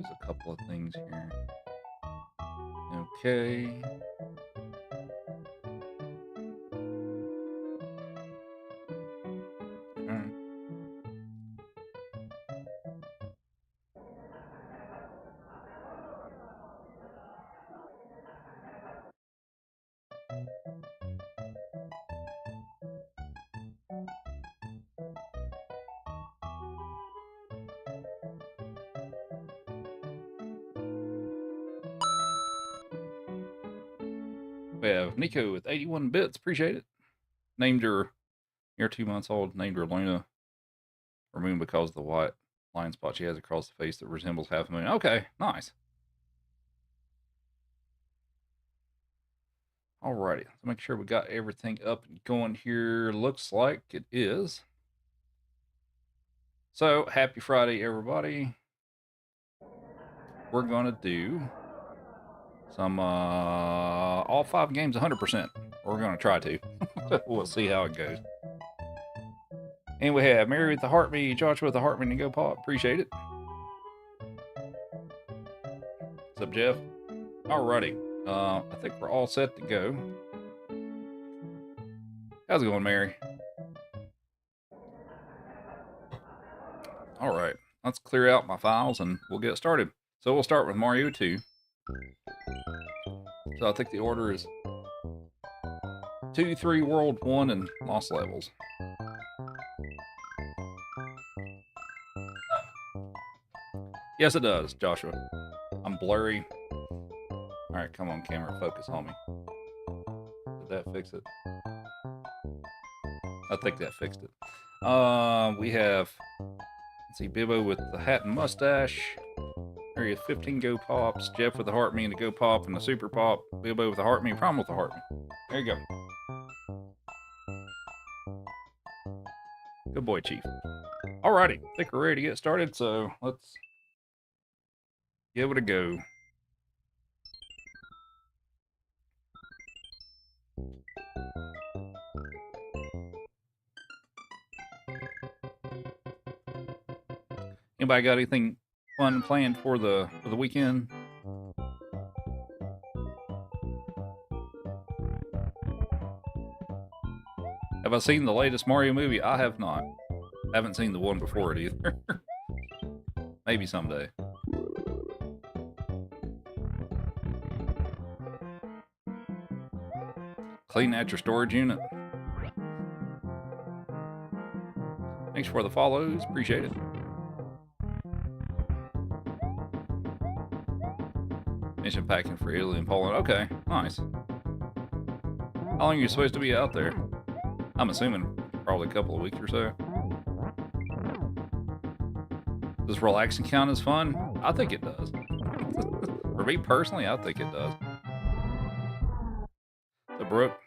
lose a couple of things here. Okay. Alright. We have Nico with 81 bits. Appreciate it. Named her, you're 2 months old. Named her Luna or Moon because of the white line spot she has across the face that resembles half a moon. Okay, nice. Alrighty, let's make sure we got everything up and going here. Looks like it is. So, happy Friday, everybody. We're going to do some, all 5 games 100%. We're going to try to. We'll see how it goes. And we have Mary with the heart me, Joshua with the heart me, and go pop. Appreciate it. What's up, Jeff? Alrighty. I think we're all set to go. How's it going, Mary? All right, let's clear out my files and we'll get started. So we'll start with Mario 2. So I think the order is 2, 3, World 1, and Lost Levels. Yes, it does, Joshua. I'm blurry. All right, come on, camera, focus on me. Did that fix it? I think that fixed it. We have, let's see, Bibbo with the hat and mustache. Area 15 go pops. Jeff with the heart me and the go pop and the super pop. Bibbo with the heart me, Prom with the heart me. There you go. Good boy, Chief. Alrighty, I think we're ready to get started, so let's give it a go. Anybody got anything fun planned for the weekend? Have I seen the latest Mario movie? I have not. Haven't seen the one before it either. Maybe someday. Clean out your storage unit. Thanks for the follows. Appreciate it. Mission packing for Italy and Poland. Okay, nice. How long are you supposed to be out there? I'm assuming probably a couple of weeks or so. Does relaxing count as fun? I think it does. For me personally, I think it does. So, Brooke,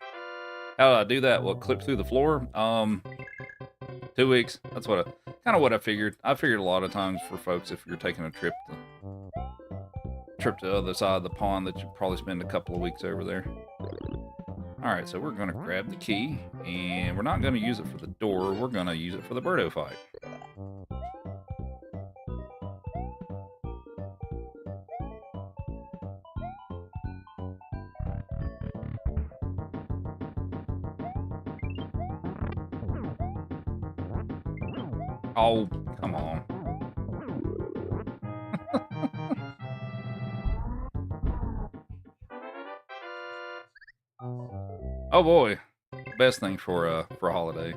how did I do that? Well, clip through the floor? 2 weeks. That's what kind of what I figured. I figured a lot of times for folks, if you're taking a trip to the other side of the pond, that you'd probably spend a couple of weeks over there. All right, so we're going to grab the key, and we're not going to use it for the door. We're going to use it for the Birdo fight. Oh, come on. Oh boy, best thing for a holiday.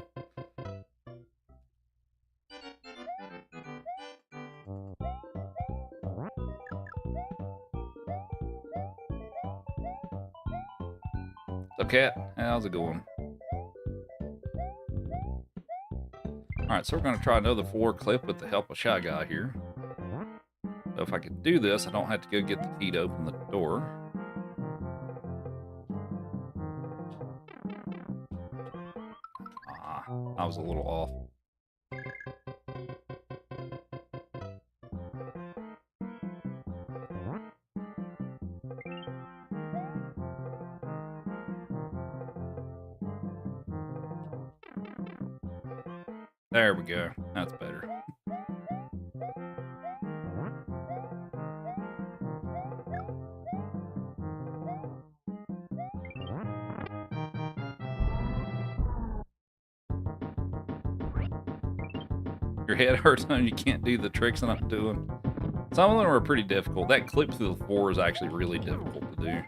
What's up, cat? How's it going? Alright, so we're going to try another 4 clip with the help of Shy Guy here. So if I can do this, I don't have to go get the key to open the door. Ah, I was a little off. There we go. That's better. your head hurts and you can't do the tricks that I'm doing. Some of them are pretty difficult. That clip through the floor is actually really difficult to do.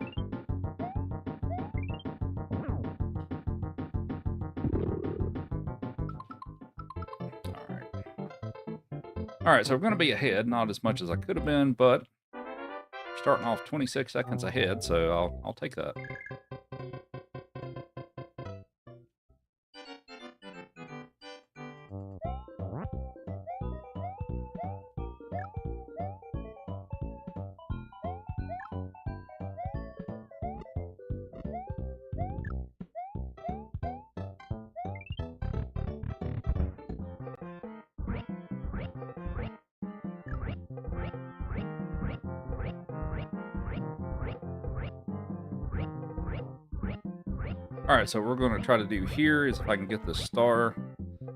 Alright, so we're going to be ahead. Not as much as I could have been, but starting off 26 seconds ahead, so I'll take that. Alright, so what we're going to try to do here is if I can get the star,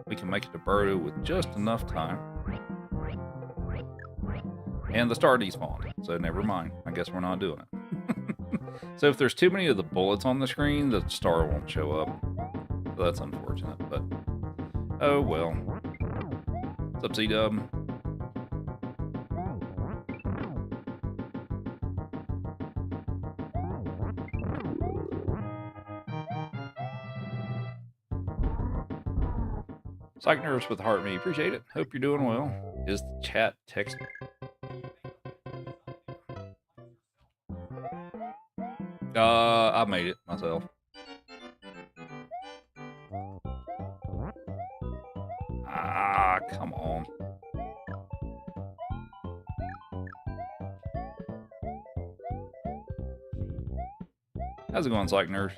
we can make it to Birdo with just enough time. And the star despawned, so never mind. I guess we're not doing it. So if there's too many of the bullets on the screen, the star won't show up. So that's unfortunate, but oh well. What's up, C-Dub? Psych Nurse with Heart Me, appreciate it. Hope you're doing well. Is the chat text? I made it myself. Ah, come on. How's it going, Psych Nurse?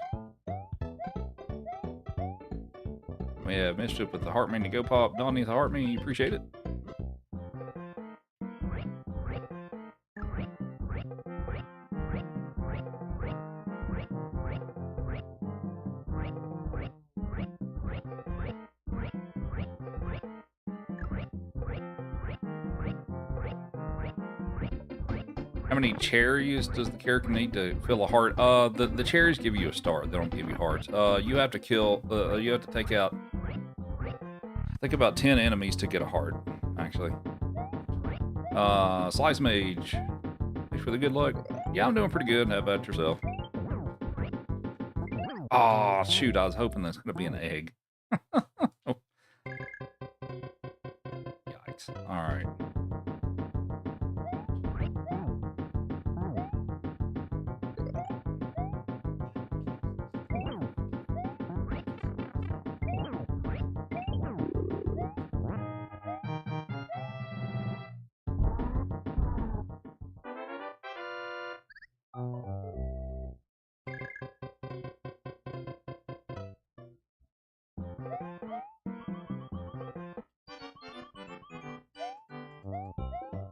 We have Mischief with the Heart Me to go pop. Donnie with the Heart Me, appreciate it. How many cherries does the character need to fill a heart? The cherries give you a star. They don't give you hearts. You have to kill. You have to take out. I think about 10 enemies to get a heart. Actually. Slice Mage. Thanks for the good luck. Yeah, I'm doing pretty good. How about yourself? Oh shoot! I was hoping that's gonna be an egg. Oh. Yikes! All right.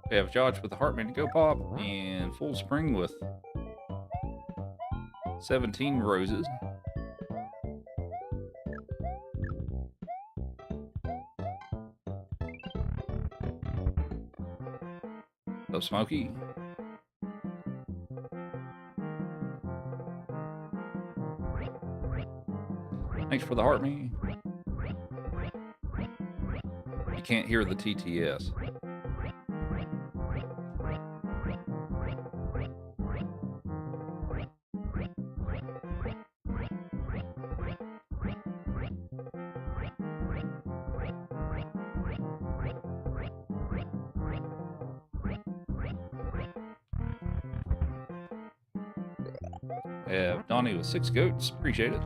We have Josh with the Heart Me to go pop and Full Spring with 17 roses. So Smokey. Thanks for the Heart Me. You can't hear the TTS. We have Donnie with 6 goats. Appreciate it.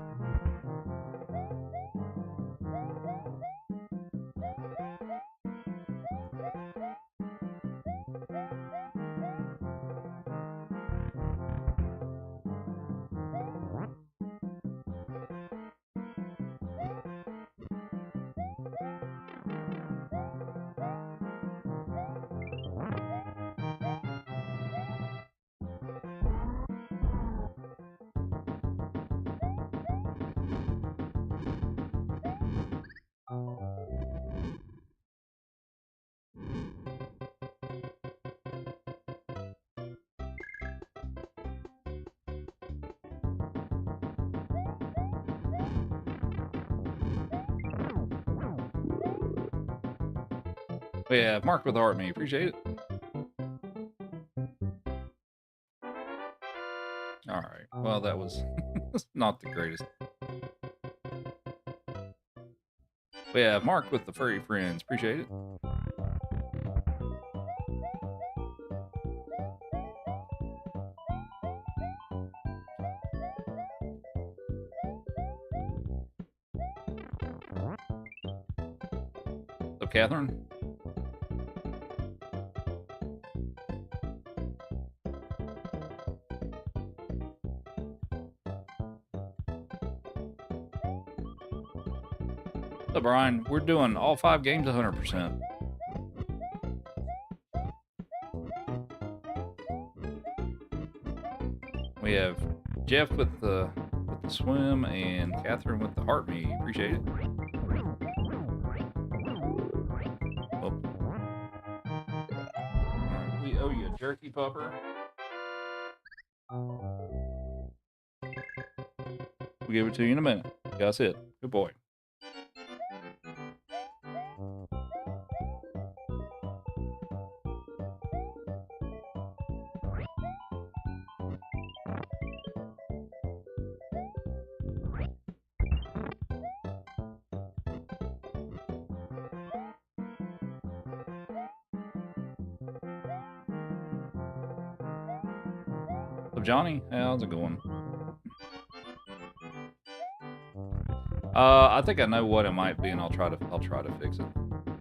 We have Mark with the heart me. Appreciate it. All right. Well, that was not the greatest. We have Mark with the furry friends. Appreciate it. So, Catherine. So, Brian, we're doing all 5 games 100%. We have Jeff with the swim and Catherine with the heart me. Appreciate it. Oh. We owe you a jerky pupper. We'll give it to you in a minute. That's it. Good boy. So, Johnny, how's it going? I think I know what it might be, and I'll try to fix it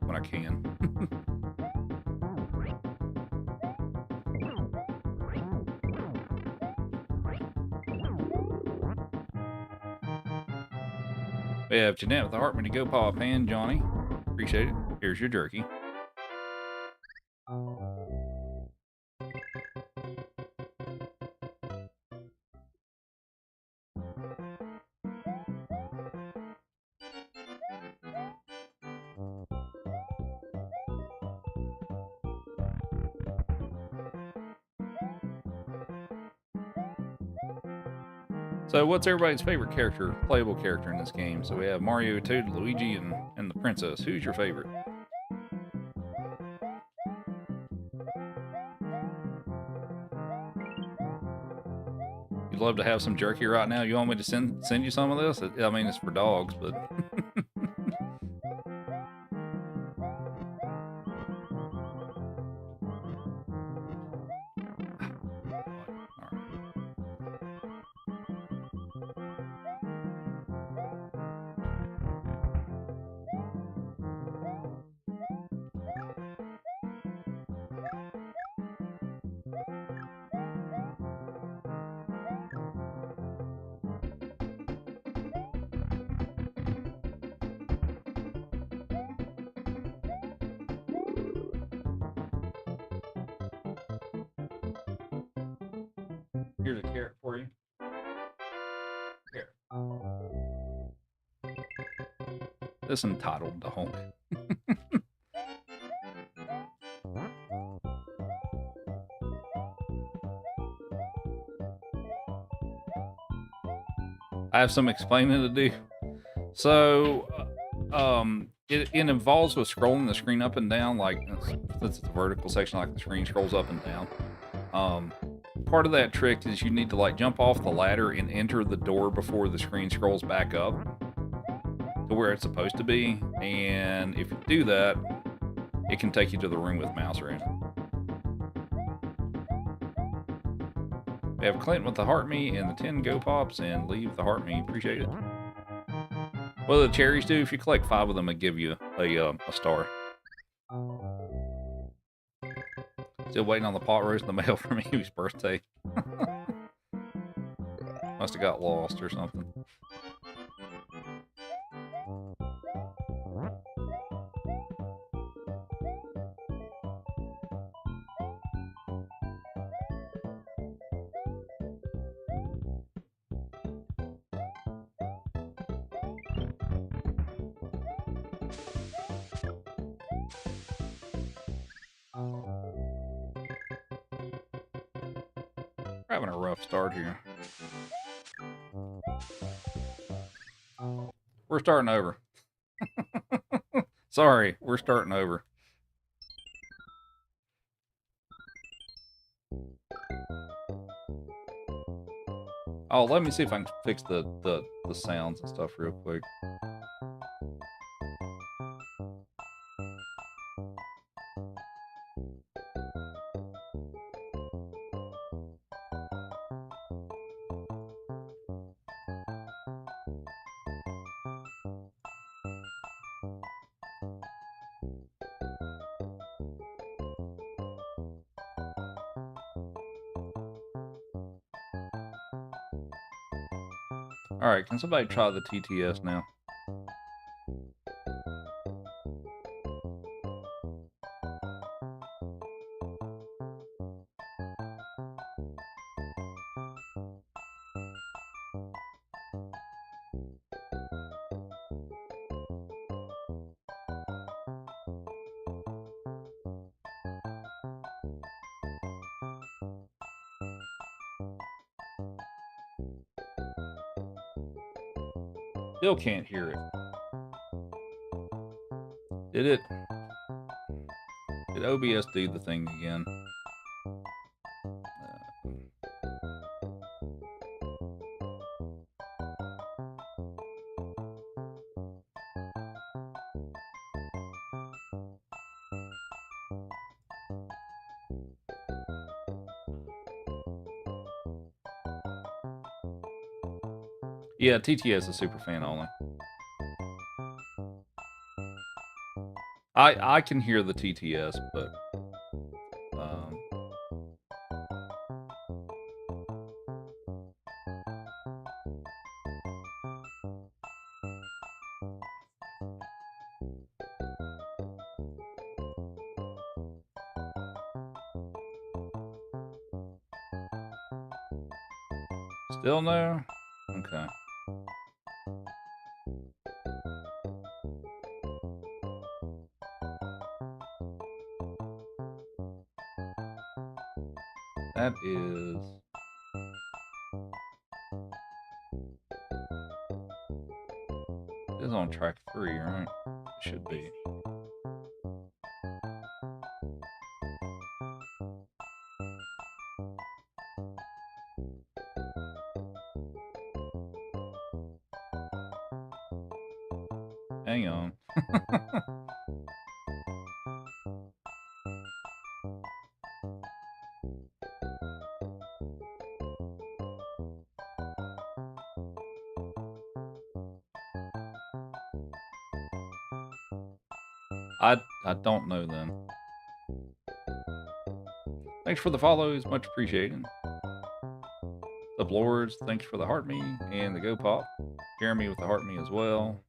when I can. We have Jeanette with the heart me to go pop and Johnny. Appreciate it. Here's your jerky. So, what's everybody's favorite character, playable character in this game? So we have Mario, Toad, Luigi, and the princess. Who's your favorite? You'd love to have some jerky right now. You want me to send you some of this? I mean, it's for dogs, but. Here's a carrot for you. Here. This entitled honk. I have some explaining to do. So, it involves with scrolling the screen up and down, like since it's a vertical section, like the screen scrolls up and down. Part of that trick is you need to like jump off the ladder and enter the door before the screen scrolls back up to where it's supposed to be. And if you do that, it can take you to the room with Mouser in it. We have Clint with the heart me and the 10 go pops and leave the heart me. Appreciate it. What do the cherries do? If you collect 5 of them, it give you a star. Still waiting on the pot roast in the mail for Amy's birthday. Must have got lost or something. We're having a rough start here. We're starting over. Sorry, we're starting over. Oh, let me see if I can fix the sounds and stuff real quick. Alright, can somebody try the TTS now? Still can't hear it. Did OBS do the thing again? Yeah, TTS is super fan only. I can hear the TTS, but still no? Okay. That is on track 3, right? It should be. Hang on. I don't know then. Thanks for the follows, much appreciated. Up Lords, thanks for the heart me and the go pop. Jeremy with the heart me as well.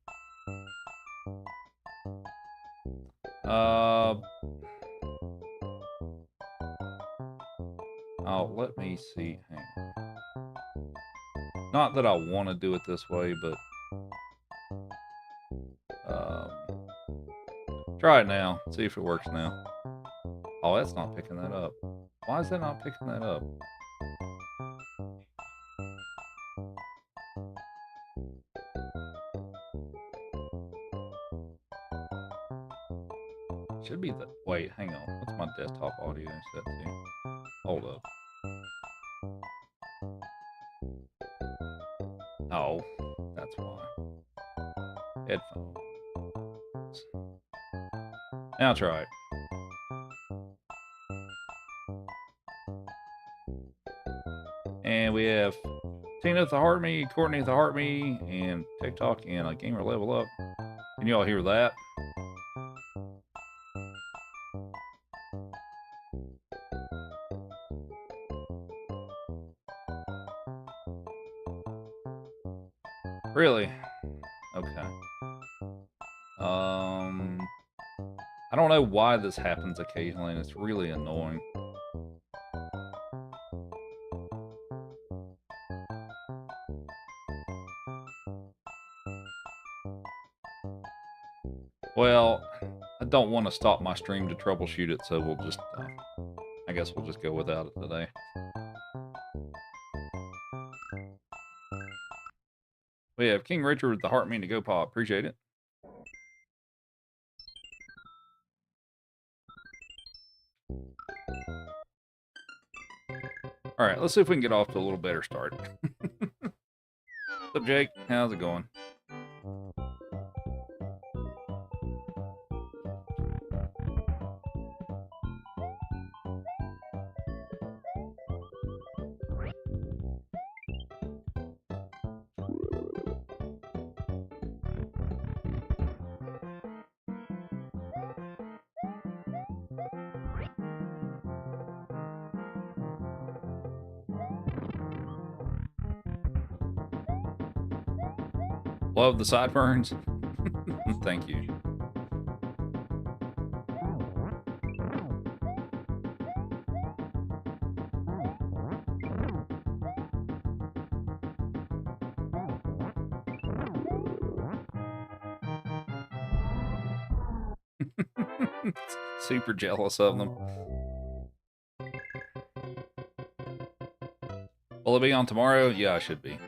Oh, let me see. Hang on. Not that I want to do it this way, but try it now. See if it works now. Oh, that's not picking that up. Why is that not picking that up? Should be the... Wait, hang on. What's my desktop audio set to? Hold up. Oh, that's why. Headphones. Now try it. And we have Tina with the heart me, Courtney with the heart me, and TikTok and a gamer level up. Can you all hear that? Really? Okay. I don't know why this happens occasionally, and it's really annoying. Well, I don't want to stop my stream to troubleshoot it, so we'll just, I guess we'll just go without it today. We have King Richard with the heart mean to go pop. Appreciate it. All right, let's see if we can get off to a little better start. What's up, Jake? How's it going? Love the sideburns. Thank you. Super jealous of them. Will it be on tomorrow? Yeah, I should be.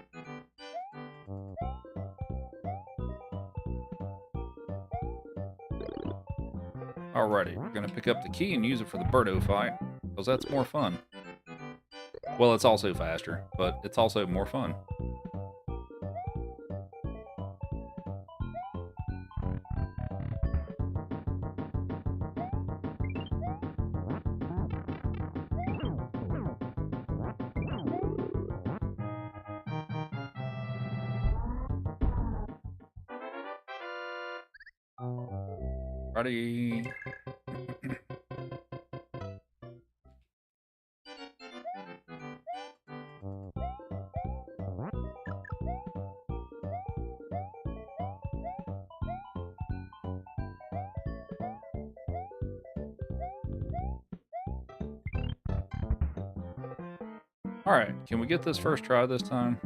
Alrighty, we're gonna pick up the key and use it for the Birdo fight, because that's more fun. Well, it's also faster, but it's also more fun. Ready? Alright, can we get this first try this time?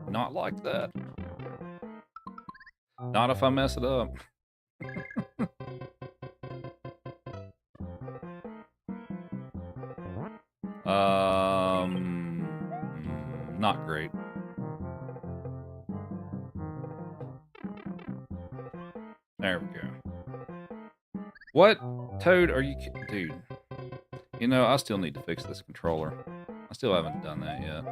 Not like that. Not if I mess it up. Not great. There we go. What? Toad, are you kidding? Dude. You know, I still need to fix this controller. I still haven't done that yet.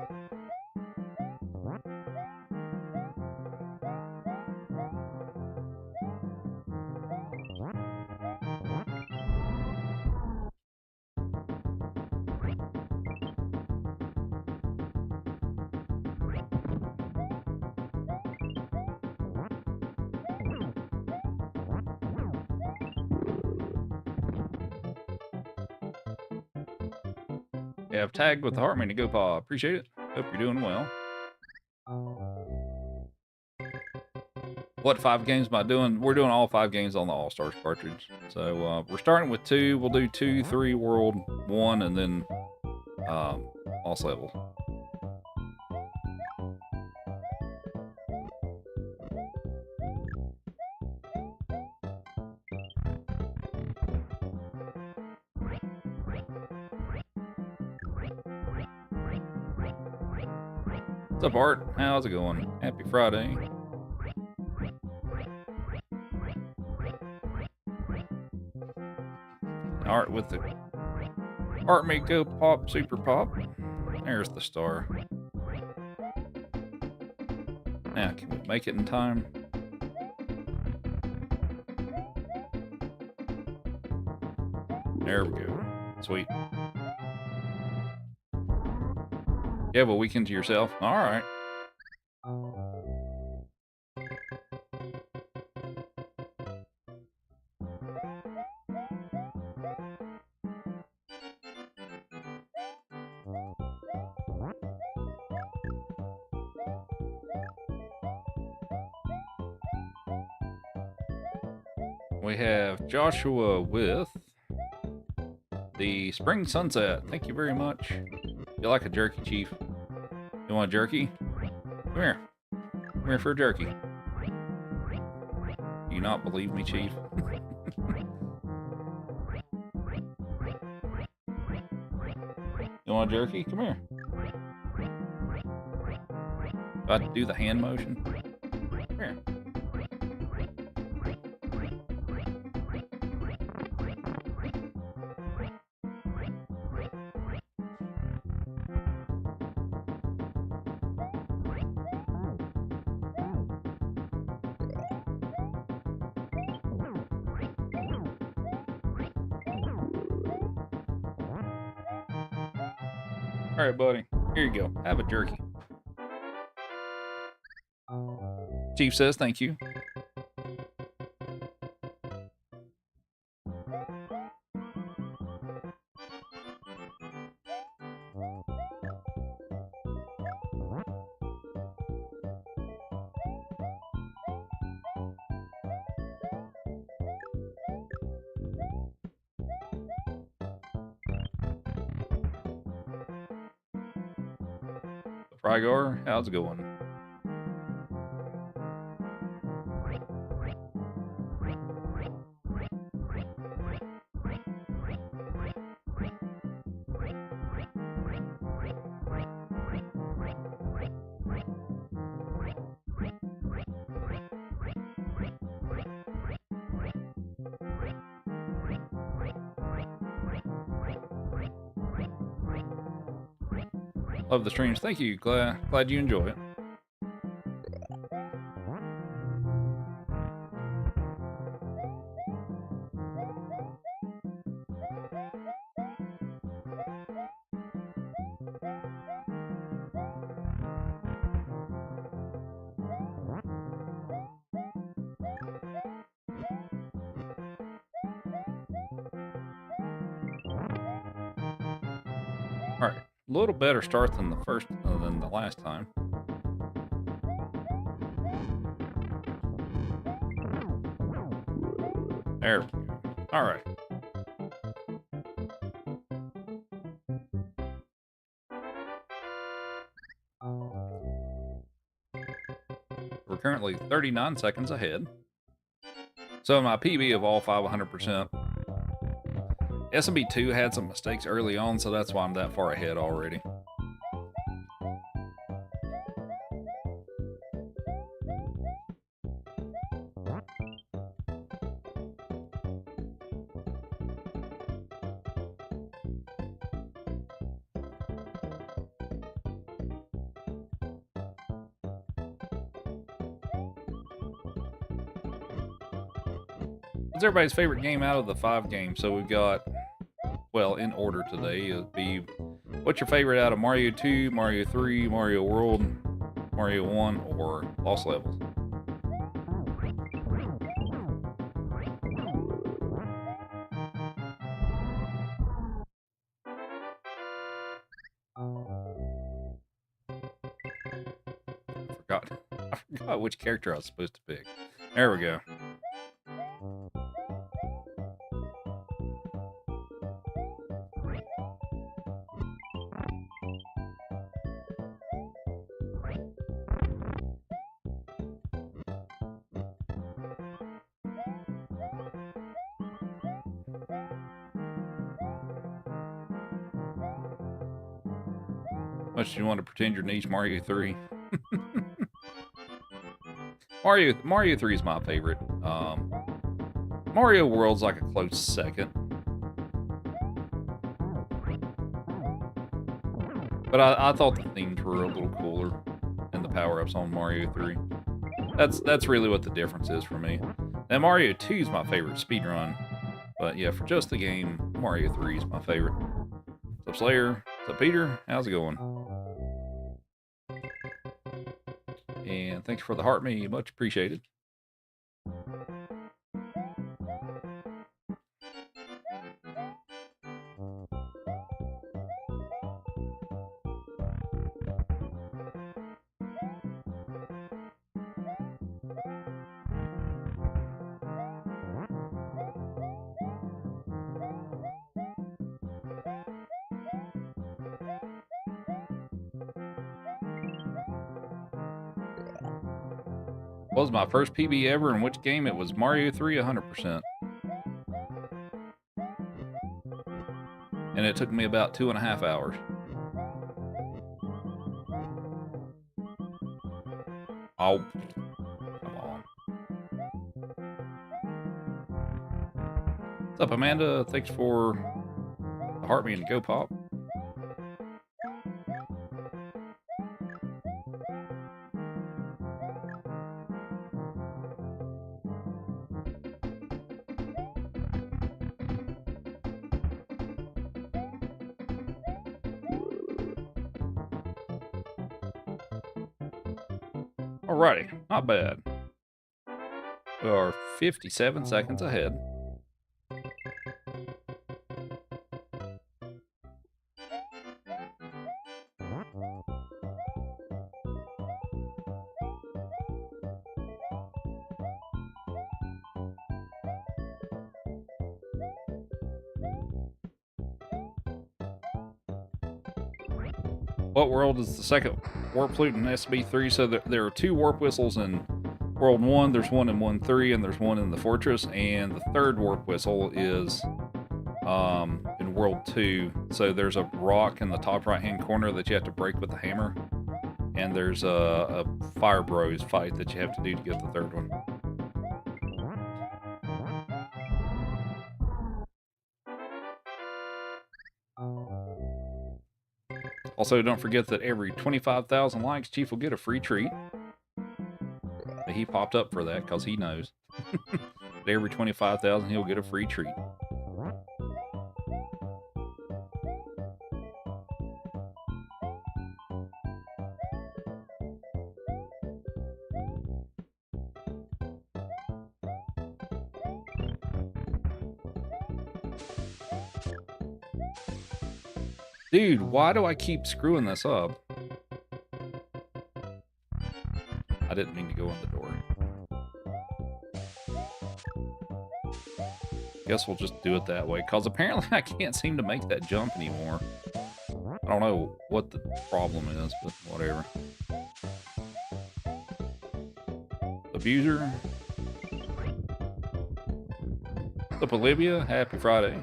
Yeah, I've tagged with the Heartman to go paw. Appreciate it. Hope you're doing well. What 5 games am I doing? We're doing all 5 games on the All-Stars cartridge. So we're starting with 2. We'll do 2, 3, World, 1, and then Boss Level. What's up, Art? How's it going? Happy Friday. Art with the Art Make Go Pop Super Pop. There's the star. Now, can we make it in time? There we go. Sweet. You have a weekend to yourself? Alright. We have Joshua with the Spring Sunset. Thank you very much. You like a jerky, Chief? You want a jerky? Come here. Come here for a jerky. Do you not believe me, Chief? You want a jerky? Come here. About to do the hand motion? Come here. right, buddy. Here you go. Have a jerky. Chief says thank you. Rygar, how's it going? Love the streams. Thank you. Glad you enjoy it. All right, a little better start than than the last time. There we go. All right. We're currently 39 seconds ahead. So my PB of all 500%. SMB2 had some mistakes early on, so that's why I'm that far ahead already. What's everybody's favorite game out of the 5 games? So we've got, well, in order today, it'd be, what's your favorite out of Mario 2, Mario 3, Mario World, Mario 1, or Lost Levels? I forgot which character I was supposed to pick. There we go. Much do you want to pretend your niche Mario 3? Mario 3 is my favorite. Mario World's like a close second. But I thought the themes were a little cooler and the power-ups on Mario 3. That's really what the difference is for me. And Mario 2 is my favorite speedrun. But yeah, for just the game, Mario 3 is my favorite. What's up, Slayer? What's up, Peter? How's it going? And thanks for the heart me, much appreciated. What was my first PB ever, in which game? It was Mario 3 100%. And it took me about 2.5 hours. Oh, come on. What's up, Amanda? Thanks for the heart me and Go Pop. Alrighty, not bad. We are 57 seconds ahead. What world is the second warp flute in SB3? So there are 2 warp whistles in World 1, there's one in 1-3, and there's one in the Fortress, and the 3rd warp whistle is in World 2. So there's a rock in the top right-hand corner that you have to break with the hammer, and there's a Fire Bros fight that you have to do to get the 3rd one. Also, don't forget that every 25,000 likes, Chief will get a free treat. But he popped up for that because he knows. But every 25,000, he'll get a free treat. Dude, why do I keep screwing this up? I didn't mean to go in the door. Guess we'll just do it that way, because apparently I can't seem to make that jump anymore. I don't know what the problem is, but whatever. Abuser. What's up, Olivia? Happy Friday.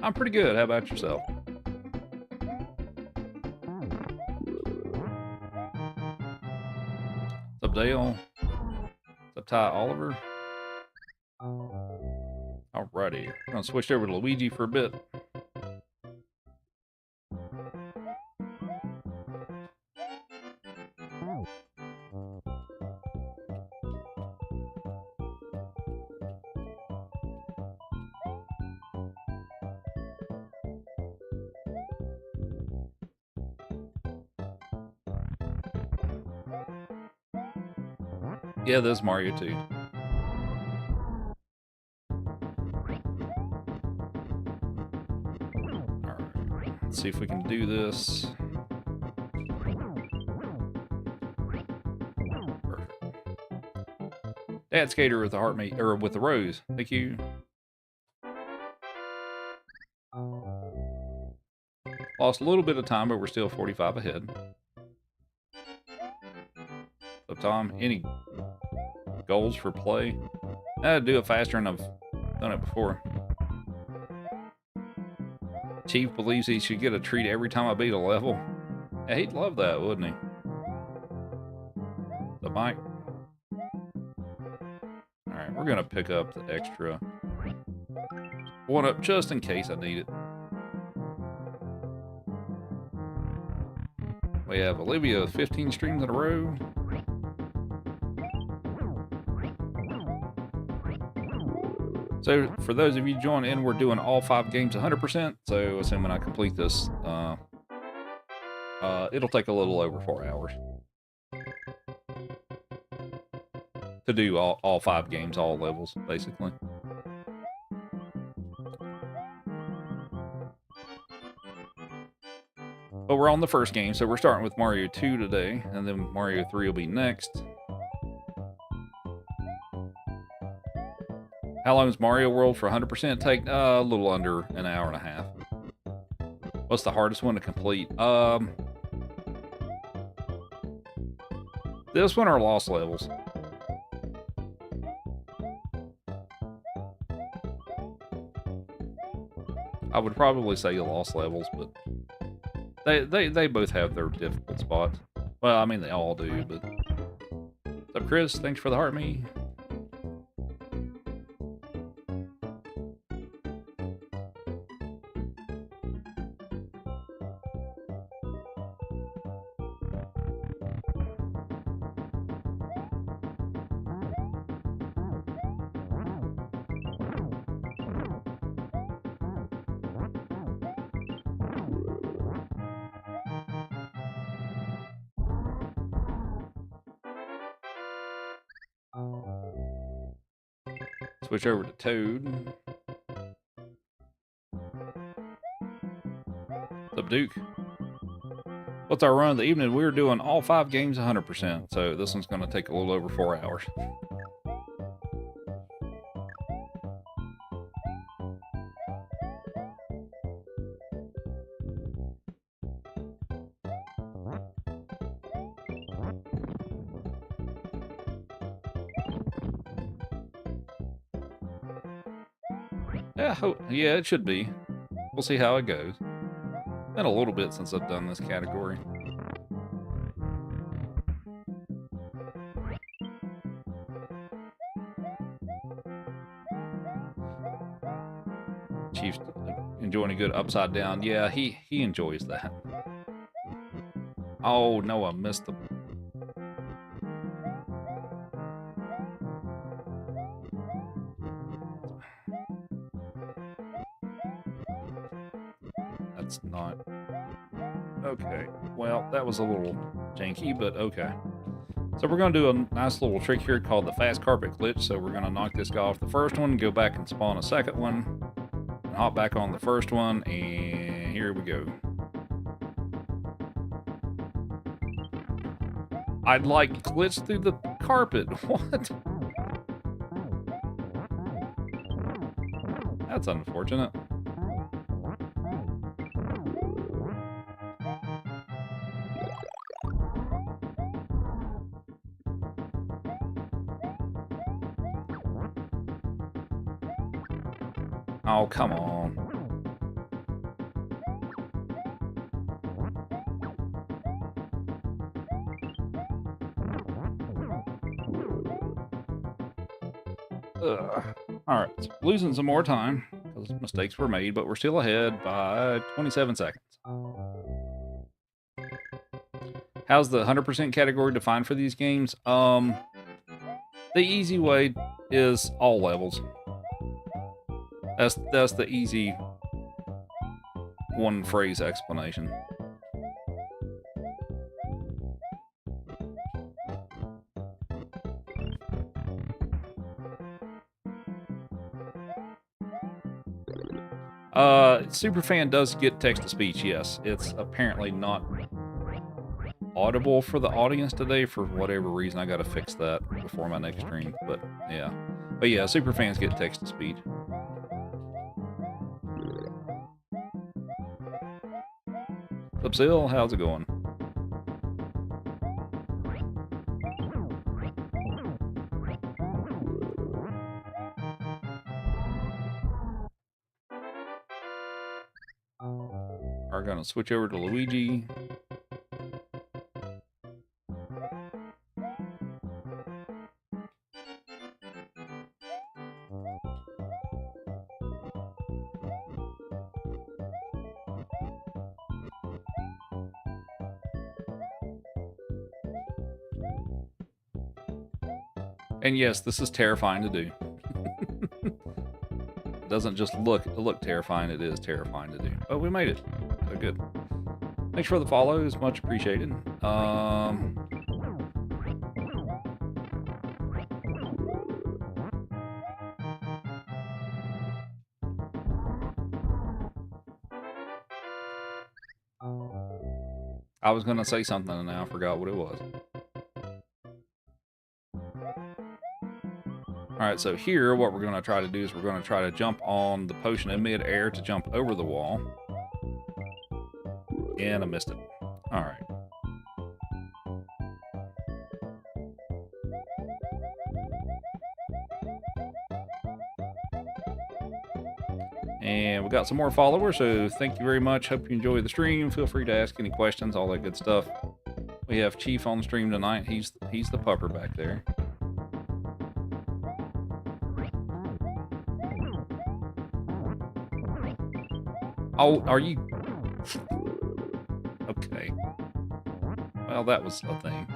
I'm pretty good. How about yourself? What's up, Dale? What's up, Ty Oliver? Alrighty. I'm gonna switch over to Luigi for a bit. Yeah, there's Mario 2. Alright, let's see if we can do this. Perfect. Dad Skater with the heart mate, or with the rose. Thank you. Lost a little bit of time, but we're still 45 ahead. So, Tom, any goals for play? I'd do it faster, and I've done it before. Chief believes he should get a treat every time I beat a level. Yeah, he'd love that, wouldn't he? The Mike. Alright, we're gonna pick up the extra one up just in case I need it. We have Olivia with 15 streams in a row. So, for those of you joining in, we're doing all 5 games 100%. So, assuming I complete this, it'll take a little over 4 hours to do all 5 games, all levels, basically. But we're on the first game, so we're starting with Mario 2 today, and then Mario 3 will be next. How long does Mario World for 100% take? A little under an hour and a half. What's the hardest one to complete? This one or Lost Levels? I would probably say Lost Levels, but they both have their difficult spots. Well, I mean, they all do, but... What's up, Chris? Thanks for the heart me. Switch over to Toad. What's up, Duke? What's our run of the evening? We're doing all 5 games 100%, so this one's going to take a little over 4 hours. Yeah, it should be. We'll see how it goes. Been a little bit since I've done this category. Chief's enjoying a good upside down. Yeah, he enjoys that. Oh no, I missed the. That's not okay. Well, that was a little janky, but okay. So we're going to do a nice little trick here called the fast carpet glitch. So we're going to knock this guy off the first one, go back and spawn a second one, and hop back on the first one, and here we go. I'd like glitch through the carpet. What? That's unfortunate. Oh, come on. Alright, so losing some more time because mistakes were made, but we're still ahead by 27 seconds. How's the 100% category defined for these games? The easy way is all levels. That's the easy one phrase explanation. Superfan does get text-to-speech, yes. It's apparently not audible for the audience today for whatever reason. I gotta fix that before my next stream, but yeah. But yeah, Superfans get text-to-speech. Subsil, how's it going? We're gonna switch over to Luigi. And yes, this is terrifying to do. It doesn't just look terrifying, it is terrifying to do. Oh, we made it. So good. Thanks for the follows, much appreciated. I was gonna say something and now I forgot what it was. Alright, so here, what we're going to try to do is we're going to try to jump on the potion in mid-air to jump over the wall. And I missed it. Alright. And we got some more followers, so thank you very much. Hope you enjoy the stream. Feel free to ask any questions, all that good stuff. We have Chief on the stream tonight. He's the pupper back there. Oh, are you? Okay. Well, that was a thing.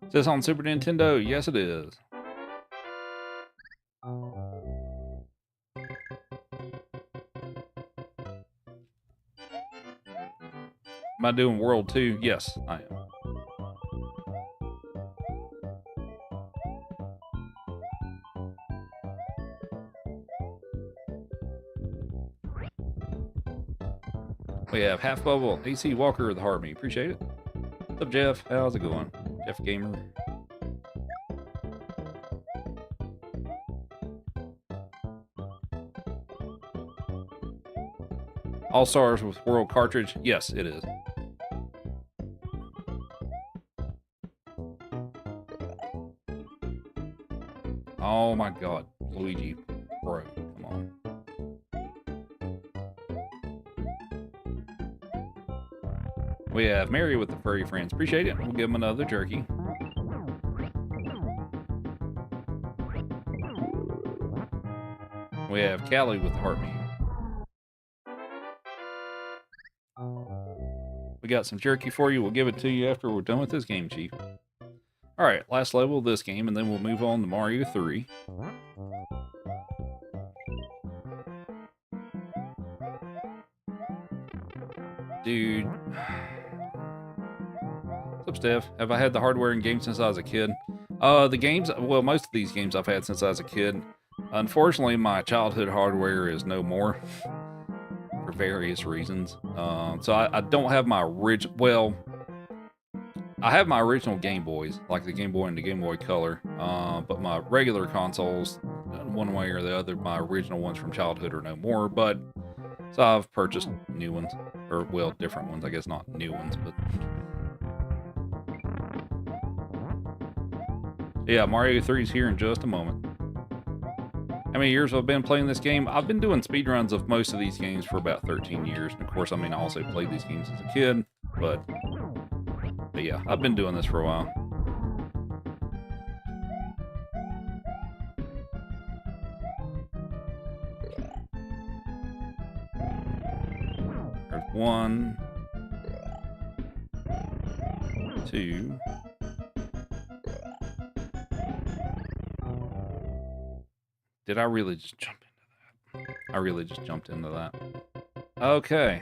Is this on Super Nintendo? Yes, it is. Am I doing World 2? Yes, I am. We have Half Bubble, AC Walker with the Heartbeat. Appreciate it. What's up, Jeff? How's it going? Jeff Gamer. All Stars with World cartridge. Yes, it is. Oh my god. Luigi. Bro, come on. We have Mary with the furry friends. Appreciate it. We'll give him another jerky. We have Callie with the Heartbeat. We got some jerky for you. We'll give it to you after we're done with this game, Chief. Alright, last level of this game, and then we'll move on to Mario 3. Dude. What's up, Steph? Have I had the hardware in games since I was a kid? The games, well, most of these games I've had since I was a kid. Unfortunately, my childhood hardware is no more for various reasons. So I don't have my original, well, I have my original Game Boys, like the Game Boy and the Game Boy Color, but my regular consoles, one way or the other, my original ones from childhood are no more, but so I've purchased new ones, or well, different ones, I guess not new ones, but yeah, Mario 3 is here in just a moment. How many years have I been playing this game? I've been doing speedruns of most of these games for about 13 years, and of course, I mean, I also played these games as a kid, but yeah, I've been doing this for a while. There's 1, 2. Did I really just jump into that? I really just jumped into that. Okay.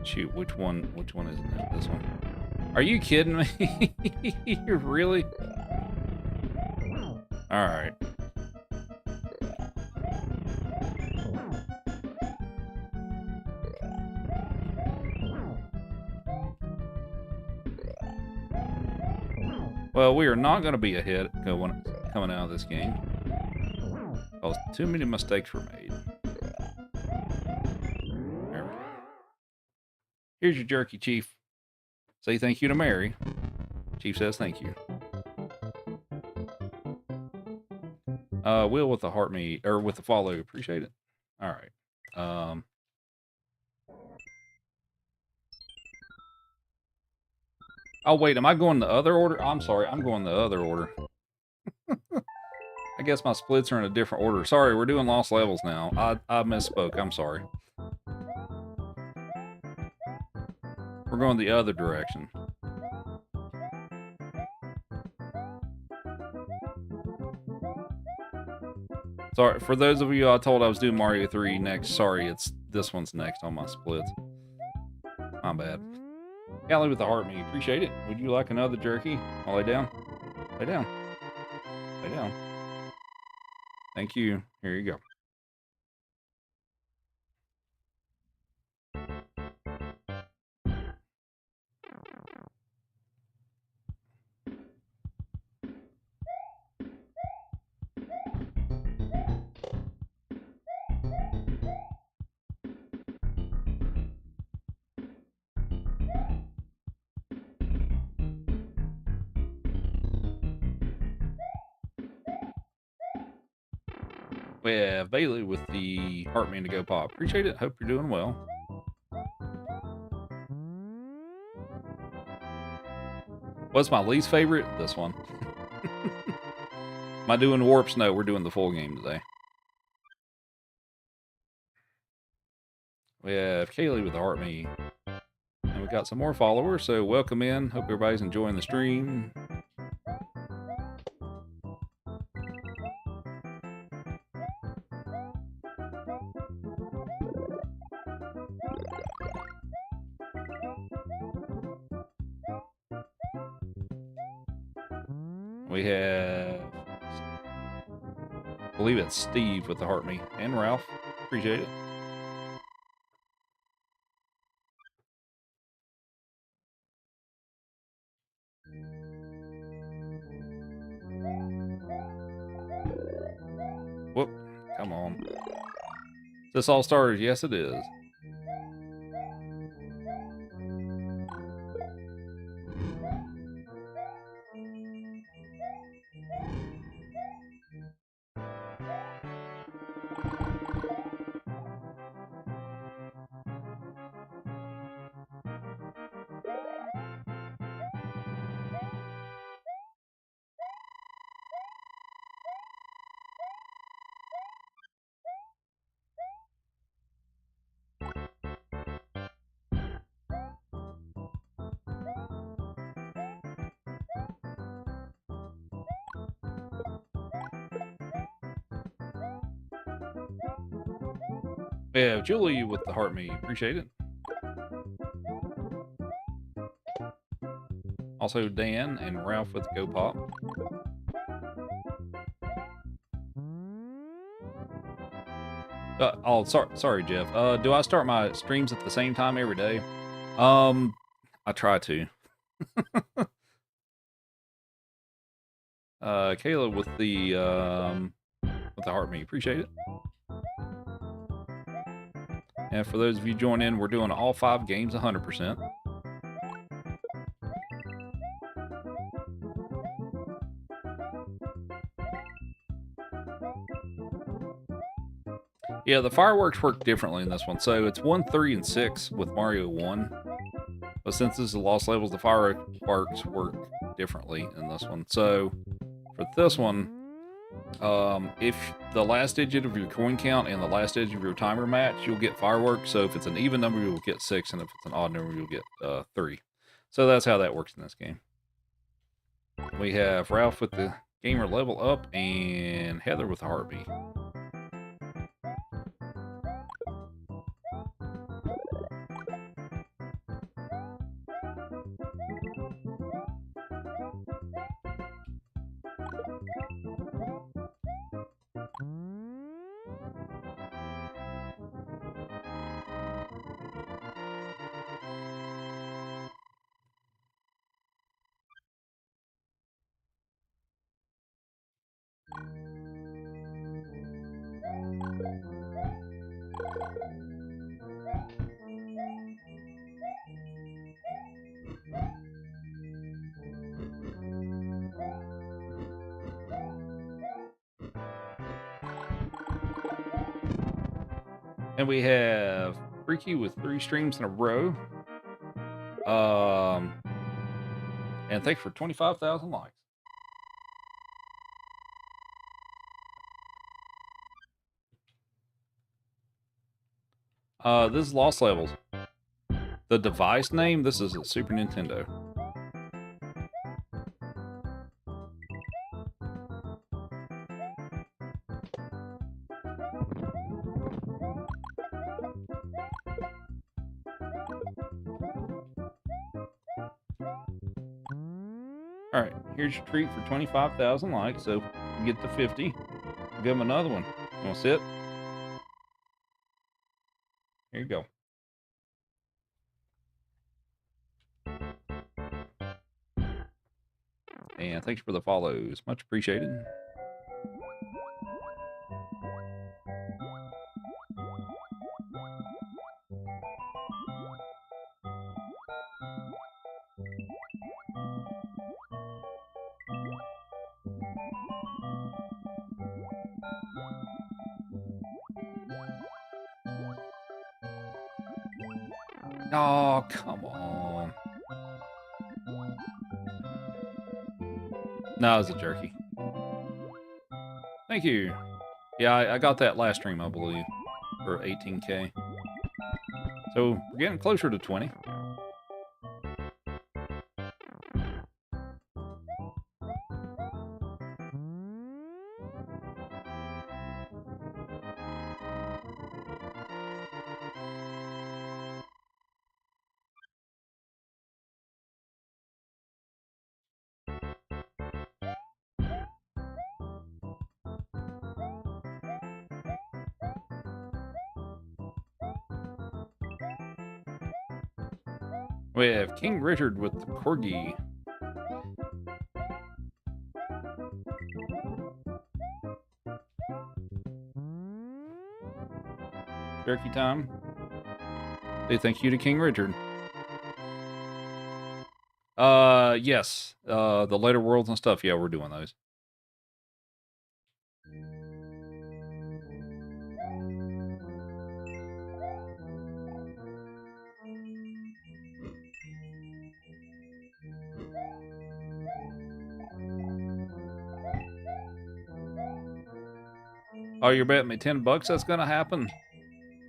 Shoot, which one isn't it? This one. Are you kidding me? You're really? Alright. Well, we are not going to be ahead coming out of this game. Because too many mistakes were made. There we go. Here's your jerky, Chief. Say thank you to Mary. Chief says thank you. Will with the heart meat, or with the follow. Appreciate it. All right. Oh, wait, am I going the other order? I'm sorry, I'm going the other order. I guess my splits are in a different order. Sorry, we're doing lost levels now. I misspoke. I'm sorry. We're going the other direction. Sorry, for those of you I told I was doing Mario 3 next, sorry, this one's next on my splits. My bad. Callie with the heart meat. Appreciate it. Would you like another jerky? I'll lay down. Lay down. Lay down. Thank you. Here you go. We have Bailey with the Heartman to go pop. Appreciate it. Hope you're doing well. What's my least favorite? This one. Am I doing Warps? No, we're doing the full game today. We have Kaylee with the Heartman. And we got some more followers, so welcome in. Hope everybody's enjoying the stream. We have, I believe it's Steve with the heart me, and Ralph. Appreciate it. Whoop, come on. Is this all starters? Yes, it is. We have Julie with the heart me. Appreciate it. Also Dan and Ralph with Go Pop. Oh, sorry, Jeff. Do I start my streams at the same time every day? I try to. Kayla with the heart me. Appreciate it. And for those of you joining in, we're doing all 5 games 100%. Yeah, the fireworks work differently in this one. So it's 1, 3, and 6 with Mario 1. But since this is the Lost Levels, the fireworks work differently in this one. So for this one, if the last digit of your coin count and the last digit of your timer match, you'll get fireworks. So if it's an even number, you'll get 6, and if it's an odd number, you'll get 3. So that's how that works in this game. We have Ralph with the gamer level up and Heather with the heartbeat. And we have Freaky with 3 streams in a row. And thanks for 25,000 likes. This is Lost Levels. The device name, this is a Super Nintendo. Alright, here's your treat for 25,000 likes, so you get to 50. I'll give him another one. You want to sit? Here you go. And thanks for the follows. Much appreciated. Oh, come on. No, it was a jerky. Thank you. Yeah, I got that last stream, I believe, for 18K. So we're getting closer to 20. We have King Richard with the Corgi. Jerky time. Say thank you to King Richard. Yes. The later worlds and stuff. Yeah, we're doing those. Oh, you're betting me $10 that's gonna happen?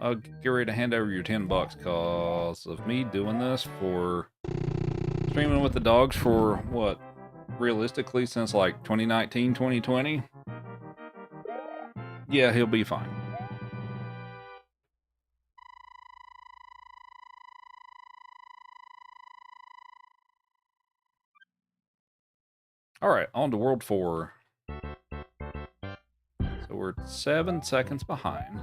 I'll get ready to hand over your $10 cause of me doing this for streaming with the dogs for what? Realistically, since like 2019, 2020. Yeah, he'll be fine. All right, on to World 4. So we're 7 seconds behind.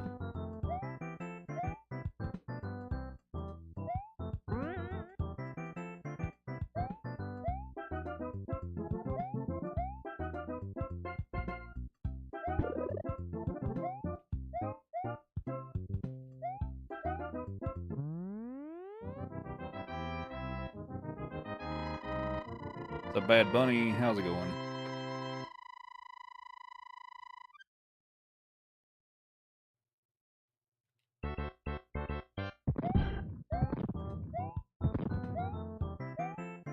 So Bad Bunny, how's it going?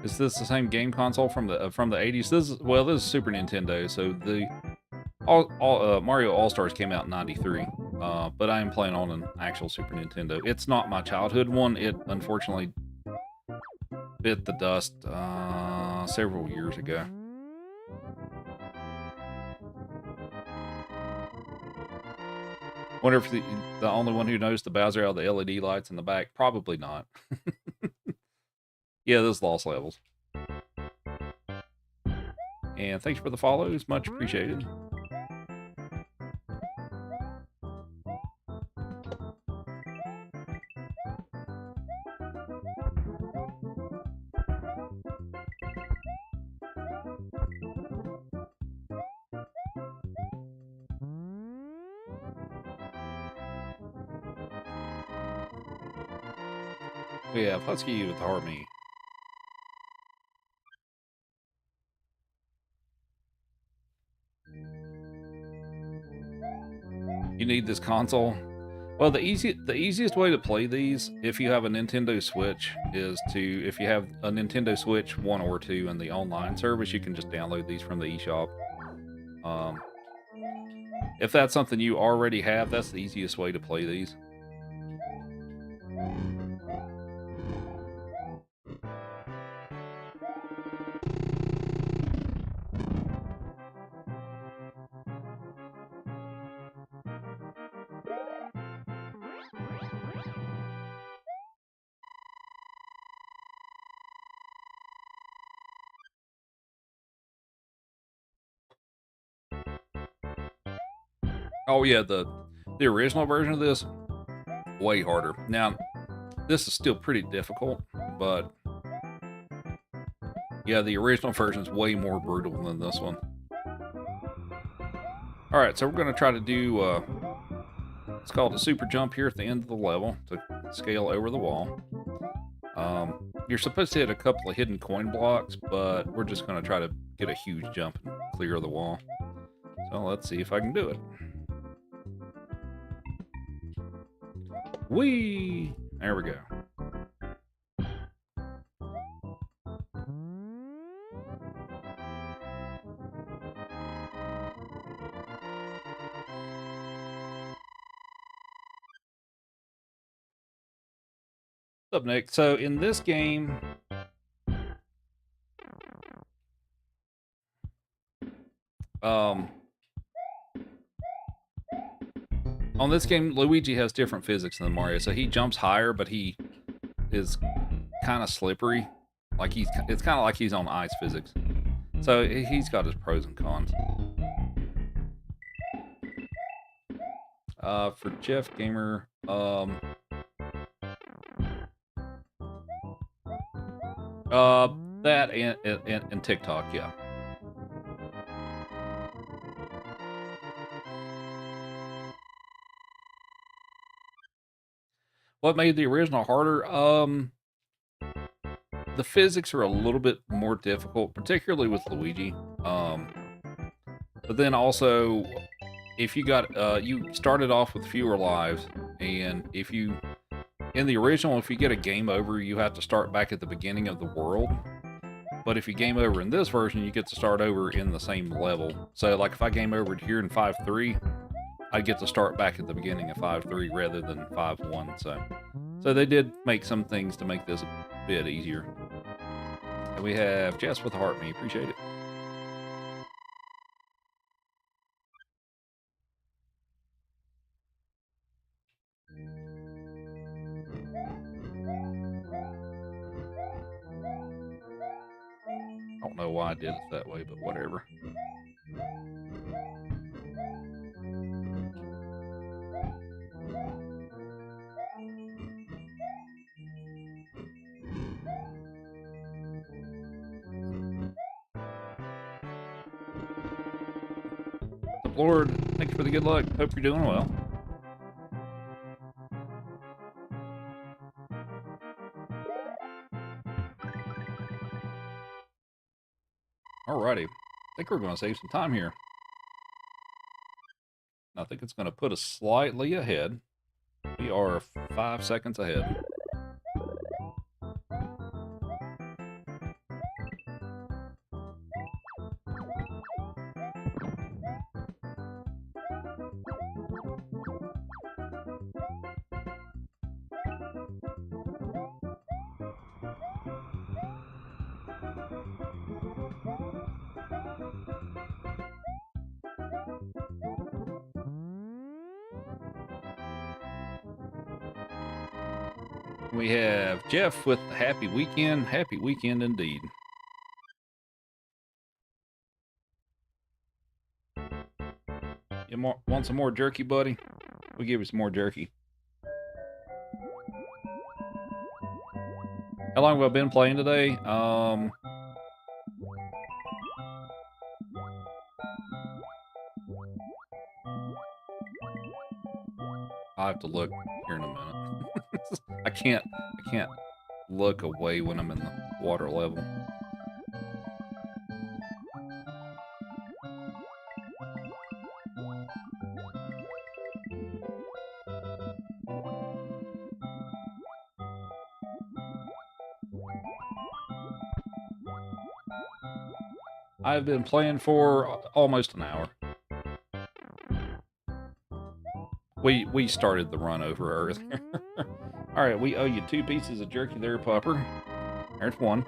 Is this the same game console from the 80s? This is Super Nintendo. So the Mario All Stars came out in '93, but I am playing on an actual Super Nintendo. It's not my childhood one. It unfortunately bit the dust several years ago. Wonder if the only one who knows the Bowser out of the LED lights in the back. Probably not. Yeah, those lost levels. And thanks for the follows. Much appreciated. We have Husky with Harmony. You need this console. Well, the easiest way to play these, if you have a Nintendo Switch, is if you have a Nintendo Switch 1 or 2 in the online service, you can just download these from the eShop. If that's something you already have, that's the easiest way to play these. Oh yeah, the original version of this, way harder. Now, this is still pretty difficult, but yeah, the original version is way more brutal than this one. All right, so we're going to try to do, it's called a super jump here at the end of the level to scale over the wall. You're supposed to hit a couple of hidden coin blocks, but we're just going to try to get a huge jump and clear the wall. So let's see if I can do it. Whee! There we go. What's up, Nick? So in this game, on this game, Luigi has different physics than Mario. So he jumps higher, but he is kind of slippery. Like it's kind of like he's on ice physics. So he's got his pros and cons. For Jeff Gamer, That and TikTok, yeah. What made the original harder? The physics are a little bit more difficult, particularly with Luigi. But then also, if you got you started off with fewer lives, and if you in the original, if you get a game over, you have to start back at the beginning of the world. But if you game over in this version, you get to start over in the same level. So, like if I game over here in 5-3, I get to start back at the beginning of 5-3 rather than 5-1. So they did make some things to make this a bit easier. And we have Jess with the heart me. Appreciate it. I don't know why I did it that way, but whatever. Lord, thanks for the good luck. Hope you're doing well. Alrighty. I think we're going to save some time here. I think it's going to put us slightly ahead. We are 5 seconds ahead. We have Jeff with the happy weekend. Happy weekend indeed. You want some more jerky, buddy? We'll give you some more jerky. How long have I been playing today? I have to look here in a minute. I can't look away when I'm in the water level. I've been playing for almost an hour. We started the run over earlier. All right, we owe you 2 pieces of jerky there, Pupper. There's 1.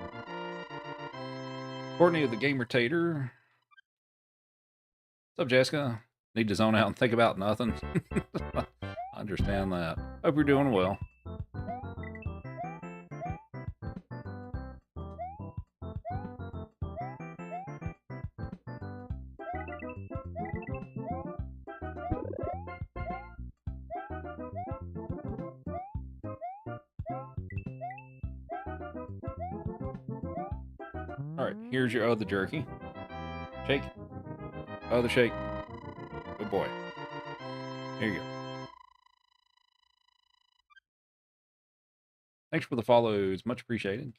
Courtney of the Gamer Tater. What's up, Jessica? Need to zone out and think about nothing. I understand that. Hope you're doing well. Alright, here's your other jerky. Shake. Other shake. Good boy. Here you go. Thanks for the follows. Much appreciated.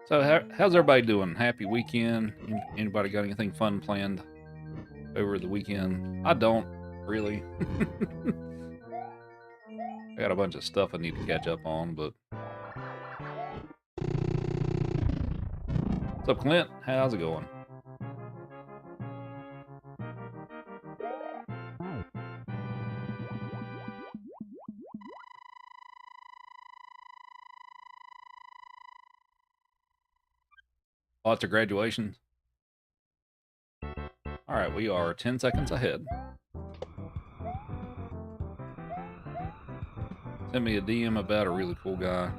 So how's everybody doing? Happy weekend. Anybody got anything fun planned over the weekend? I don't, really. I got a bunch of stuff I need to catch up on, but... What's up, Clint? How's it going? Lots of graduations. Alright, we are 10 seconds ahead. Send me a DM about a really cool guy.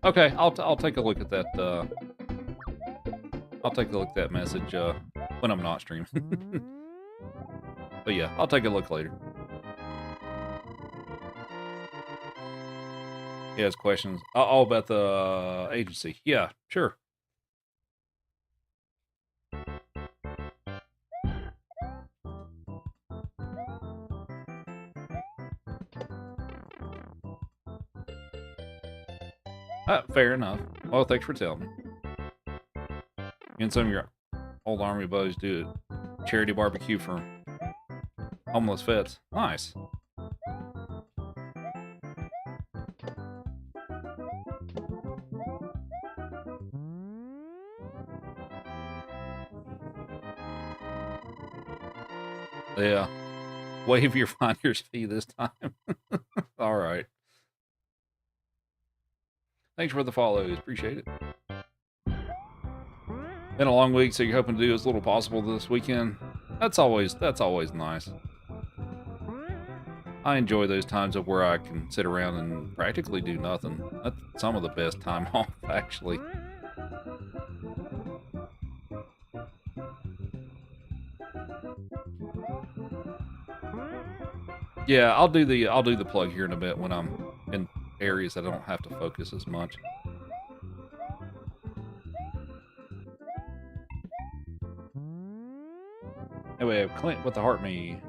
Okay, I'll take a look at that. I'll take a look at that message when I'm not streaming. But yeah, I'll take a look later. He has questions. Oh, about the agency. Yeah, sure. Fair enough. Well, thanks for telling me. And some of your old army buddies do it. Charity barbecue for homeless vets. Nice. Yeah. Waive your finder's fee this time. All right. Thanks for the follows. Appreciate it. Been a long week, so you're hoping to do as little possible this weekend. That's always nice. I enjoy those times of where I can sit around and practically do nothing. That's some of the best time off, actually. Yeah, I'll do the plug here in a bit when I'm in areas that I don't have to focus as much. Anyway, we have Clint with the heart me.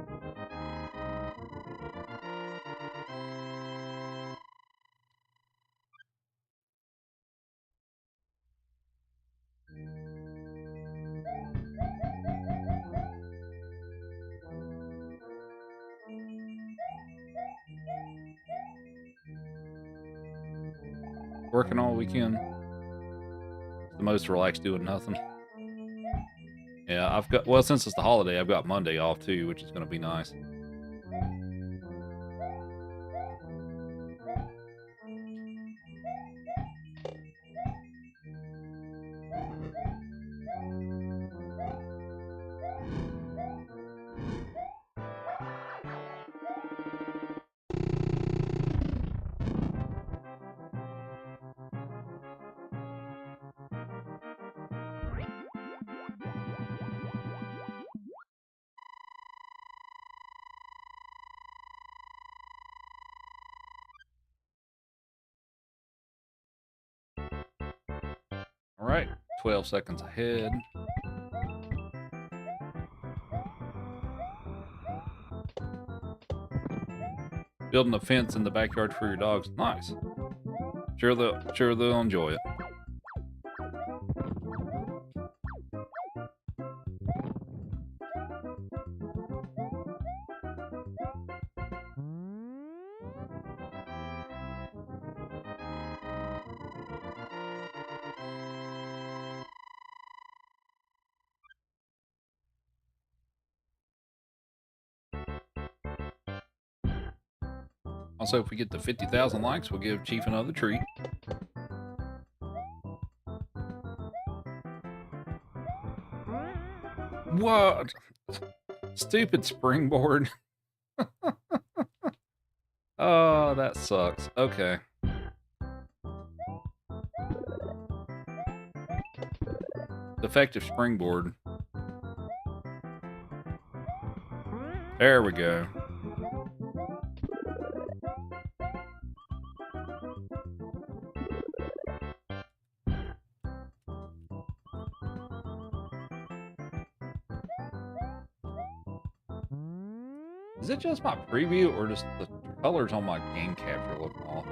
Working all weekend. It's the most relaxed doing nothing. Yeah, I've got, well, since it's the holiday, I've got Monday off too, which is going to be nice. All right, 12 seconds ahead. Building a fence in the backyard for your dogs. Nice. Sure they'll enjoy it. Also, if we get to 50,000 likes, we'll give Chief another treat. What? Stupid springboard. Oh, that sucks. Okay. Defective springboard. There we go. Is it just my preview or just the colors on my game capture look off?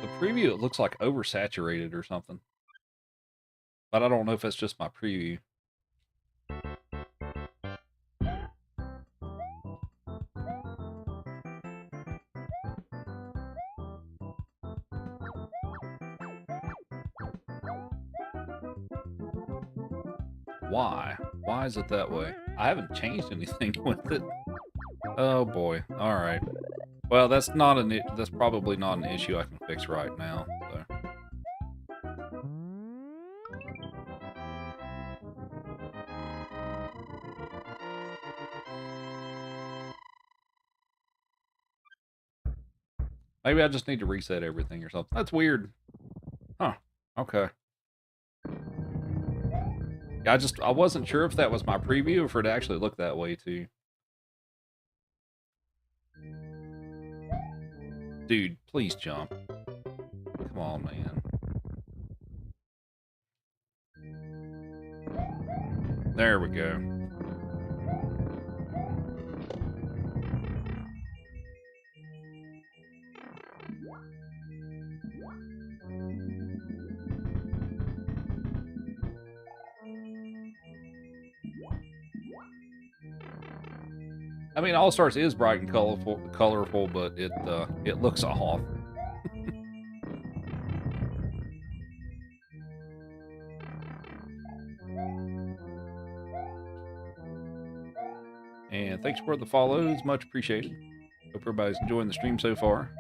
The preview, it looks like oversaturated or something. But I don't know if it's just my preview. Why? Why is it that way? I haven't changed anything with it. Oh boy. All right. Well, that's probably not an issue I can fix right now. So. Maybe I just need to reset everything or something. That's weird. Huh. Okay. Yeah, I wasn't sure if that was my preview or if it actually looked that way too. Dude, please jump. Come on, man. There we go. I mean, All Stars is bright and colorful, but it looks off. And thanks for the follows, much appreciated. Hope everybody's enjoying the stream so far.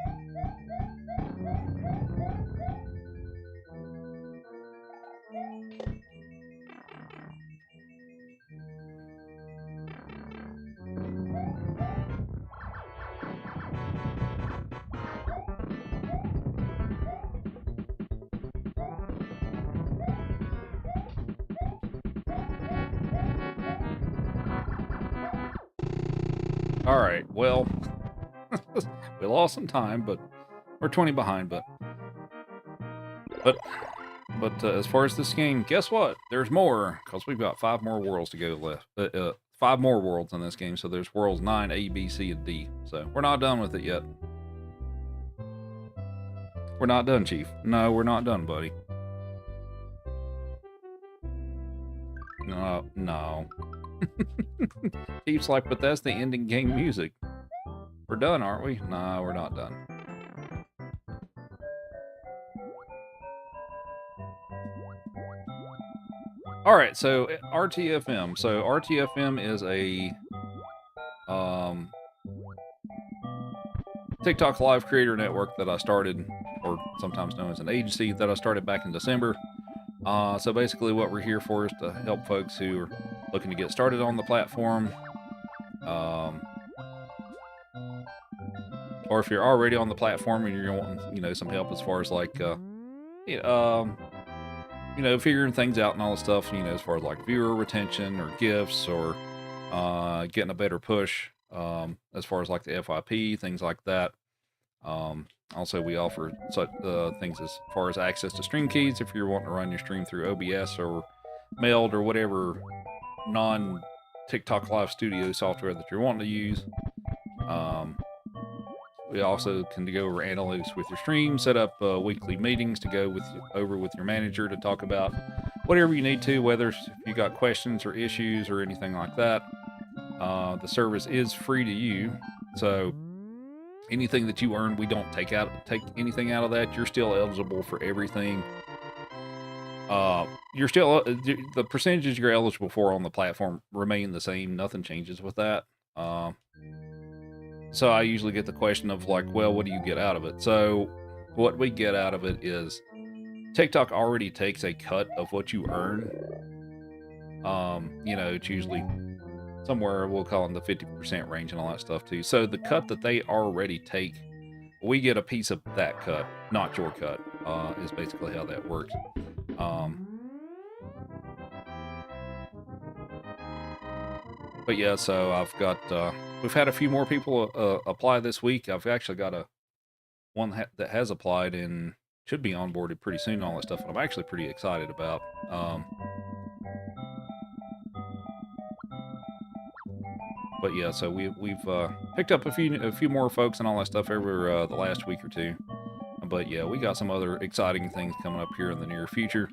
All right, well, we lost some time, but we're 20 behind. But as far as this game, guess what? There's more, because we've got 5 more worlds to go left. 5 more worlds in this game, so there's worlds 9, A, B, C, and D. So we're not done with it yet. We're not done, Chief. No, we're not done, buddy. No. Chief's like, but that's the ending game music. We're done, aren't we? No, we're not done. All right, so RTFM. So RTFM is a TikTok Live Creator Network that I started, or sometimes known as an agency that I started back in December. So basically what we're here for is to help folks who are looking to get started on the platform. Or if you're already on the platform and you're wanting, some help as far as like, figuring things out and all the stuff, as far as like viewer retention or gifts or getting a better push, as far as like the FYP, things like that. Also, we offer such things as far as access to stream keys if you're wanting to run your stream through OBS or Meld or whatever non-TikTok Live Studio software that you're wanting to use. We also can go over analytics with your stream, set up weekly meetings to go over with your manager to talk about whatever you need to, whether if you got questions or issues or anything like that. The service is free to you, so anything that you earn, we don't take anything out of that. You're still eligible for everything. You're still the percentages you're eligible for on the platform remain the same. Nothing changes with that. So I usually get the question of like, well, what do you get out of it? So what we get out of it is TikTok already takes a cut of what you earn. It's usually somewhere we'll call in the 50% range and all that stuff too. So the cut that they already take, we get a piece of that cut, not your cut, is basically how that works. But yeah, so I've got, we've had a few more people apply this week. I've actually got one that has applied and should be onboarded pretty soon and all that stuff. And I'm actually pretty excited about. But yeah, so we've picked up a few more folks and all that stuff over the last week or two. But yeah, we got some other exciting things coming up here in the near future.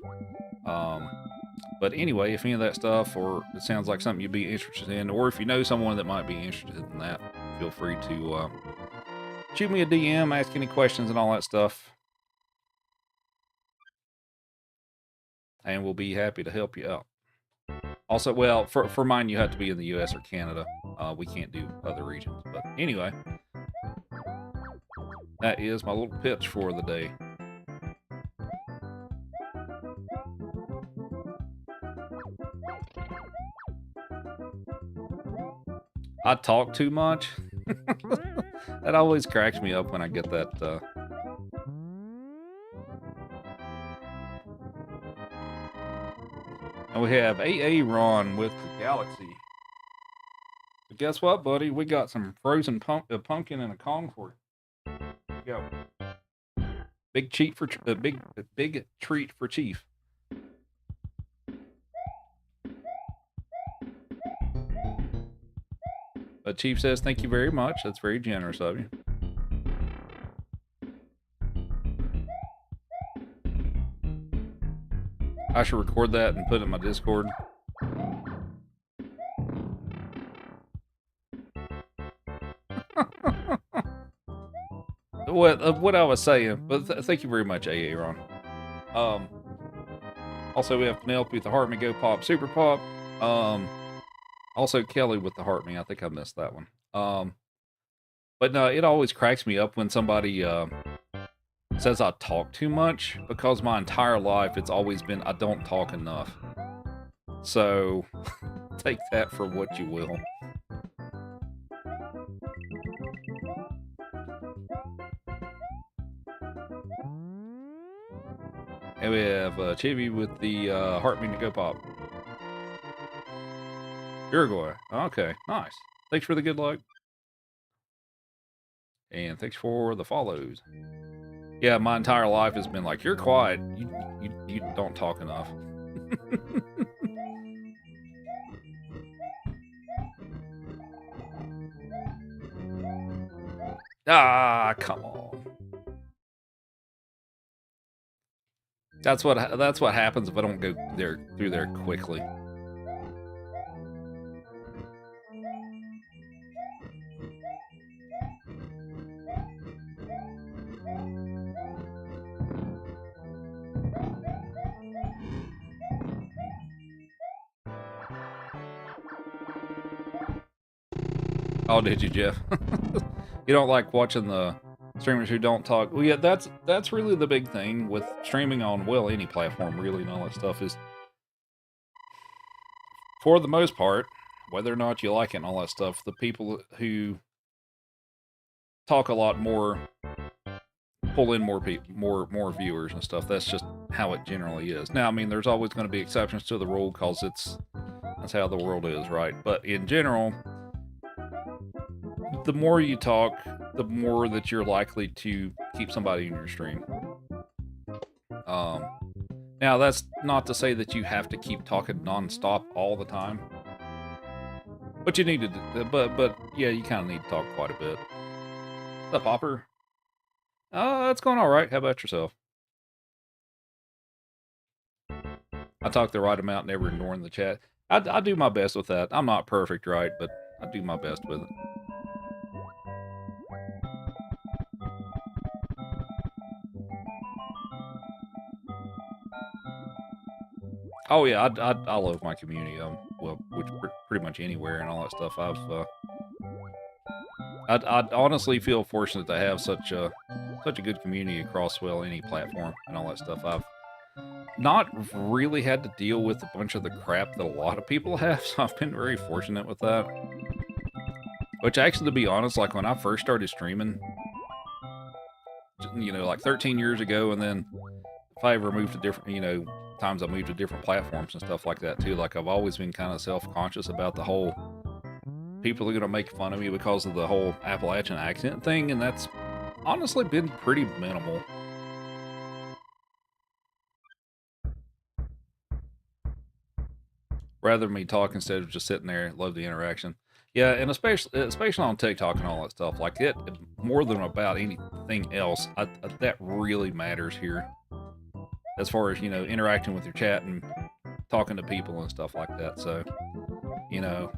But anyway, if any of that stuff, or it sounds like something you'd be interested in, or if you know someone that might be interested in that, feel free to shoot me a DM, ask any questions and all that stuff. And we'll be happy to help you out. Also, well, for mine, you have to be in the US or Canada. We can't do other regions. But anyway, that is my little pitch for the day. I talk too much. That always cracks me up when I get that. And we have AA Ron with the Galaxy. So guess what, buddy? We got some frozen pumpkin and a Kong for you. Here you go. Big treat for big treat for Chief. But Chief says thank you very much. That's very generous of you. I should record that and put it in my Discord. What I was saying, but thank you very much, AA Ron. Also we have Penelope with the Heart Me Go Pop Super Pop. Also Kelly with the Heart Me. I think I missed that one. But no, it always cracks me up when somebody says I talk too much, because my entire life it's always been I don't talk enough. So take that for what you will. And we have Chibi with the Heart Me to Go Pop. Uruguay. Okay, nice. Thanks for the good luck. And thanks for the follows. Yeah, my entire life has been like, you're quiet. You don't talk enough. Ah, come on. That's what happens if I don't go through there quickly. Oh, did you, Jeff? You don't like watching the streamers who don't talk? Well, yeah, that's really the big thing with streaming on, well, any platform, really, and all that stuff is, for the most part, whether or not you like it and all that stuff, the people who talk a lot more pull in more people, more viewers and stuff. That's just how it generally is. Now, I mean, there's always going to be exceptions to the rule because that's how the world is, right? But in general, the more you talk, the more that you're likely to keep somebody in your stream. Now, that's not to say that you have to keep talking nonstop all the time, but you need to. But yeah, you kind of need to talk quite a bit. What's up, Hopper? That's going all right. How about yourself? I talk the right amount, never ignoring the chat. I do my best with that. I'm not perfect, right? But I do my best with it. Oh yeah, I love my community. Well, which pretty much anywhere and all that stuff. I honestly feel fortunate to have such a good community across, well, any platform and all that stuff. I've not really had to deal with a bunch of the crap that a lot of people have, so I've been very fortunate with that. Which actually, to be honest, like when I first started streaming, you know, like 13 years ago, and then if I ever moved to different, you know, times I moved to different platforms and stuff like that too, like I've always been kind of self-conscious about the whole people are going to make fun of me because of the whole Appalachian accent thing, and that's honestly been pretty minimal. Rather me talk instead of just sitting there. Love the interaction. Yeah, and especially on TikTok and all that stuff, like it more than about anything else, that really matters here. As far as, you know, interacting with your chat and talking to people and stuff like that. So, you know.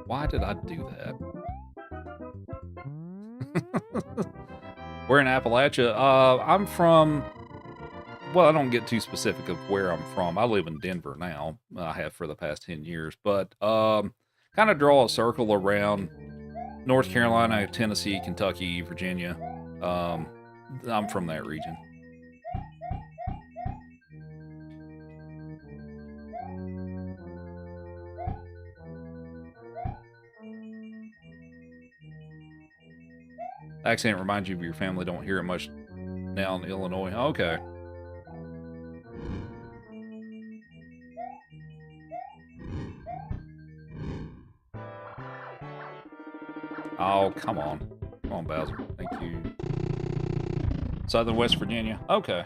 Why did I do that? We're in Appalachia. I'm from, well, I don't get too specific of where I'm from. I live in Denver now. I have for the past 10 years. But kind of draw a circle around North Carolina, Tennessee, Kentucky, Virginia. I'm from that region. Accent reminds you of your family. Don't hear it much now in Illinois. Okay. Oh, come on. Come on, Bowser. Thank you. Southern West Virginia. Okay.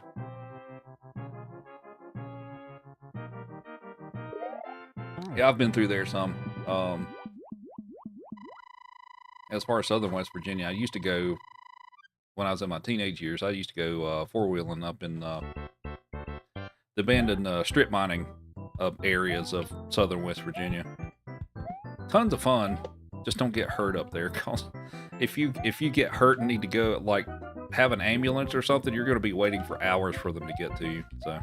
Yeah, I've been through there some. As far as Southern West Virginia, I used to go, when I was in my teenage years, I used to go four-wheeling up in the abandoned strip mining areas of Southern West Virginia. Tons of fun. Just don't get hurt up there, cause if you get hurt and need to go, like, have an ambulance or something, you're going to be waiting for hours for them to get to you. So.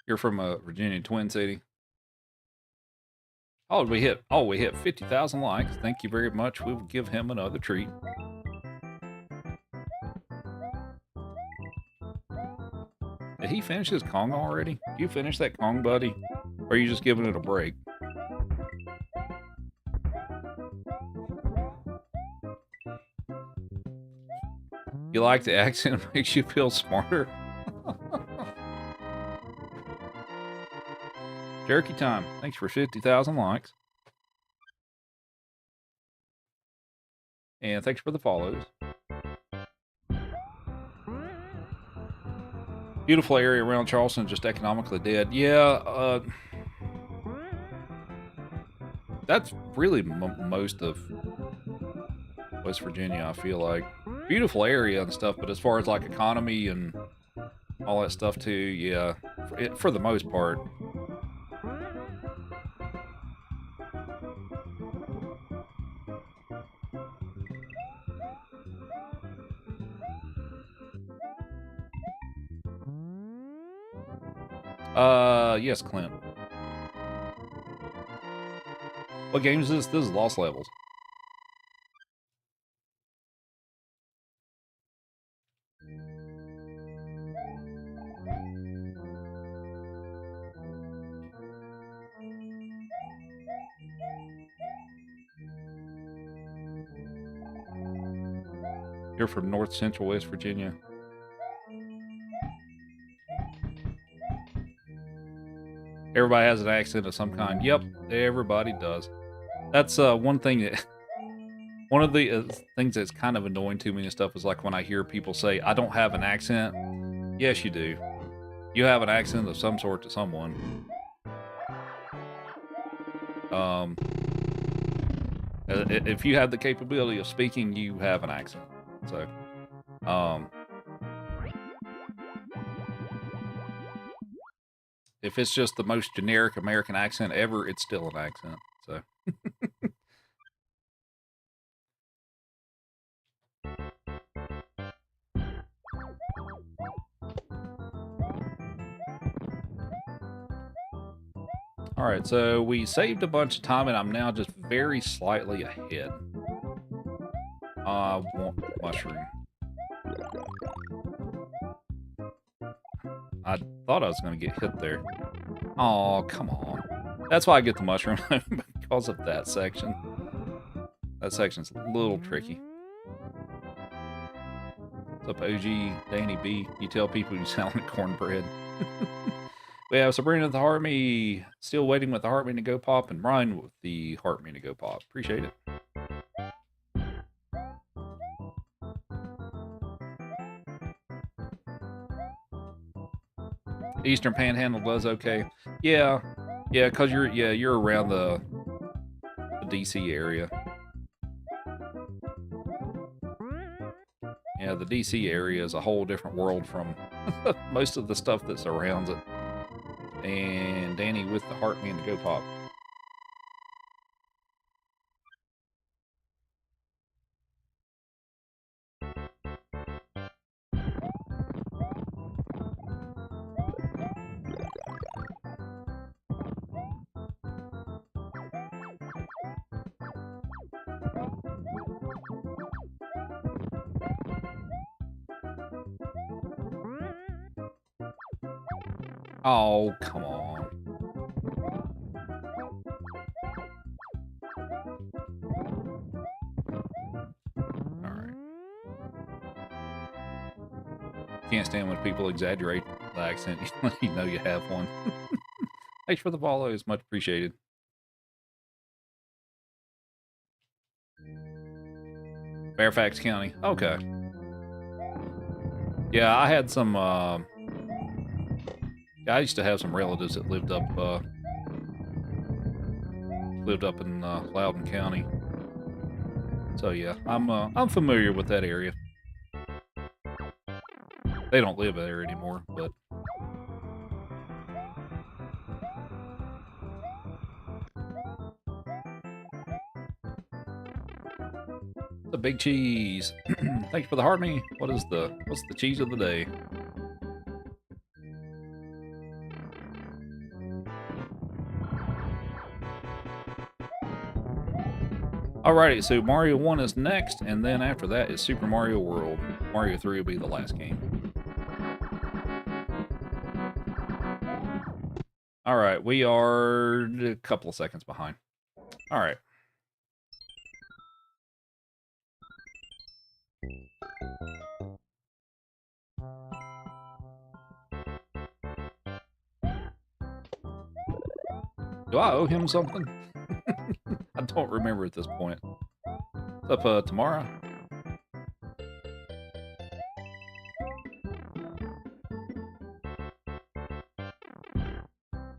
You're from Virginia, Twin City. Oh, we hit 50,000 likes. Thank you very much. We will give him another treat. Did he finish his Kong already? Did you finish that Kong, buddy? Or are you just giving it a break? You like the accent? It makes you feel smarter. Jerky time. Thanks for 50,000 likes. And thanks for the follows. Beautiful area around Charleston, just economically dead. Yeah, that's really most of West Virginia, I feel like. Beautiful area and stuff, but as far as like economy and all that stuff too, yeah, for the most part. Yes, Clint. What game is this? This is Lost Levels. You're from North Central West Virginia. Everybody has an accent of some kind. Yep, everybody does. That's one thing that... One of the things that's kind of annoying to me and stuff is like when I hear people say, I don't have an accent. Yes, you do. You have an accent of some sort to someone. If you have the capability of speaking, you have an accent. So, if it's just the most generic American accent ever, it's still an accent. So. All right, so we saved a bunch of time, and I'm now just very slightly ahead. I want the mushroom. I thought I was going to get hit there. Oh, come on. That's why I get the mushroom, because of that section. That section's a little tricky. What's up, OG Danny B? You tell people you sound like cornbread. We have Sabrina with the Heartme, still waiting with the Heartme to go pop, and Brian with the Heartme to go pop. Appreciate it. Eastern Panhandle does okay. Yeah, because you're around the DC area. Yeah, the DC area is a whole different world from most of the stuff that surrounds it. And Danny with the Heartme to go pop. Oh, come on. Alright. Can't stand when people exaggerate the accent. You know you have one. Thanks for the follows. Much appreciated. Fairfax County. Okay. Yeah, I had some, I used to have some relatives that lived up in Loudoun County. So yeah, I'm familiar with that area. They don't live there anymore, but the big cheese. Thank you for the heart me. What's the cheese of the day? Alrighty, so Mario 1 is next, and then after that is Super Mario World. Mario 3 will be the last game. Alright, we are a couple of seconds behind. Alright. Do I owe him something? I don't remember at this point. What's up, Tamara?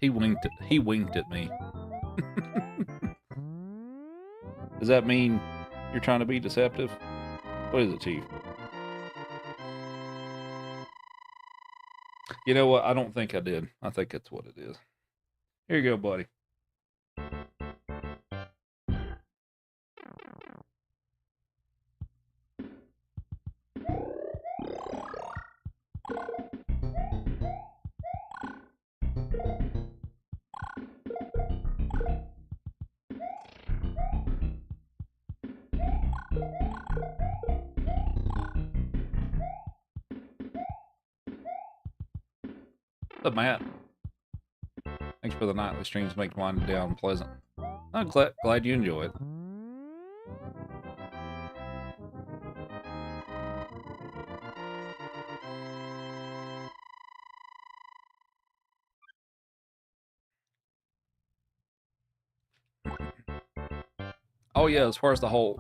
He winked at me. Does that mean you're trying to be deceptive? What is it, Chief? You know what? I don't think I did. I think that's what it is. Here you go, buddy. What's up, Matt? Thanks for the nightly streams. Make winding down pleasant. I'm glad you enjoy it. Oh yeah, as far as the whole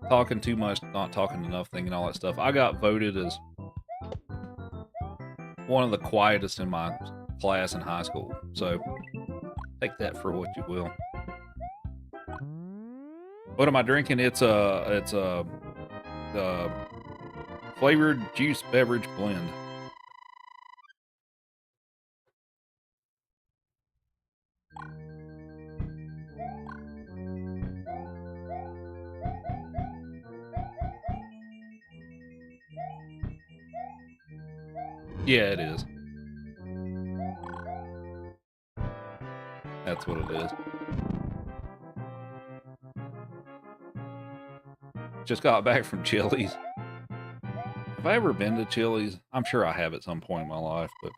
talking too much, not talking enough thing and all that stuff, I got voted as one of the quietest in my class in high school. So take that for what you will. What am I drinking? It's a flavored juice beverage blend. Yeah, it is. That's what it is. Just got back from Chili's. Have I ever been to Chili's? I'm sure I have at some point in my life, but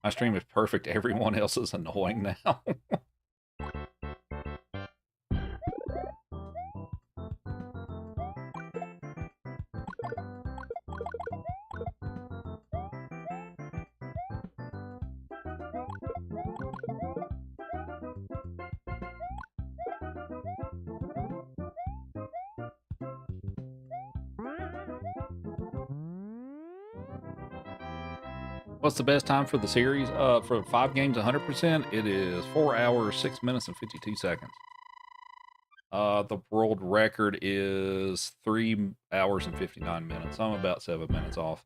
my stream is perfect. Everyone else is annoying now. What's the best time for the series? For 5 games, 100%, it is 4 hours, 6 minutes, and 52 seconds. The world record is 3 hours and 59 minutes. I'm about 7 minutes off.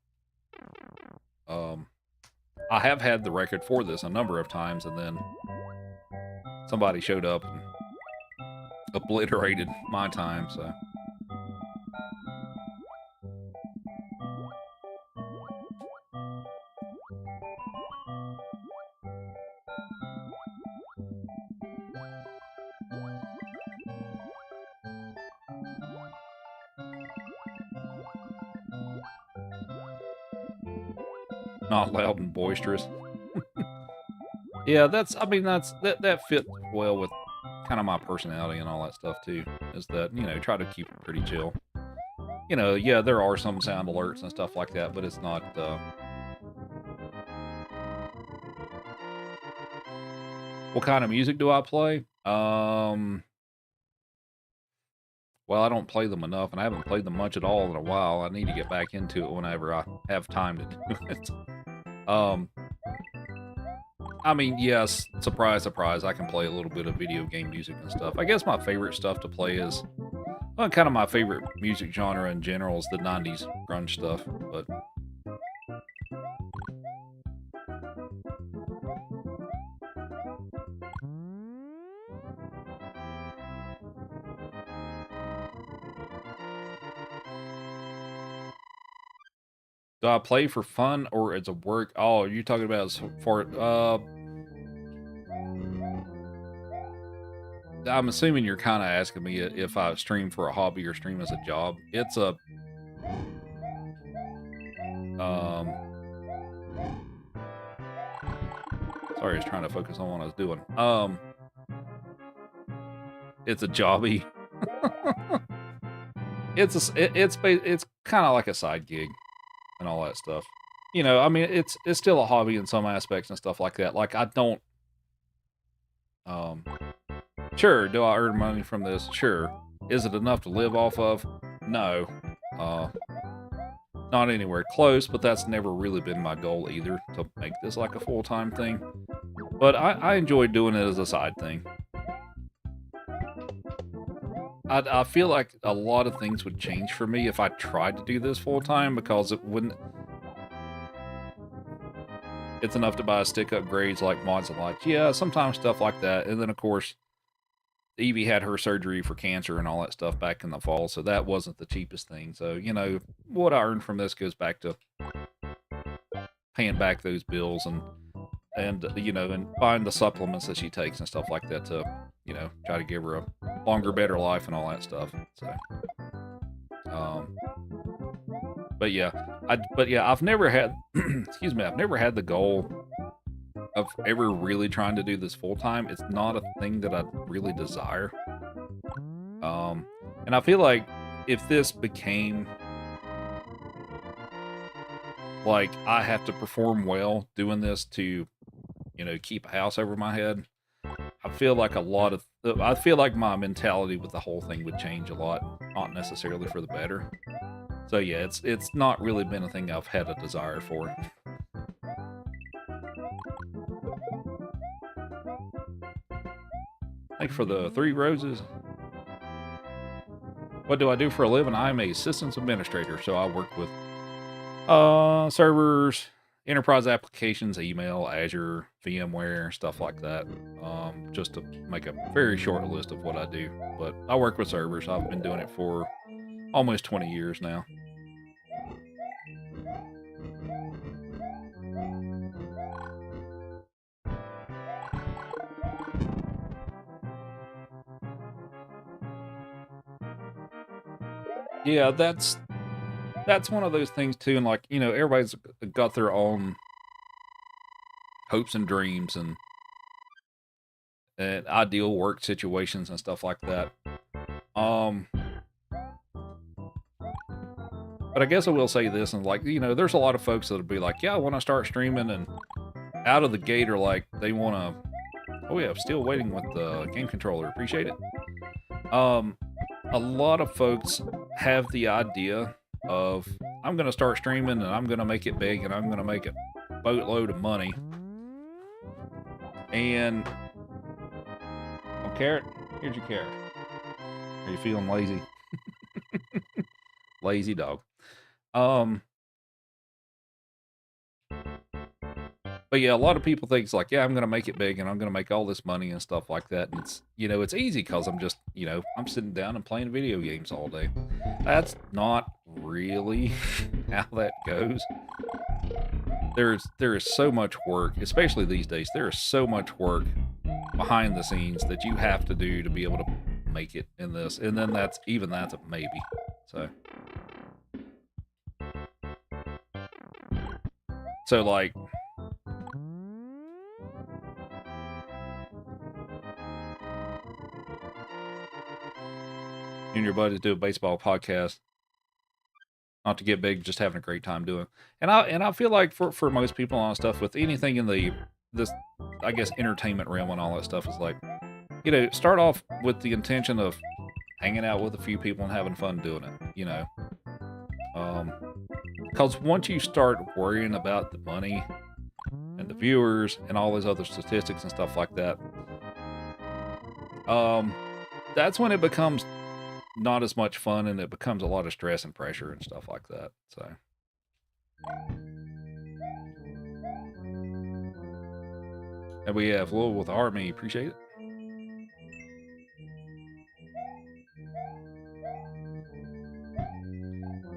I have had the record for this a number of times, and then somebody showed up and obliterated my time, so. not loud and boisterous. Yeah, that fits well with kind of my personality and all that stuff too. Is that, try to keep it pretty chill. Yeah, there are some sound alerts and stuff like that, but it's not. What kind of music do I play? Well, I don't play them enough, and I haven't played them much at all in a while. I need to get back into it whenever I have time to do it. Um, I mean, yes, surprise, surprise, I can play a little bit of video game music and stuff. I guess my favorite stuff to play is, well, kind of my favorite music genre in general is the 90s grunge stuff, but do I play for fun or as a work? Oh, you talking about as for I'm assuming you're kind of asking me if I stream for a hobby or stream as a job. It's a um sorry, I was trying to focus on what I was doing. It's a jobby. It's kind of like a side gig and all that stuff. I mean, it's still a hobby in some aspects and stuff like that. Like I don't um sure, do I earn money from this? Sure. Is it enough to live off of? No. Uh Not anywhere close, but that's never really been my goal either, to make this like a full-time thing. But I enjoy doing it as a side thing. I feel like a lot of things would change for me if I tried to do this full-time, because it wouldn't... It's enough to buy stick upgrades like mods and lights. Yeah, sometimes stuff like that. And then, of course, Evie had her surgery for cancer and all that stuff back in the fall, so that wasn't the cheapest thing. So, what I earned from this goes back to paying back those bills and buying the supplements that she takes and stuff like that to, try to give her a longer, better life and all that stuff. So, but yeah, I've never had, excuse me, I've never had the goal of ever really trying to do this full time. It's not a thing that I really desire. And I feel like if this became like I have to perform well doing this to, keep a house over my head, I feel like my mentality with the whole thing would change a lot, not necessarily for the better. So yeah, it's not really been a thing I've had a desire for. Thank you for the 3 roses. What do I do for a living? I'm a systems administrator, so I work with servers, enterprise applications, email, Azure, VMware, stuff like that. Just to make a very short list of what I do. But I work with servers. I've been doing it for almost 20 years now. Yeah, that's one of those things too, and like, everybody's got their own hopes and dreams and ideal work situations and stuff like that. But I guess I will say this, and like, there's a lot of folks that'll be like, yeah, I want to start streaming, and out of the gate are like, they want to, oh yeah, I'm still waiting with the game controller, appreciate it. A lot of folks have the idea of, I'm going to start streaming and I'm going to make it big and I'm going to make a boatload of money. And, oh, Carrot, here's your carrot. Are you feeling lazy? Lazy dog. But yeah, a lot of people think it's like, yeah, I'm going to make it big and I'm going to make all this money and stuff like that. And it's, it's easy because I'm just, I'm sitting down and playing video games all day. That's not really how that goes. There is so much work, especially these days. There is so much work behind the scenes that you have to do to be able to make it in this. And then that's a maybe. So. So like, you and your buddies do a baseball podcast, not to get big, just having a great time doing. And I feel like for most people on stuff with anything in this, I guess, entertainment realm and all that stuff is like, start off with the intention of hanging out with a few people and having fun doing it. Because once you start worrying about the money and the viewers and all those other statistics and stuff like that, that's when it becomes not as much fun and it becomes a lot of stress and pressure and stuff like that. So. And we have Louisville with Army. Appreciate it.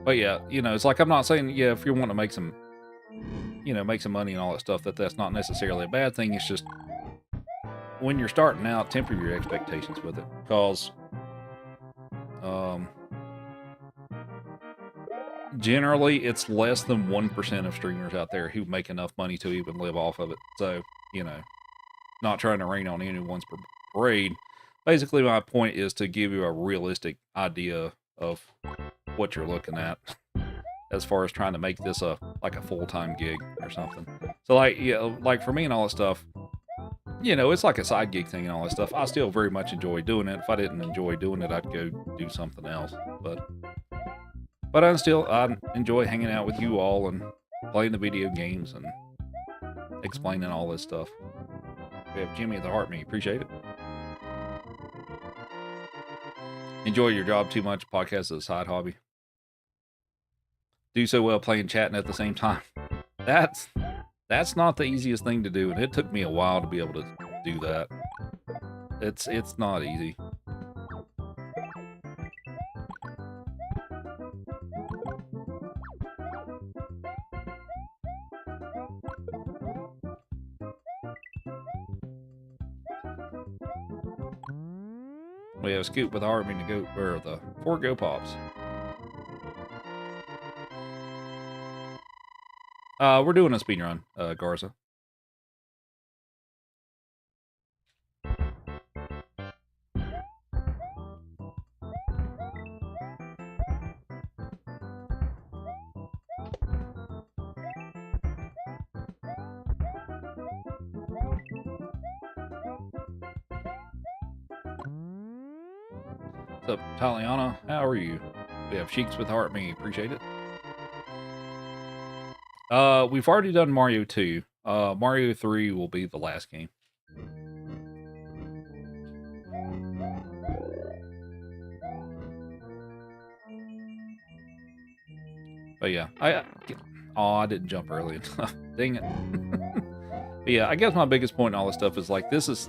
But yeah, it's like I'm not saying, yeah, if you want to make some money and all that stuff, that's not necessarily a bad thing. It's just when you're starting out, temper your expectations with it, because generally it's less than 1% of streamers out there who make enough money to even live off of it. So, not trying to rain on anyone's parade. Basically, my point is to give you a realistic idea of what you're looking at as far as trying to make this like a full-time gig or something. So like for me and all that stuff, it's like a side gig thing and all that stuff. I still very much enjoy doing it. If I didn't enjoy doing it, I'd go do something else. But I enjoy hanging out with you all and playing the video games and explaining all this stuff. We have Jimmy at the Heart Me. Appreciate it. Enjoy your job too much. Podcast is a side hobby. Do so well playing chatting at the same time. That's not the easiest thing to do, and it took me a while to be able to do that. It's not easy. We have Scoop with Army to go, or the 4 Go Pops. We're doing a speed run, Garza. What's up, Taliana? How are you? We have Sheiks with Heart Me. Appreciate it. We've already done Mario 2. Mario 3 will be the last game. But yeah, I didn't jump early enough. Dang it. But yeah, I guess my biggest point in all this stuff is like, this is,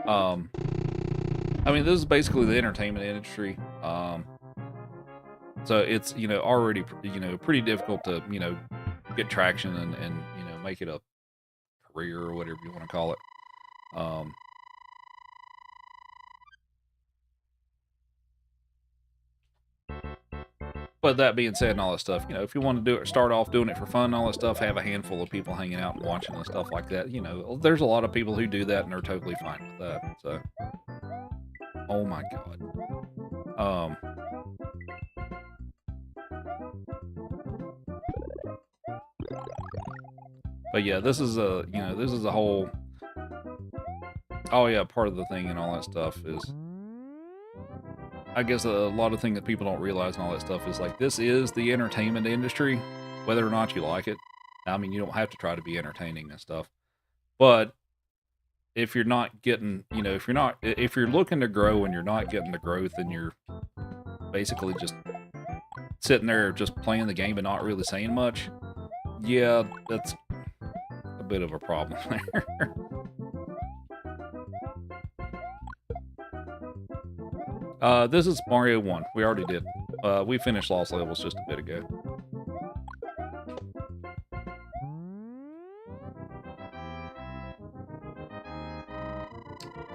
I mean, this is basically the entertainment industry. So it's, already, pretty difficult to, get traction and make it a career or whatever you want to call it. But that being said and all that stuff, if you want to start off doing it for fun and all that stuff, have a handful of people hanging out and watching and stuff like that. There's a lot of people who do that and they're totally fine with that. So, oh my God. But yeah, this is a whole, oh yeah, part of the thing and all that stuff is, I guess a lot of things that people don't realize and all that stuff is like, this is the entertainment industry, whether or not you like it. I mean, you don't have to try to be entertaining and stuff, but if you're not getting, if you're looking to grow and you're not getting the growth and you're basically just sitting there just playing the game and not really saying much, yeah, that's a bit of a problem there. This is Mario 1. We already did. We finished Lost Levels just a bit ago.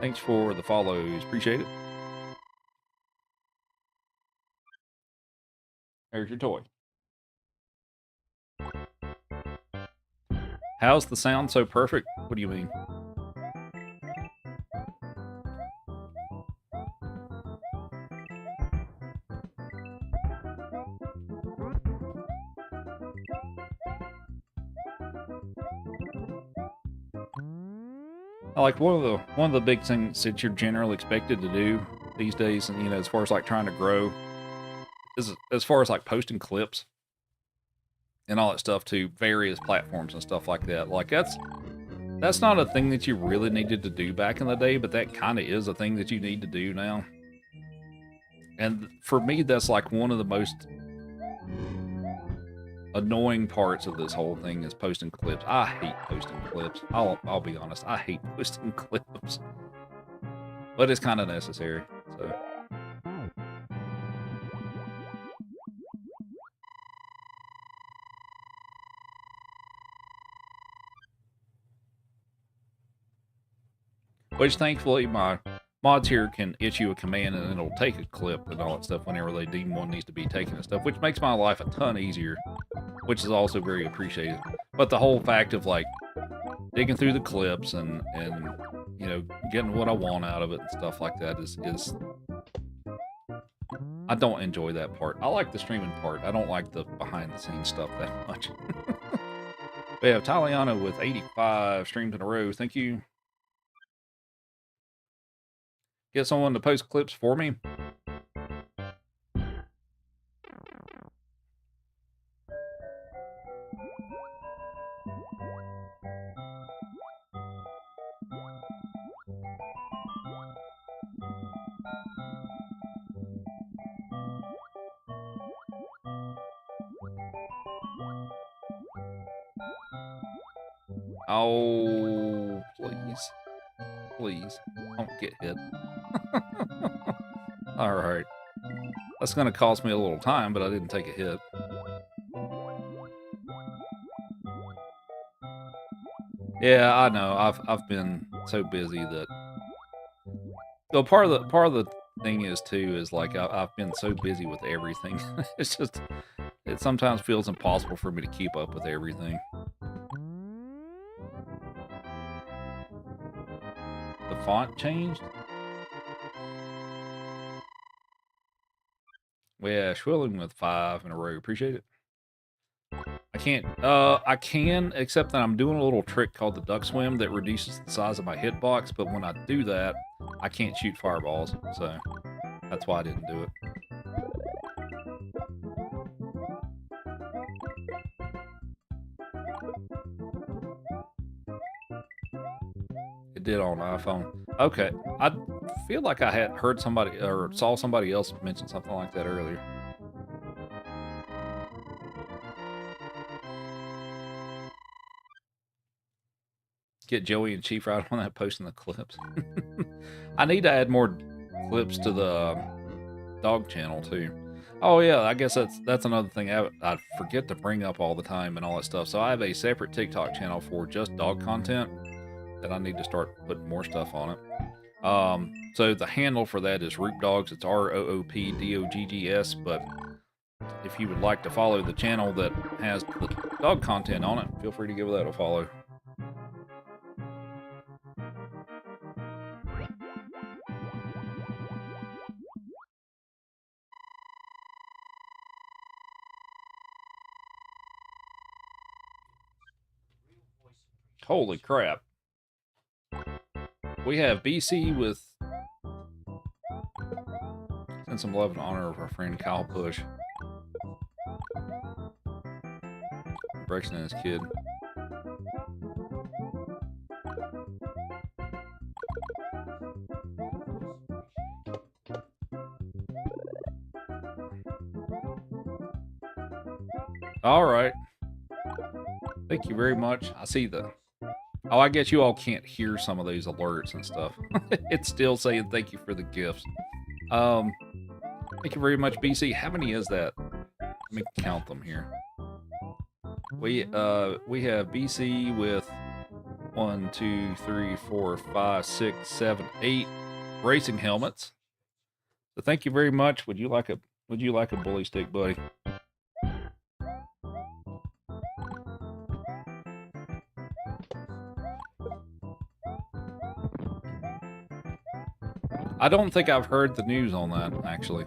Thanks for the follows. Appreciate it. There's your toy. How's the sound so perfect? What do you mean? Like one of the big things that you're generally expected to do these days, and as far as like trying to grow, is as far as like posting clips and all that stuff to various platforms and stuff like that. Like that's not a thing that you really needed to do back in the day, but that kind of is a thing that you need to do now. And for me, that's like one of the most annoying parts of this whole thing is posting clips. I hate posting clips. I'll be honest. I hate posting clips, but it's kind of necessary. So. Which thankfully my mods here can issue a command and it'll take a clip and all that stuff whenever they deem one needs to be taken and stuff, which makes my life a ton easier, which is also very appreciated. But the whole fact of like digging through the clips and getting what I want out of it and stuff like that is I don't enjoy that part. I like the streaming part. I don't like the behind the scenes stuff that much. We have Taliana with 85 streams in a row. Thank you. Get someone to post clips for me. Oh, please. Please, don't get hit. Alright. That's gonna cost me a little time, but I didn't take a hit. Yeah, I know. I've been so busy that. Well, part of the thing is too is like I've been so busy with everything. It's just it sometimes feels impossible for me to keep up with everything. The font changed? Yeah, Schwilling with 5 in a row. Appreciate it. I can, except that I'm doing a little trick called the duck swim that reduces the size of my hitbox, but when I do that, I can't shoot fireballs, so that's why I didn't do it. It did on iPhone. Okay, I feel like I had heard somebody or saw somebody else mention something like that earlier. Get Joey and Chief right on that posting the clips. I need to add more clips to the dog channel too. Oh yeah, I guess that's another thing I forget to bring up all the time and all that stuff. So I have a separate TikTok channel for just dog content that I need to start putting more stuff on it. So the handle for that is Roop Dogs. It's ROOPDOGGS. But if you would like to follow the channel that has the dog content on it, feel free to give that a follow. Holy crap. We have BC with send some love and honor of our friend Kyle Push. Braxton and his kid. All right. Thank you very much. I see the. Oh, I guess you all can't hear some of those alerts and stuff. It's still saying thank you for the gifts. Thank you very much, BC. How many is that? Let me count them here. We have BC with 1, 2, 3, 4, 5, 6, 7, 8 racing helmets. So thank you very much. Would you like a bully stick, buddy? I don't think I've heard the news on that, actually.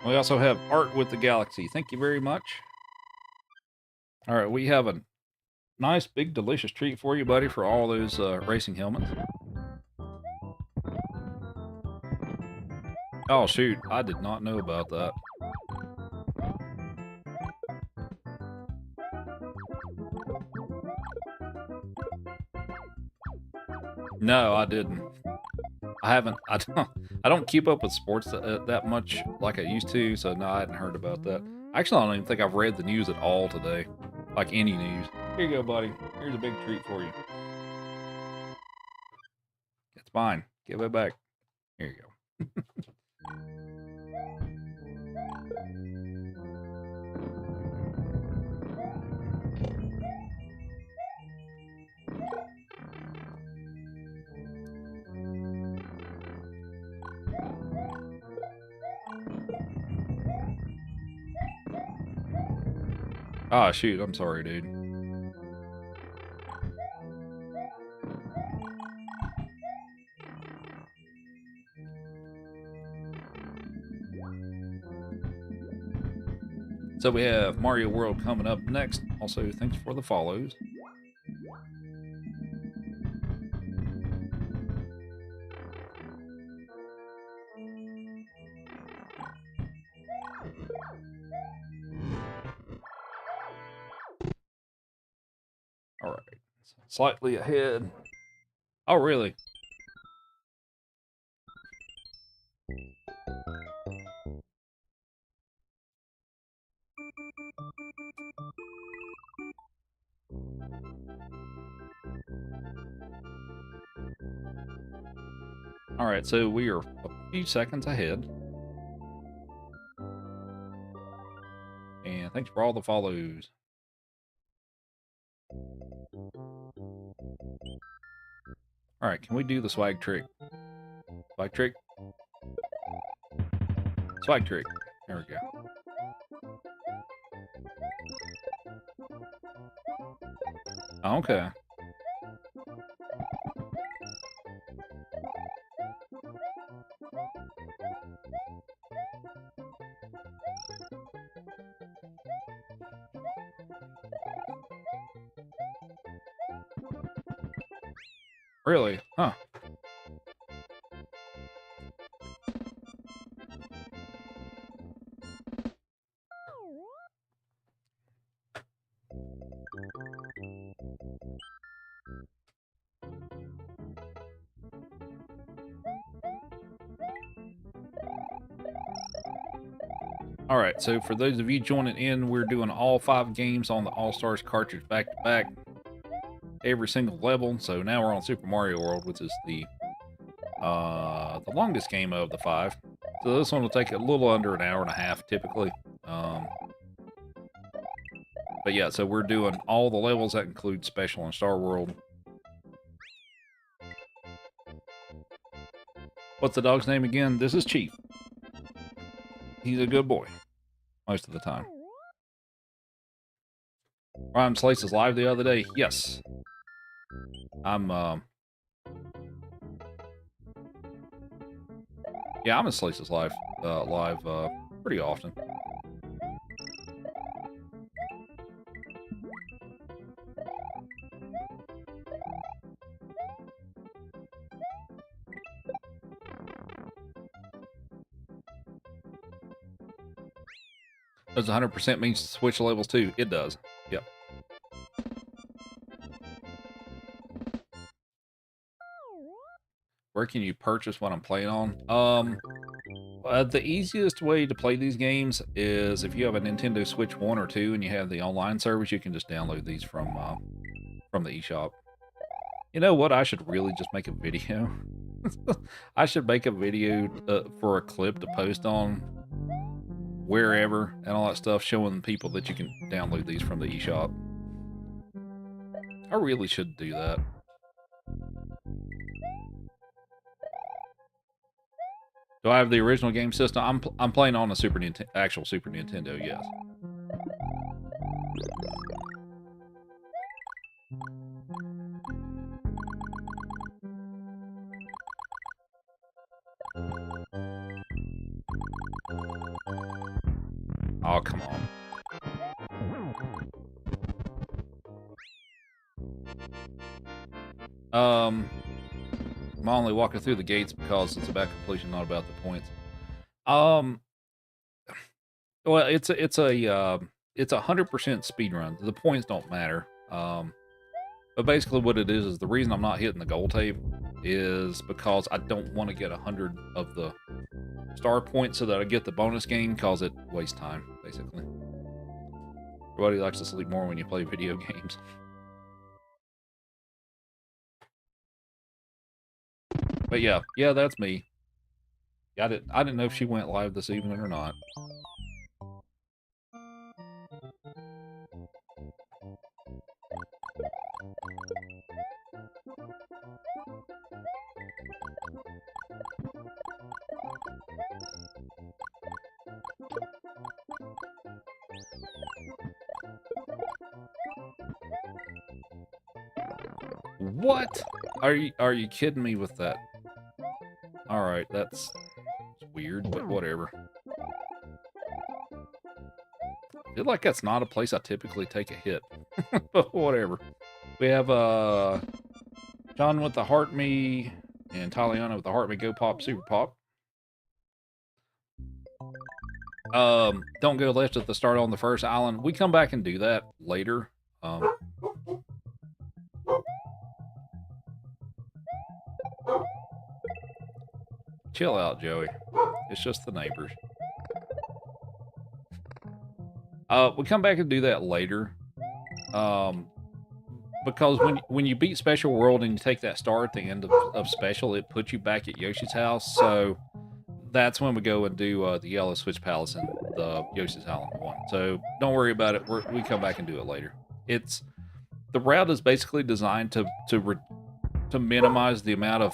We also have Art with the Galaxy. Thank you very much. All right, we have a nice, big, delicious treat for you, buddy, for all those racing helmets. Oh, shoot. I did not know about that. No, I didn't. I haven't. I don't keep up with sports that much like I used to, so no, I hadn't heard about that. Actually, I don't even think I've read the news at all today. Like any news. Here you go, buddy. Here's a big treat for you. It's mine. Give it back. Here you go. Ah, shoot. I'm sorry, dude. So we have Mario World coming up next. Also, thanks for the follows. All right. Slightly ahead. Oh, really? All right, so we are a few seconds ahead. And thanks for all the follows. All right, can we do the swag trick? Swag trick? Swag trick. There we go. Okay. Really? Huh. All right, so for those of you joining in, we're doing all 5 games on the All-Stars cartridge back to back. Every single level. So now we're on Super Mario World, which is the longest game of the 5. So this one will take a little under an hour and a half typically. But yeah, so we're doing all the levels that include Special and Star World. What's the dog's name again? This is Chief. He's a good boy most of the time. Ryan Slices live the other day. Yes. I'm in Slices live pretty often. Does 100% mean switch levels too? It does. Yep. Where can you purchase what I'm playing on? The easiest way to play these games is if you have a Nintendo Switch 1 or 2 and you have the online service, you can just download these from the eShop. You know what? I should really just make a video. I should make a video for a clip to post on wherever and all that stuff, showing people that you can download these from the eShop. I really should do that. Do I have the original game system? I'm playing on a actual Super Nintendo, yes. Oh, come on. I'm only walking through the gates because it's about completion, not about the points. Well, it's a 100% speed run. The points don't matter. But basically what it is the reason I'm not hitting the goal tape is because I don't want to get 100 of the star points so that I get the bonus game, because it wastes time, basically. Everybody likes to sleep more when you play video games. But yeah, that's me. I didn't know if she went live this evening or not. What? Are you kidding me with that? Alright, that's weird, but whatever. I feel like that's not a place I typically take a hit. But whatever. We have John with the Heart Me and Taliana with the Heart Me Go Pop Super Pop. Don't go left at the start on the first island. We come back and do that later. Chill out, Joey. It's just the neighbors. We come back and do that later. Because when you beat Special World and you take that star at the end of Special, it puts you back at Yoshi's house. So that's when we go and do the Yellow Switch Palace and the Yoshi's Island 1. So don't worry about it. We come back and do it later. The route is basically designed to minimize the amount of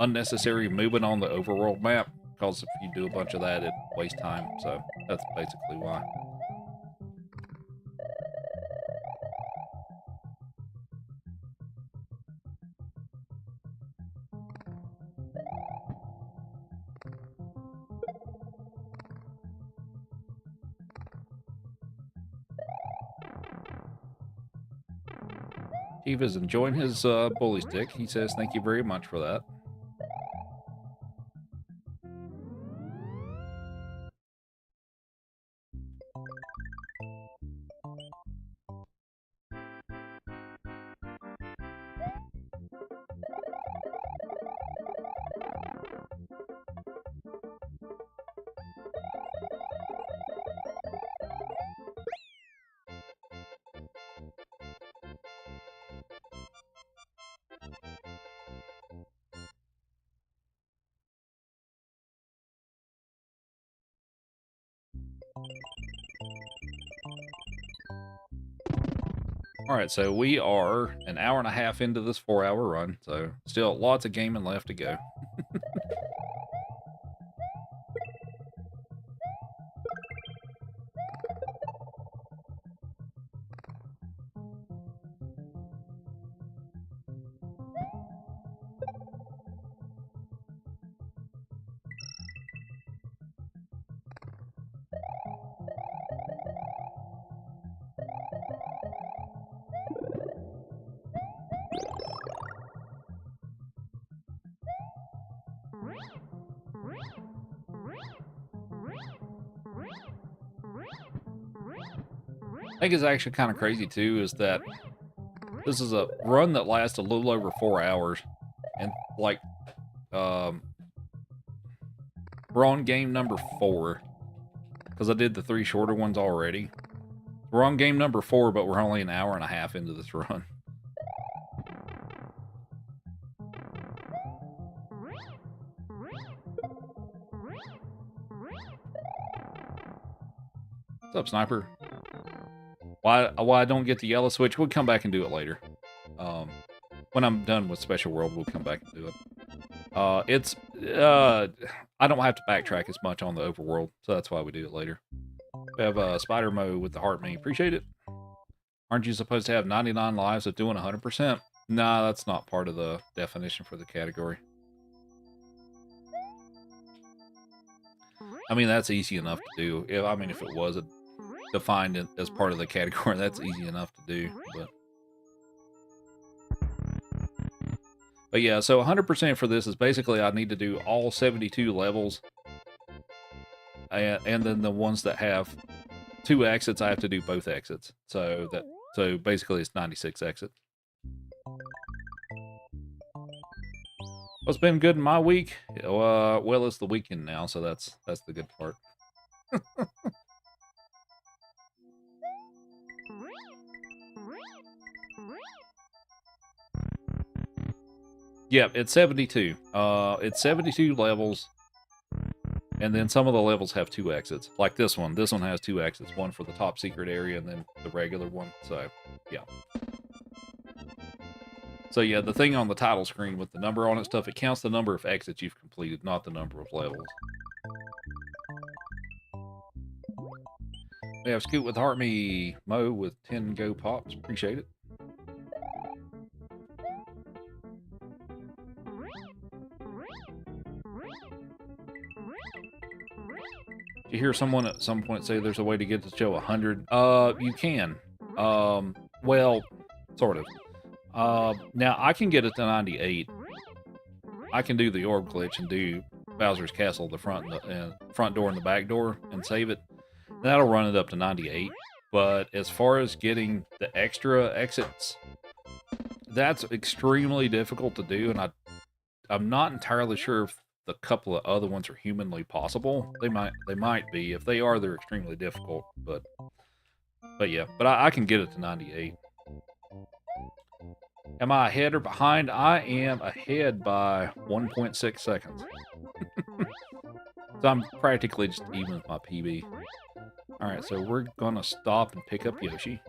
unnecessary movement on the overworld map, because if you do a bunch of that, it wastes time. So that's basically why. Steve is enjoying his bully stick. He says thank you very much for that. Alright, so we are an hour and a half into this 4-hour run, so still lots of gaming left to go. I think it's actually kind of crazy too is that this is a run that lasts a little over 4 hours, and like we're on game number 4 because I did the 3 shorter ones already. We're on game number 4, but we're only an hour and a half into this run. What's up, Sniper? Why I don't get the yellow switch? We'll come back and do it later. When I'm done with Special World, we'll come back and do it. It's I don't have to backtrack as much on the overworld, so that's why we do it later. We have Spider Mode with the heart me. Appreciate it. Aren't you supposed to have 99 lives of doing 100%? Nah, that's not part of the definition for the category. I mean, that's easy enough to do. If it was defined as part of the category, that's easy enough to do. But yeah, so 100% for this is basically I need to do all 72 levels. And then the ones that have 2 exits, I have to do both exits. So basically it's 96 exits. What's been good in my week? Well, it's the weekend now, so that's the good part. Yep, it's 72. It's 72 levels, and then some of the levels have 2 exits. Like this one. This one has 2 exits. One for the top secret area, and then the regular one. So, yeah. So yeah, the thing on the title screen with the number on it stuff, it counts the number of exits you've completed, not the number of levels. We have Scoot with Heart Me, Mo with 10 Go Pops. Appreciate it. Did you hear someone at some point say there's a way to get to show 100? You can. Well, sort of. Now, I can get it to 98. I can do the orb glitch and do Bowser's Castle, the front door and the back door, and save it. That'll run it up to 98. But as far as getting the extra exits, that's extremely difficult to do, and I'm not entirely sure if the couple of other ones are humanly possible. They might be. If they are, they're extremely difficult. But yeah. But I can get it to 98. Am I ahead or behind? I am ahead by 1.6 seconds. So I'm practically just even with my PB. Alright, so we're gonna stop and pick up Yoshi.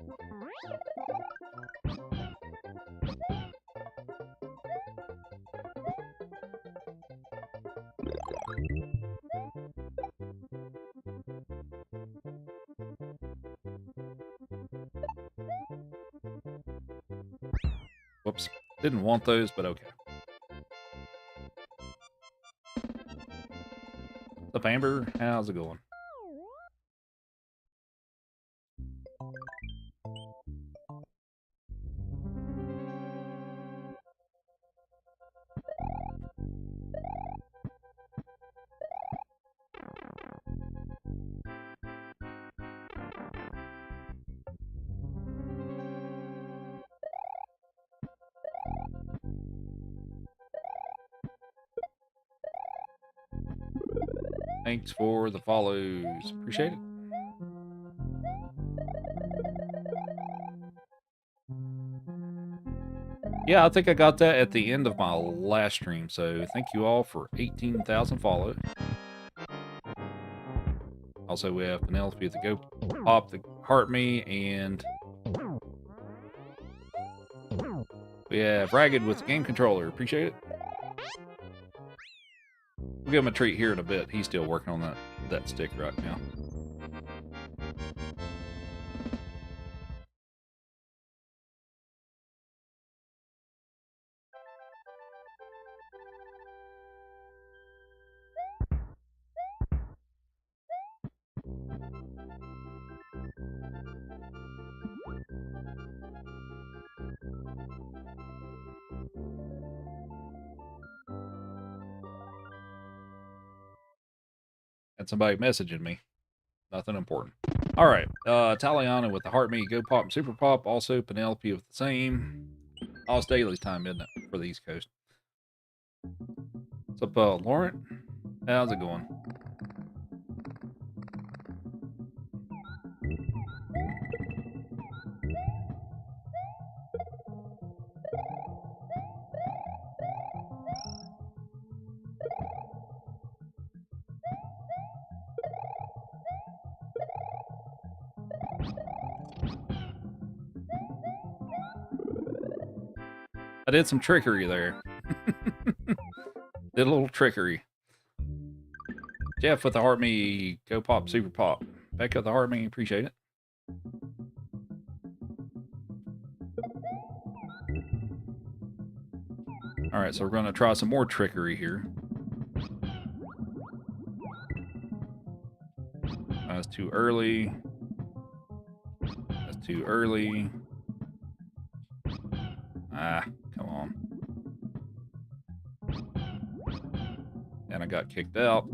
Whoops. Didn't want those, but okay. What's up, Amber? How's it going? Thanks for the follows. Appreciate it. Yeah, I think I got that at the end of my last stream, so thank you all for 18,000 follows. Also, we have Penelope with the Go Pop, the Heart Me, and we have Ragged with the Game Controller. Appreciate it. We'll give him a treat here in a bit. He's still working on that stick right now. And somebody messaging me. Nothing important. All right. Taliana with the Heart Me, Go Pop, and Super Pop. Also, Penelope with the same. All Staley's time, isn't it, for the East Coast? What's up, Laurent? How's it going? I did some trickery there. Did a little trickery. Jeff with the heart me, go pop, super pop. Becca with the heart me, appreciate it. All right, so we're gonna try some more trickery here. That's too early. That's too early. Ah, come on. And I got kicked out.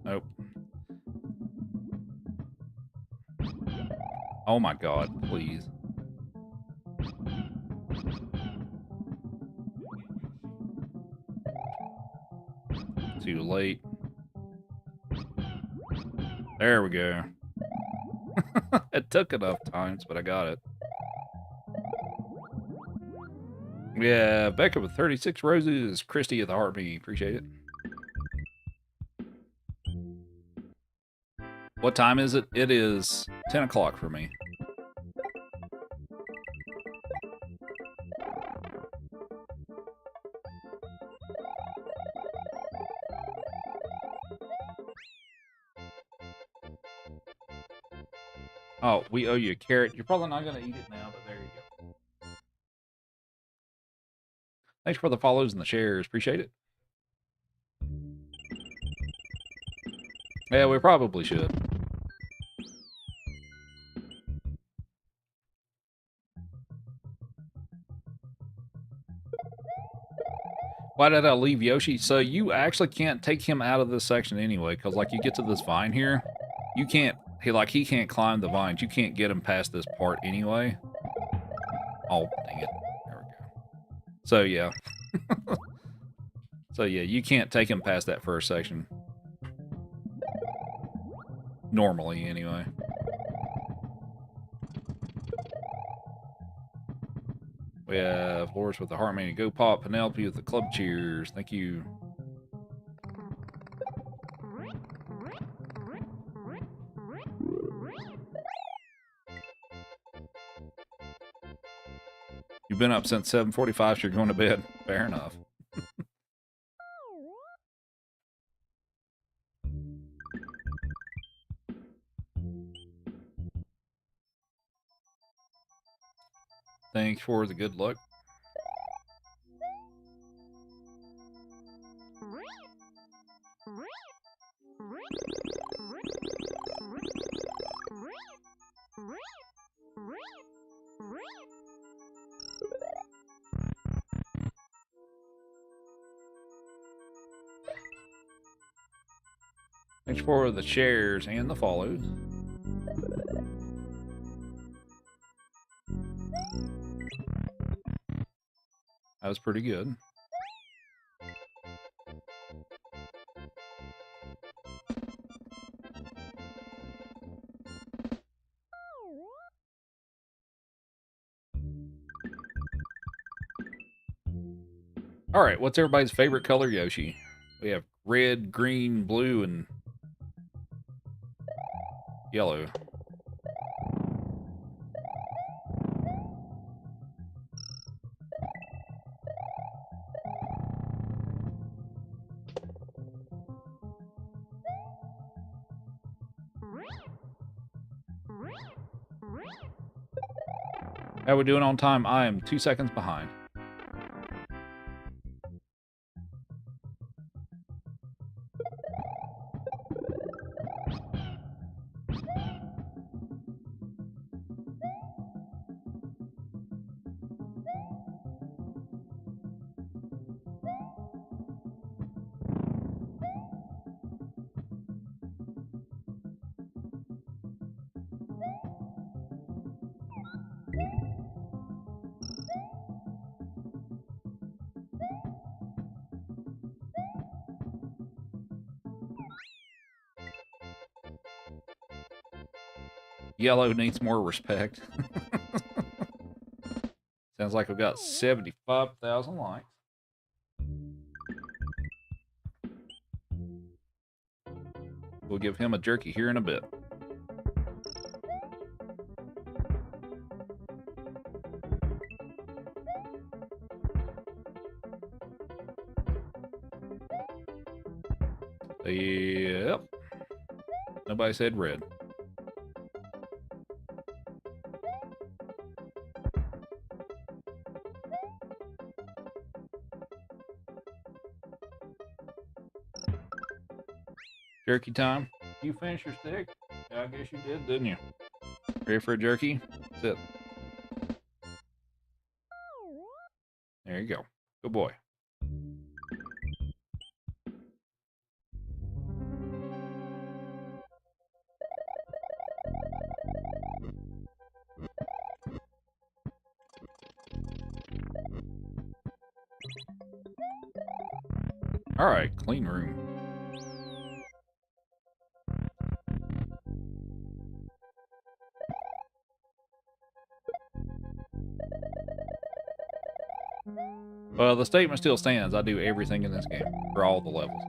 Nope. Oh my god, please. Too late. There we go. It took enough times, but I got it. Yeah, Becca with 36 roses. Christy at the heartbeat. Appreciate it. What time is it? It is 10 o'clock for me. Oh, we owe you a carrot. You're probably not going to eat it now, but there you go. Thanks for the follows and the shares. Appreciate it. Yeah, we probably should. Why did I leave Yoshi? So you actually can't take him out of this section anyway, because like you get to this vine here, you can't, he can't climb the vines. You can't get him past this part anyway. Oh, dang it. There we go. So yeah. So yeah, you can't take him past that first section. Normally, anyway. We have Loris with the Heartmania Go Pop, Penelope with the Club Cheers. Thank you. You've been up since 7:45, so you're going to bed. Fair enough. Thanks for the good luck. Thanks for the shares and the follows. That was pretty good. All right, what's everybody's favorite color Yoshi? We have red, green, blue, and yellow. How we doing on time? I am 2 seconds behind. Yellow needs more respect. Sounds like we've got 75,000 likes. We'll give him a jerky here in a bit. Yep. Nobody said red. Jerky time. You finished your stick? Yeah, I guess you did, didn't you? Ready for a jerky? Sit. There you go. Good boy. All right, clean room. Well, the statement still stands. I do everything in this game for all the levels.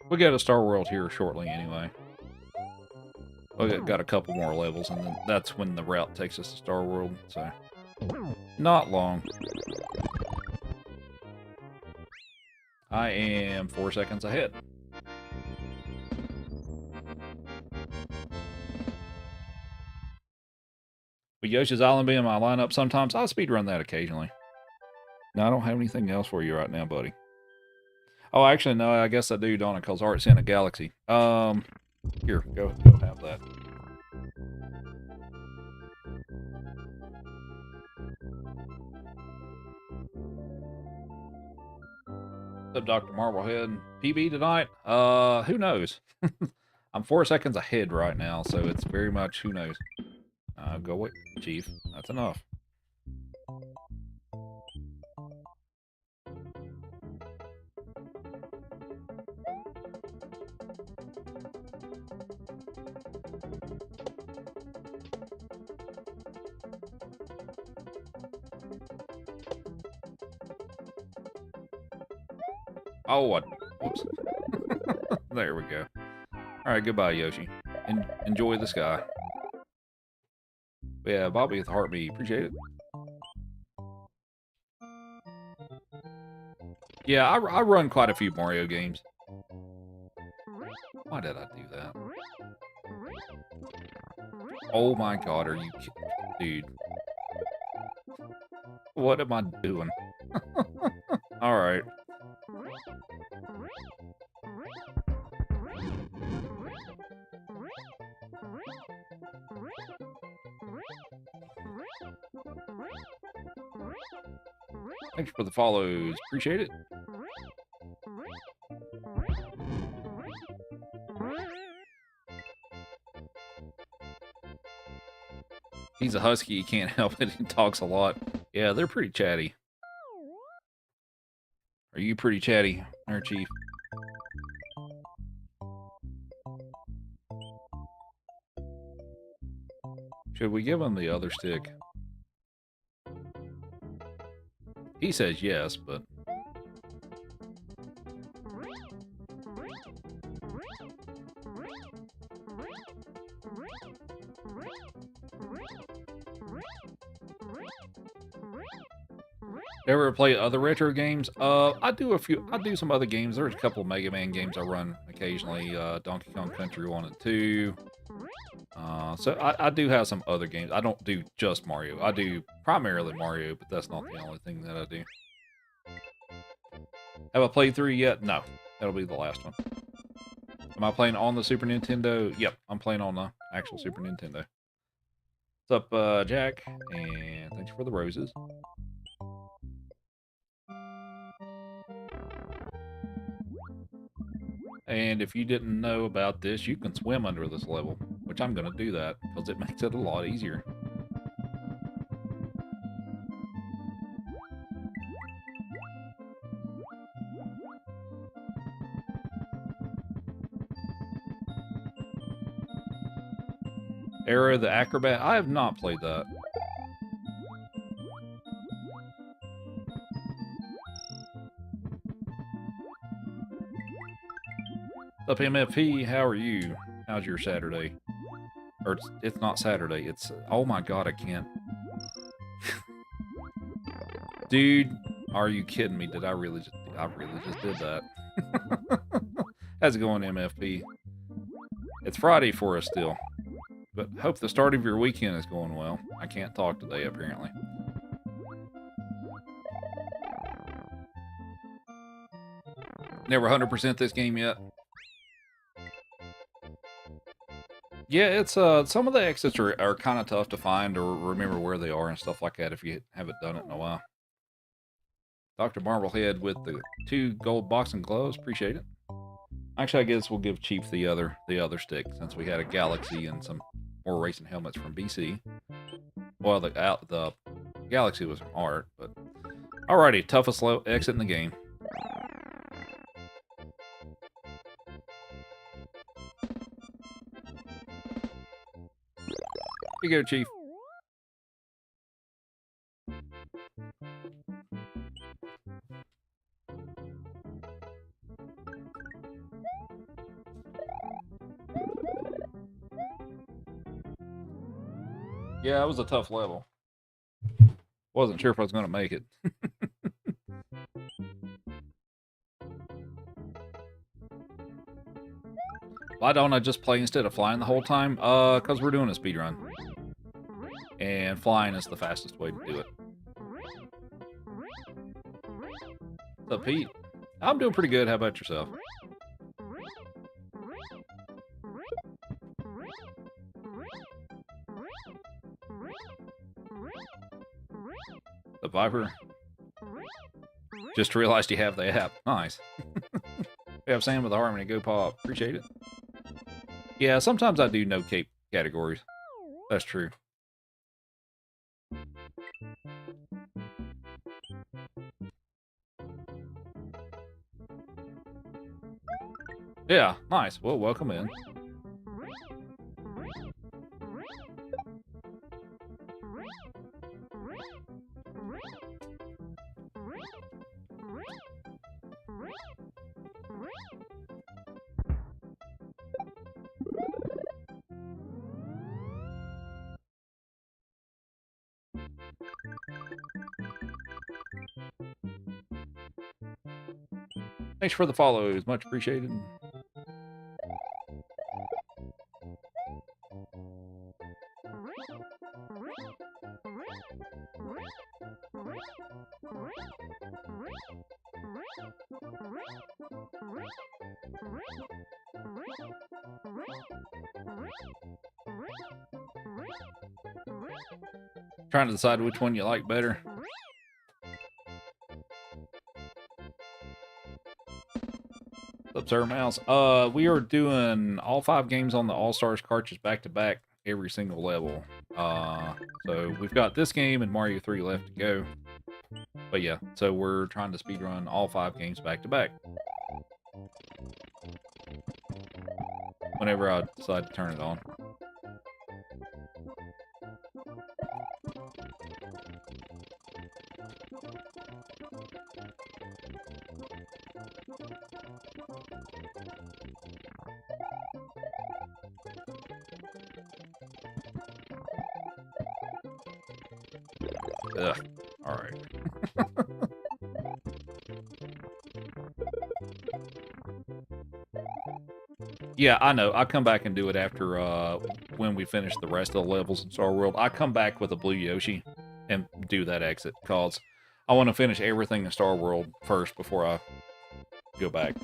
We'll get a Star World here shortly anyway. We got a couple more levels, and then that's when the route takes us to Star World, so... Not long. I am 4 seconds ahead. Will Yoshi's Island be in my lineup sometimes? I'll speedrun that occasionally. No, I don't have anything else for you right now, buddy. Oh, actually, no, I guess I do, don't I? Because Heart's in a Galaxy. Here, go have that. What's up, Dr. Marblehead? PB tonight? Who knows? I'm 4 seconds ahead right now, so it's very much who knows. Go away, Chief. That's enough. Oh, what? Whoops. There we go. Alright, goodbye, Yoshi. Enjoy the sky. But yeah, Bobby with Heartbeat. Appreciate it. Yeah, I run quite a few Mario games. Why did I do that? Oh my god, are you kidding? Dude. What am I doing? Alright. Thanks for the follows. Appreciate it. He's a husky. He can't help it. He talks a lot. Yeah, they're pretty chatty. Are you pretty chatty, Air Chief? Should we give him the other stick? He says yes, but... Ever play other retro games? I do some other games. There's a couple of Mega Man games I run occasionally. Donkey Kong Country 1 and 2. So I do have some other games. I don't do just Mario. I do primarily Mario, but that's not the only thing that I do. Have I played 3 yet? No. That'll be the last one. Am I playing on the Super Nintendo? Yep, I'm playing on the actual Super Nintendo. What's up, Jack? And thanks for the roses. And if you didn't know about this, you can swim under this level, which I'm going to do that because it makes it a lot easier. Era the Acrobat. I have not played that. What's up, MFP? How are you? How's your Saturday? Or it's not Saturday. It's oh my god, I can't. Dude, are you kidding me? I really just did that. How's it going, MFP? It's Friday for us still. But hope the start of your weekend is going well. I can't talk today, apparently. Never 100% this game yet. Yeah, it's some of the exits are kind of tough to find or remember where they are and stuff like that if you haven't done it in a while. Dr. Marblehead with the 2 gold boxing gloves, appreciate it. Actually, I guess we'll give Chief the other stick since we had a Galaxy and some more racing helmets from BC. Well, the Galaxy was from Art, but alrighty, toughest exit in the game. Here you go, Chief. Yeah, it was a tough level. Wasn't sure if I was going to make it. Why don't I just play instead of flying the whole time? Because we're doing a speed run. And flying is the fastest way to do it. What's up, Pete? I'm doing pretty good. How about yourself? The Viper. Just realized you have the app. Nice. We have Sam with the Harmony. Go Pop. Appreciate it. Yeah, sometimes I do no cape categories. That's true. Yeah, nice. Well, welcome in. Thanks for the follows. Much appreciated. Trying to decide which one you like better. What's up, Sir Mouse? We are doing all 5 games on the All-Stars cartridge back to back, every single level. So we've got this game and Mario 3 left to go. But yeah, so we're trying to speedrun all 5 games back to back. Whenever I decide to turn it on. Ugh. Alright. Yeah, I know. I'll come back and do it after, when we finish the rest of the levels in Star World. I come back with a blue Yoshi and do that exit, because I want to finish everything in Star World first before I go back.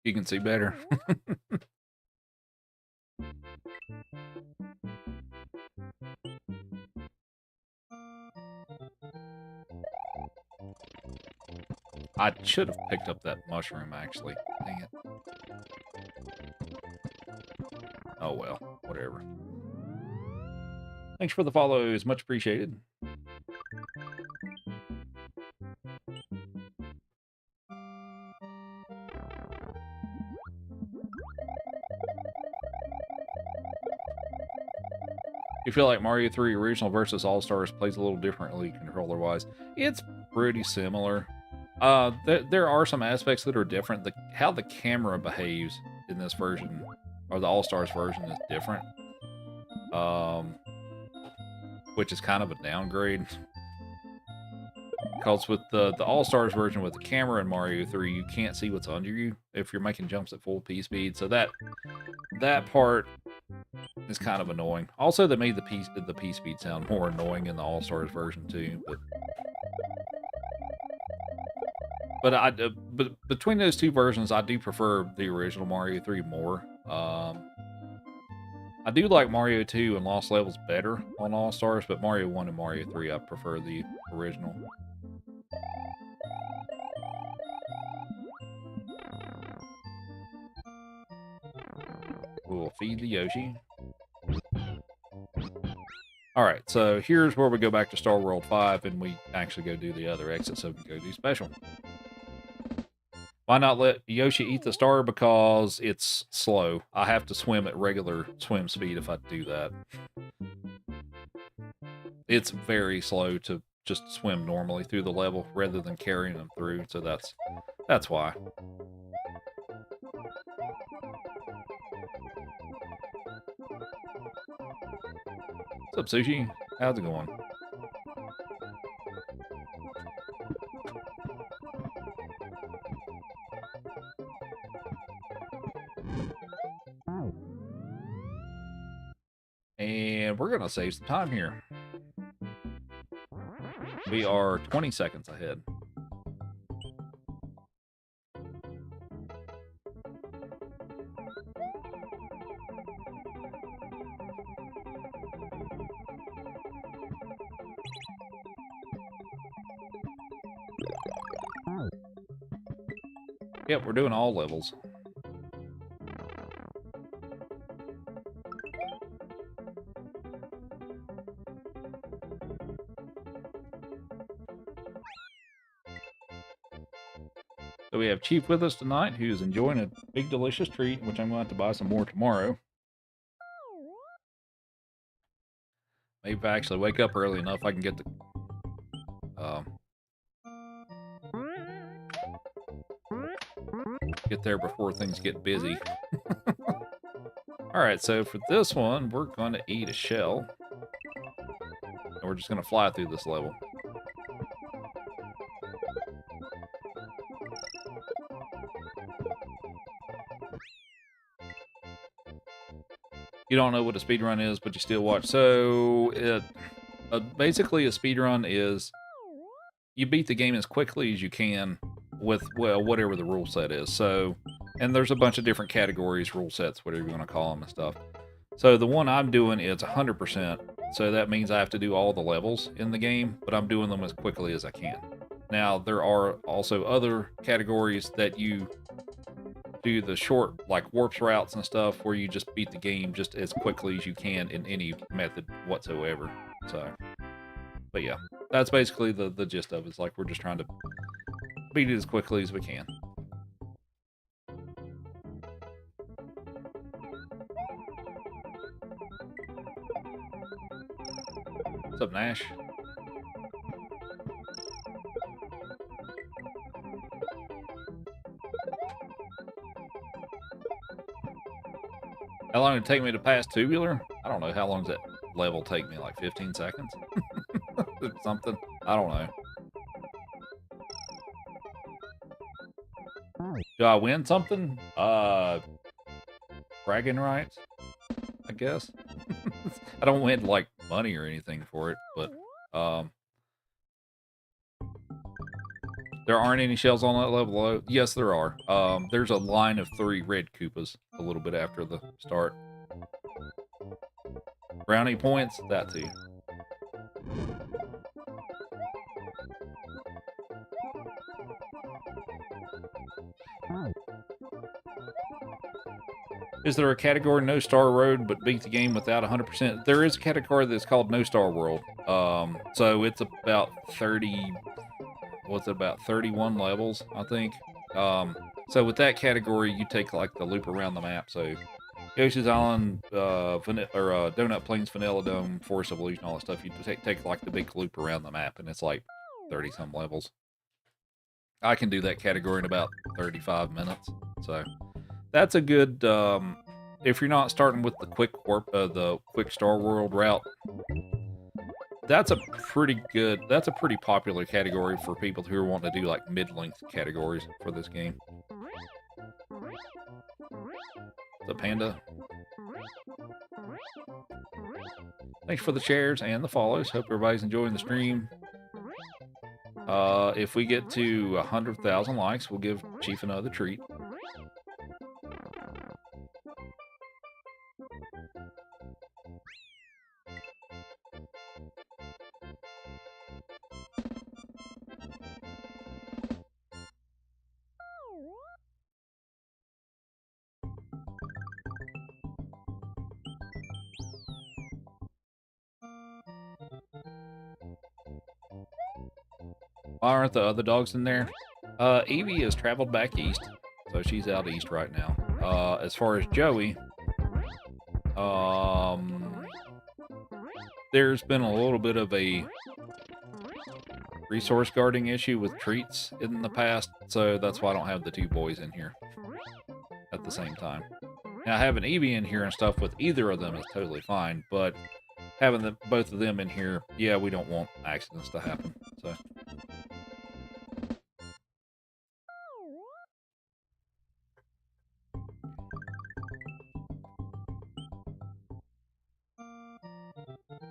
You can see better. I should have picked up that mushroom, actually. Dang it. Oh well, whatever. Thanks for the follows, much appreciated. You feel like Mario 3 Original versus All-Stars plays a little differently controller-wise. It's pretty similar. There are some aspects that are different. How the camera behaves in this version, or the All-Stars version, is different. Which is kind of a downgrade. Because with the All-Stars version with the camera in Mario 3, you can't see what's under you if you're making jumps at full P-speed. So that part is kind of annoying. Also, they made the P-speed sound more annoying in the All-Stars version too. But between those two versions, I do prefer the original Mario 3 more. I do like Mario 2 and Lost Levels better on All-Stars, but Mario 1 and Mario 3, I prefer the original. We'll feed the Yoshi. Alright, so here's where we go back to Star World 5, and we actually go do the other exit so we can go do special. Why not let Yoshi eat the star? Because it's slow. I have to swim at regular swim speed if I do that. It's very slow to just swim normally through the level rather than carrying them through, so that's why. What's up, Sushi? How's it going? And we're gonna save some time here. We are 20 seconds ahead. Yep, we're doing all levels. So we have Chief with us tonight, who's enjoying a big delicious treat, which I'm going to have to buy some more tomorrow. Maybe if I actually wake up early enough, I can get the... get there before things get busy. Alright, so for this one, we're going to eat a shell. And we're just going to fly through this level. You don't know what a speedrun is, but you still watch. So, basically a speedrun is you beat the game as quickly as you can with, well, whatever the rule set is. So, and there's a bunch of different categories, rule sets, whatever you want to call them and stuff. So the one I'm doing is 100%. So that means I have to do all the levels in the game, but I'm doing them as quickly as I can. Now, there are also other categories that you do the short, like warps routes and stuff, where you just beat the game just as quickly as you can in any method whatsoever. So, but yeah, that's basically the gist of it. It's like we're just trying to beat it as quickly as we can. What's up, Nash? How long did it take me to pass Tubular? I don't know. How long does that level take me? Like 15 seconds? Something? I don't know. Do I win something? Bragging rights? I guess. I don't win, like, money or anything for it, but, there aren't any shells on that level. Yes, there are. There's a line of 3 red Koopas a little bit after the start. Brownie points? That too. Is there a category No Star Road but beat the game without 100%? There is a category that's called No Star World. So it's about 30... What's it, about 31 levels, I think. So with that category, you take like the loop around the map. So Yoshi's Island, Donut Plains, Vanilla Dome, Forest of Illusion, all that stuff. You take like the big loop around the map, and it's like 30 some levels. I can do that category in about 35 minutes. So that's a good. If you're not starting with the quick Star World route, that's a pretty good. That's a pretty popular category for people who are wanting to do like mid-length categories for this game. The panda. Thanks for the shares and the follows. Hope everybody's enjoying the stream. If we get to 100,000 likes, we'll give Chief another treat. Why aren't the other dogs in there? Evie has traveled back east, so she's out east right now. As far as Joey, there's been a little bit of a resource guarding issue with treats in the past, so that's why I don't have the two boys in here at the same time. Now, having Evie in here and stuff with either of them is totally fine, but having both of them in here, yeah, we don't want accidents to happen, so...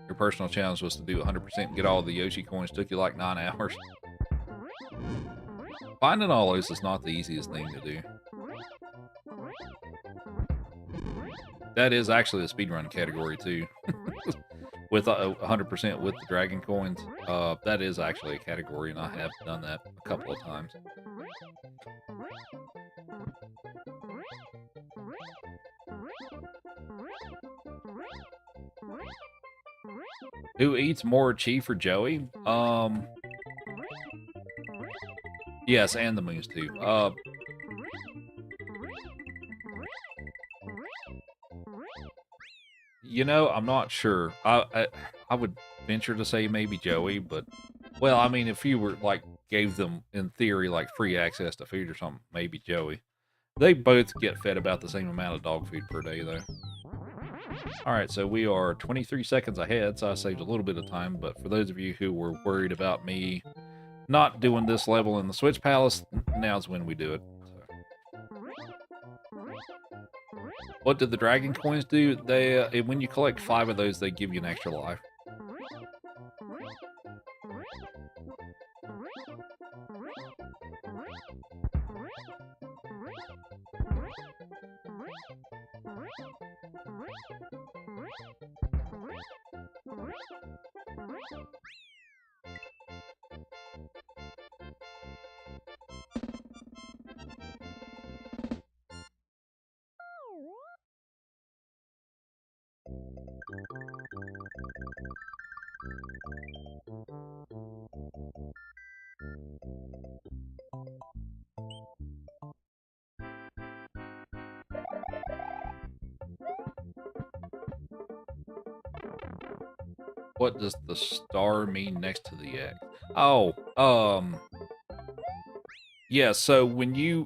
Your personal challenge was to do 100% and get all the Yoshi coins. Took you like 9 hours. Finding all those is not the easiest thing to do. That is actually a speedrun category too. With 100% with the dragon coins. That is actually a category, and I have done that a couple of times. Who eats more, Chief or Joey? Yes, and the Moons too. You know, I'm not sure. I would venture to say maybe Joey, but well, I mean, if you were like gave them in theory like free access to food or something, maybe Joey. They both get fed about the same amount of dog food per day, though. Alright, so we are 23 seconds ahead, so I saved a little bit of time, but for those of you who were worried about me not doing this level in the Switch Palace, now's when we do it. So. What did the dragon coins do? They when you collect 5 of those, they give you an extra life. What does the star mean next to the X? Oh, yeah, so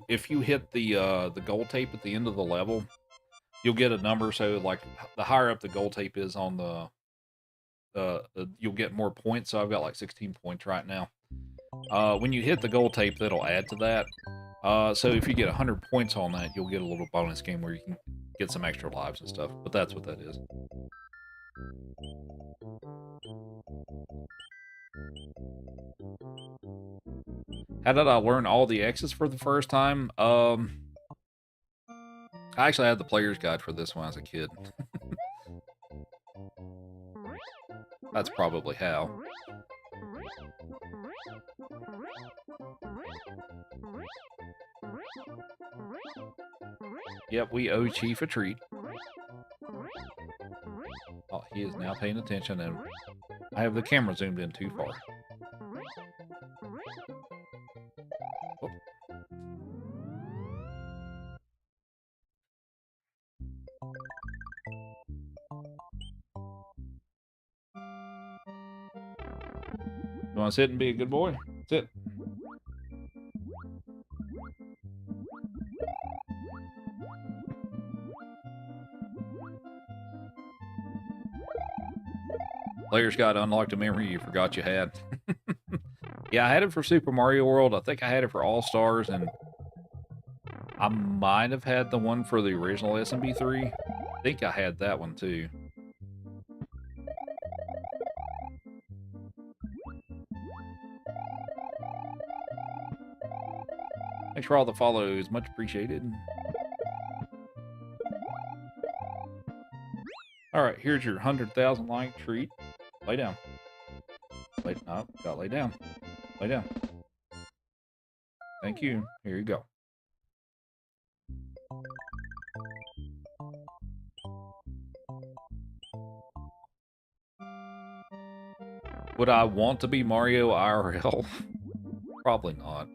if you hit the gold tape at the end of the level, you'll get a number. So like the higher up the gold tape is on the you'll get more points. So I've got like 16 points right now. When you hit the gold tape, that'll add to that. So if you get 100 points on that, you'll get a little bonus game where you can get some extra lives and stuff. But that's what that is. How did I learn all the X's for the first time? I actually had the player's guide for this when I was a kid. That's probably how. Yep, we owe Chief a treat. Oh, he is now paying attention, and I have the camera zoomed in too far. Oh. You want to sit and be a good boy? Sit. Player's Guide unlocked a memory you forgot you had. Yeah, I had it for Super Mario World. I think I had it for All Stars, and I might have had the one for the original SMB3. I think I had that one too. Thanks for all the follows. Much appreciated. All right, here's your 100,000 like treat. Lay down. Oh, gotta lay down. Lay down. Thank you. Here you go. Would I want to be Mario IRL? Probably not.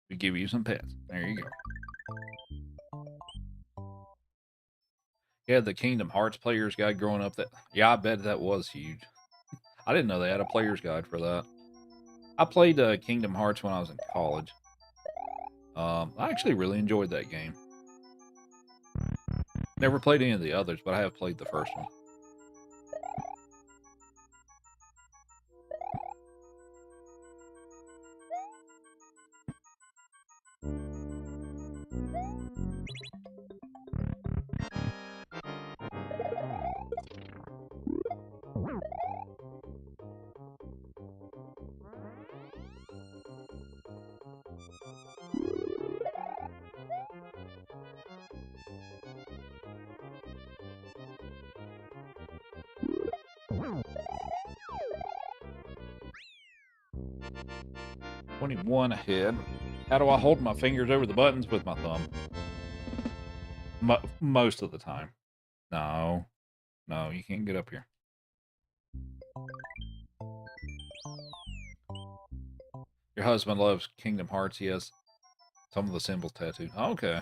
We give you some pets. There you go. Yeah, the Kingdom Hearts Player's Guide growing up. Yeah, I bet that was huge. I didn't know they had a Player's Guide for that. I played Kingdom Hearts when I was in college. I actually really enjoyed that game. Never played any of the others, but I have played the first one. $21 ahead. How do I hold my fingers over the buttons with my thumb? Most of the time. No, you can't get up here. Your husband loves Kingdom Hearts. He has some of the symbols tattooed. Okay.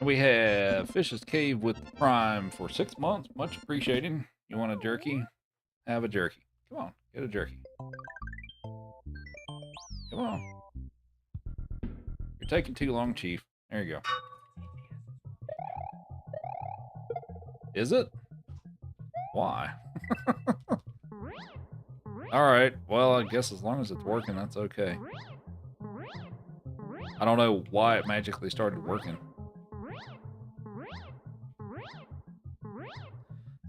We have Fish's Cave with Prime for 6 months. Much appreciated. You want a jerky? Have a jerky. Come on, get a jerky. Come on. You're taking too long, Chief. There you go. Is it? Why? Alright, well, I guess as long as it's working, that's okay. I don't know why it magically started working.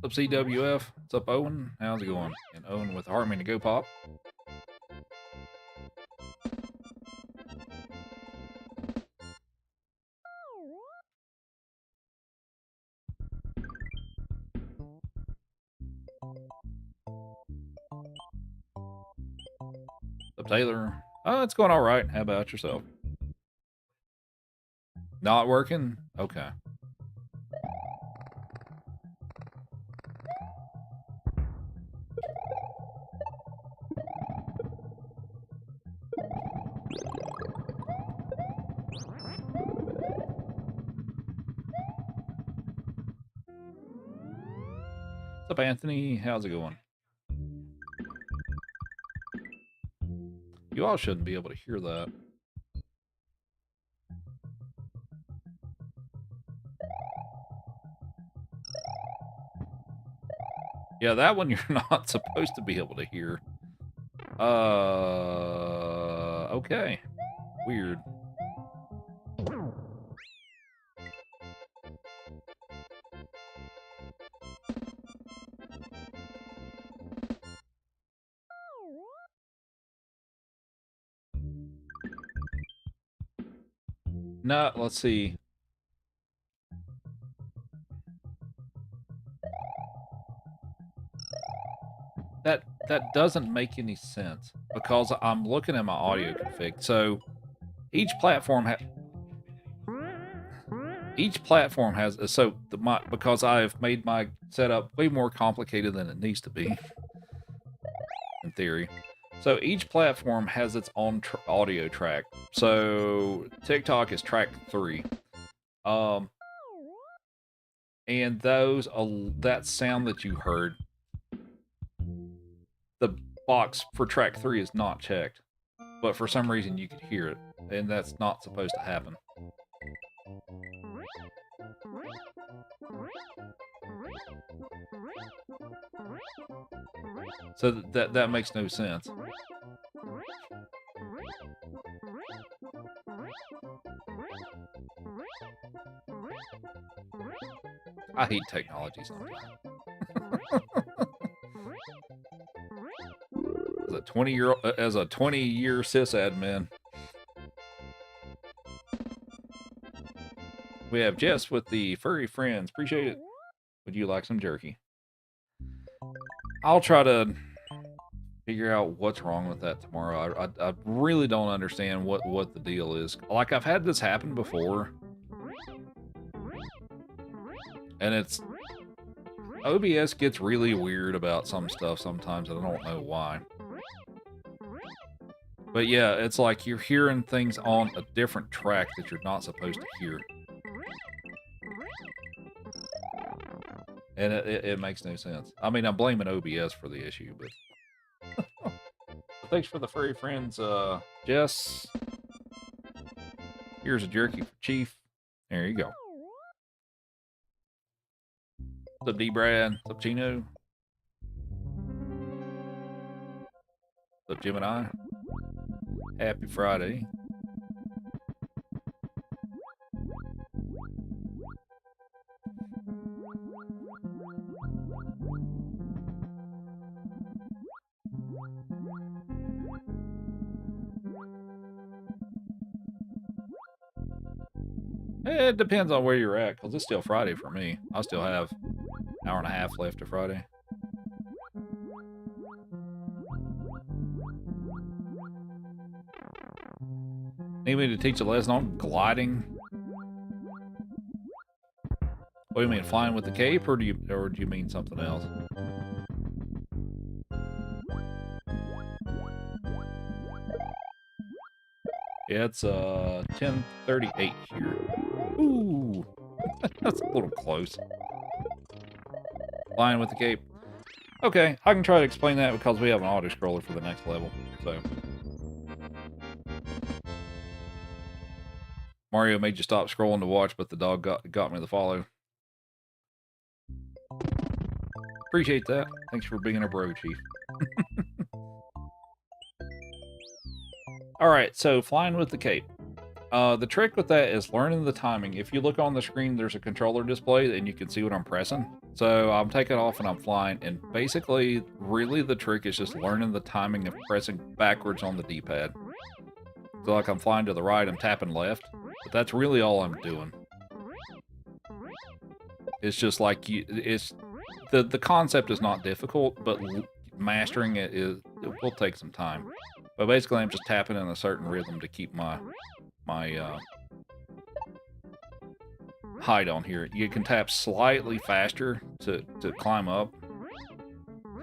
What's up, CWF? What's up, Owen? How's it going? And Owen with Harmony to Go Pop. What's up, Taylor? Oh, it's going all right. How about yourself? Not working? Okay. What's up, Anthony? How's it going? You all shouldn't be able to hear that. Yeah, that one you're not supposed to be able to hear. Okay. Weird. No, let's see. That doesn't make any sense because I'm looking at my audio config. So each platform has so because I've made my setup way more complicated than it needs to be in theory. So each platform has its own audio track. So TikTok is track 3. And that sound that you heard, the box for track 3 is not checked, but for some reason you could hear it, and that's not supposed to happen. So that makes no sense. I hate technology sometimes. As a 20-year sysadmin. We have Jess with the furry friends. Appreciate it. Would you like some jerky? I'll try to figure out what's wrong with that tomorrow. I really don't understand what the deal is. Like, I've had this happen before. And it's... OBS gets really weird about some stuff sometimes, and I don't know why. But yeah, it's like you're hearing things on a different track that you're not supposed to hear. And it makes no sense. I mean, I'm blaming OBS for the issue, but... Thanks for the furry friends, Jess. Here's a jerky for Chief. There you go. What's up, D-Brad? What's up, Chino? What's up, Gemini? Happy Friday. It depends on where you're at, because it's still Friday for me. I still have an hour and a half left to Friday. Need me to teach a lesson on gliding? What do you mean, flying with the cape, or do you mean something else? Yeah, it's 10:38 here. Ooh, that's a little close. Flying with the cape. Okay, I can try to explain that because we have an auto scroller for the next level. So Mario made you stop scrolling to watch, but the dog got me to follow. Appreciate that. Thanks for being a bro, Chief. Alright, so flying with the cape. The trick with that is learning the timing. If you look on the screen, there's a controller display, and you can see what I'm pressing. So I'm taking off and I'm flying, and basically, really the trick is just learning the timing of pressing backwards on the D-pad. So like I'm flying to the right, I'm tapping left, but that's really all I'm doing. It's just like the concept is not difficult, but mastering it will take some time. But basically, I'm just tapping in a certain rhythm to keep my height on here. You can tap slightly faster to climb up.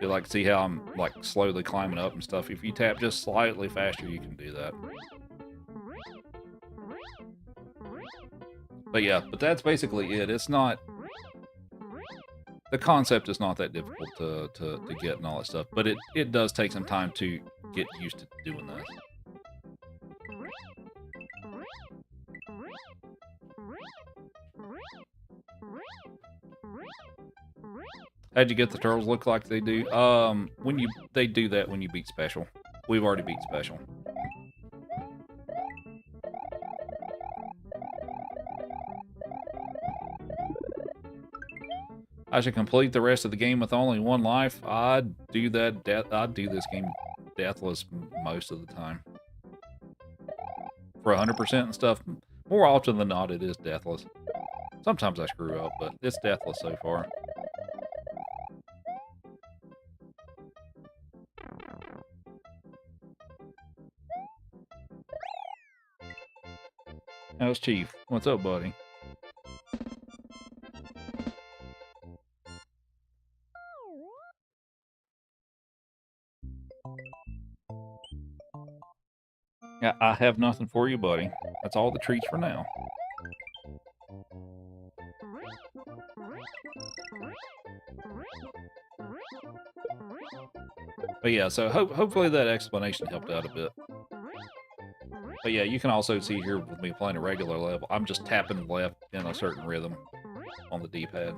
You like see how I'm like slowly climbing up and stuff. If you tap just slightly faster, you can do that. But yeah, but that's basically it. It's not... The concept is not that difficult to get and all that stuff, but it does take some time to get used to doing that. How'd you get the turtles look like they do? They do that when you beat special. We've already beat special. I should complete the rest of the game with only one life. I'd do that. I'd do this game deathless most of the time. For 100% and stuff, more often than not, it is deathless. Sometimes I screw up, but it's deathless so far. How's Chief? What's up, buddy? Yeah, I have nothing for you, buddy. That's all the treats for now. But yeah, so hopefully that explanation helped out a bit. But yeah, you can also see here with me playing a regular level, I'm just tapping left in a certain rhythm on the D-pad.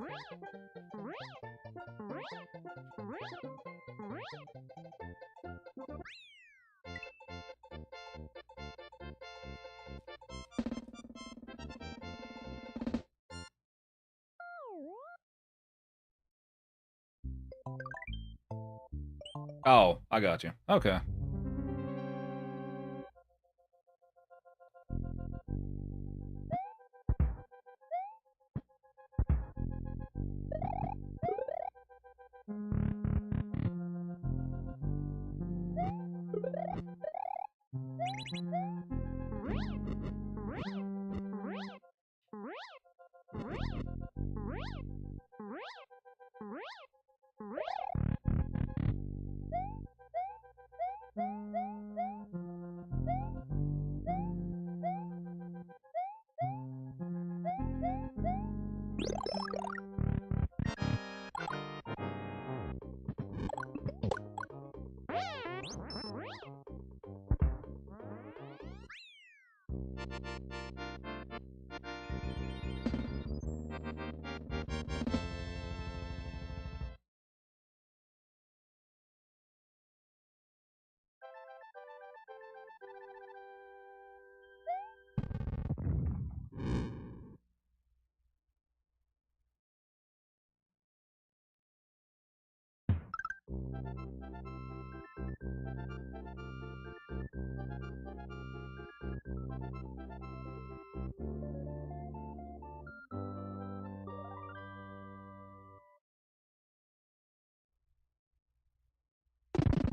Oh, I got you. Okay.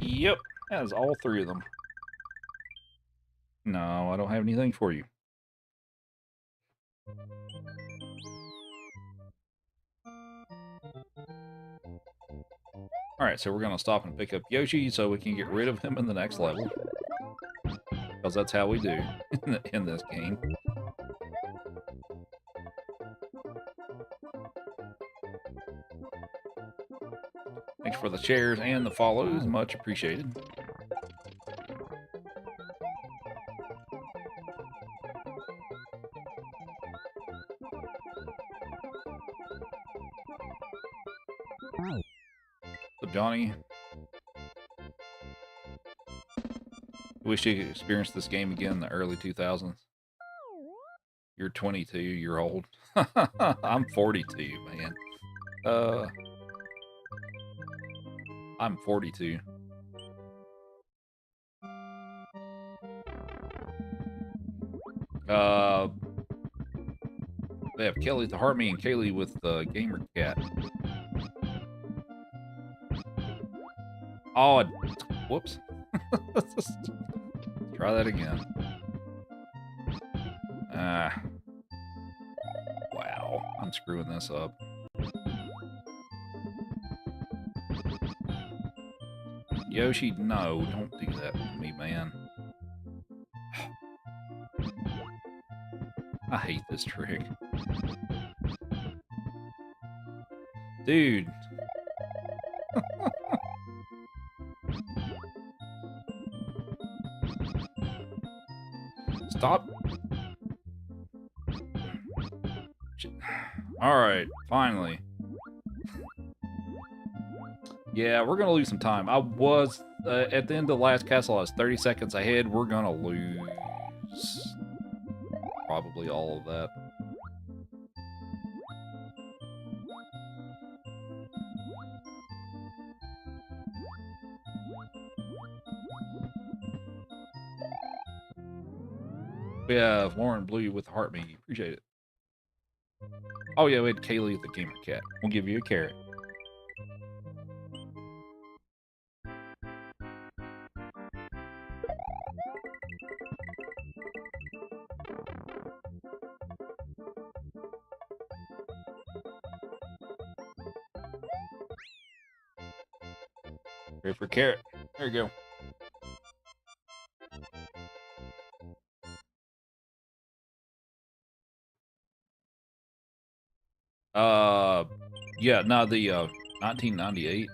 Yep, that is all three of them. No, I don't have anything for you. Alright, so we're going to stop and pick up Yoshi so we can get rid of him in the next level. Because that's how we do in this game. Thanks for the shares and the follows, much appreciated. So Johnny, wish you could experience this game again in the early 2000s. You're 22, you're old. I'm 42, man. I'm 42. They have Kelly the Heart Me and Kaylee with the Gamer Cat. Oh, whoops. Let's try that again. Wow, I'm screwing this up. Yoshi, no, don't do that to me, man. I hate this trick. Dude. Stop. Alright, finally. Yeah, we're gonna lose some time. I was at the end of the last castle. I was 30 seconds ahead. We're gonna lose probably all of that. We have Lauren Blue with the heart me. Appreciate it. Oh yeah, we had Kaylee the gamer cat. We'll give you a carrot. Ready for carrot. There you go. Yeah, no, the 1998.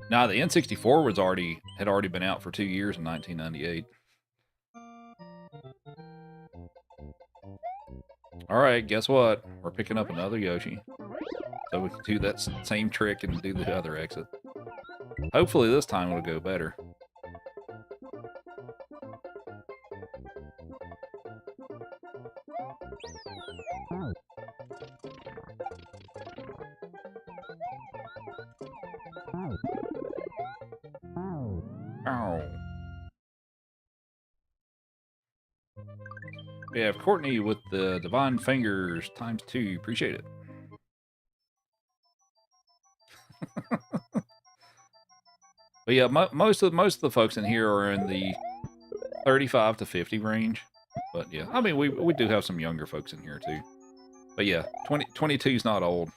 Nah, the N64 had already been out for 2 years in 1998. All right, guess what? We're picking up another Yoshi, so we can do that same trick and do the other exit. Hopefully this time it'll go better. Ow. We have Courtney with the Divine Fingers ×2. Appreciate it. But yeah, most of the folks in here are in the 35 to 50 range. But yeah, I mean, we do have some younger folks in here too. But yeah, 22 is not old.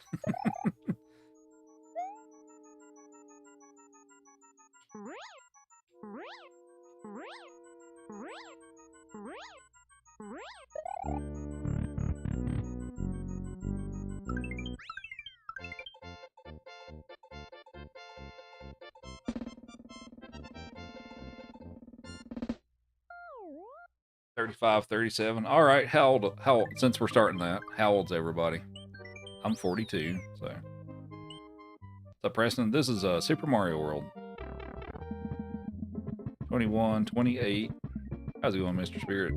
$35, $37. All right, how old, since we're starting that, how old's everybody? I'm 42, so. What's up, Preston? This is Super Mario World. 21, 28. How's it going, Mr. Spirit?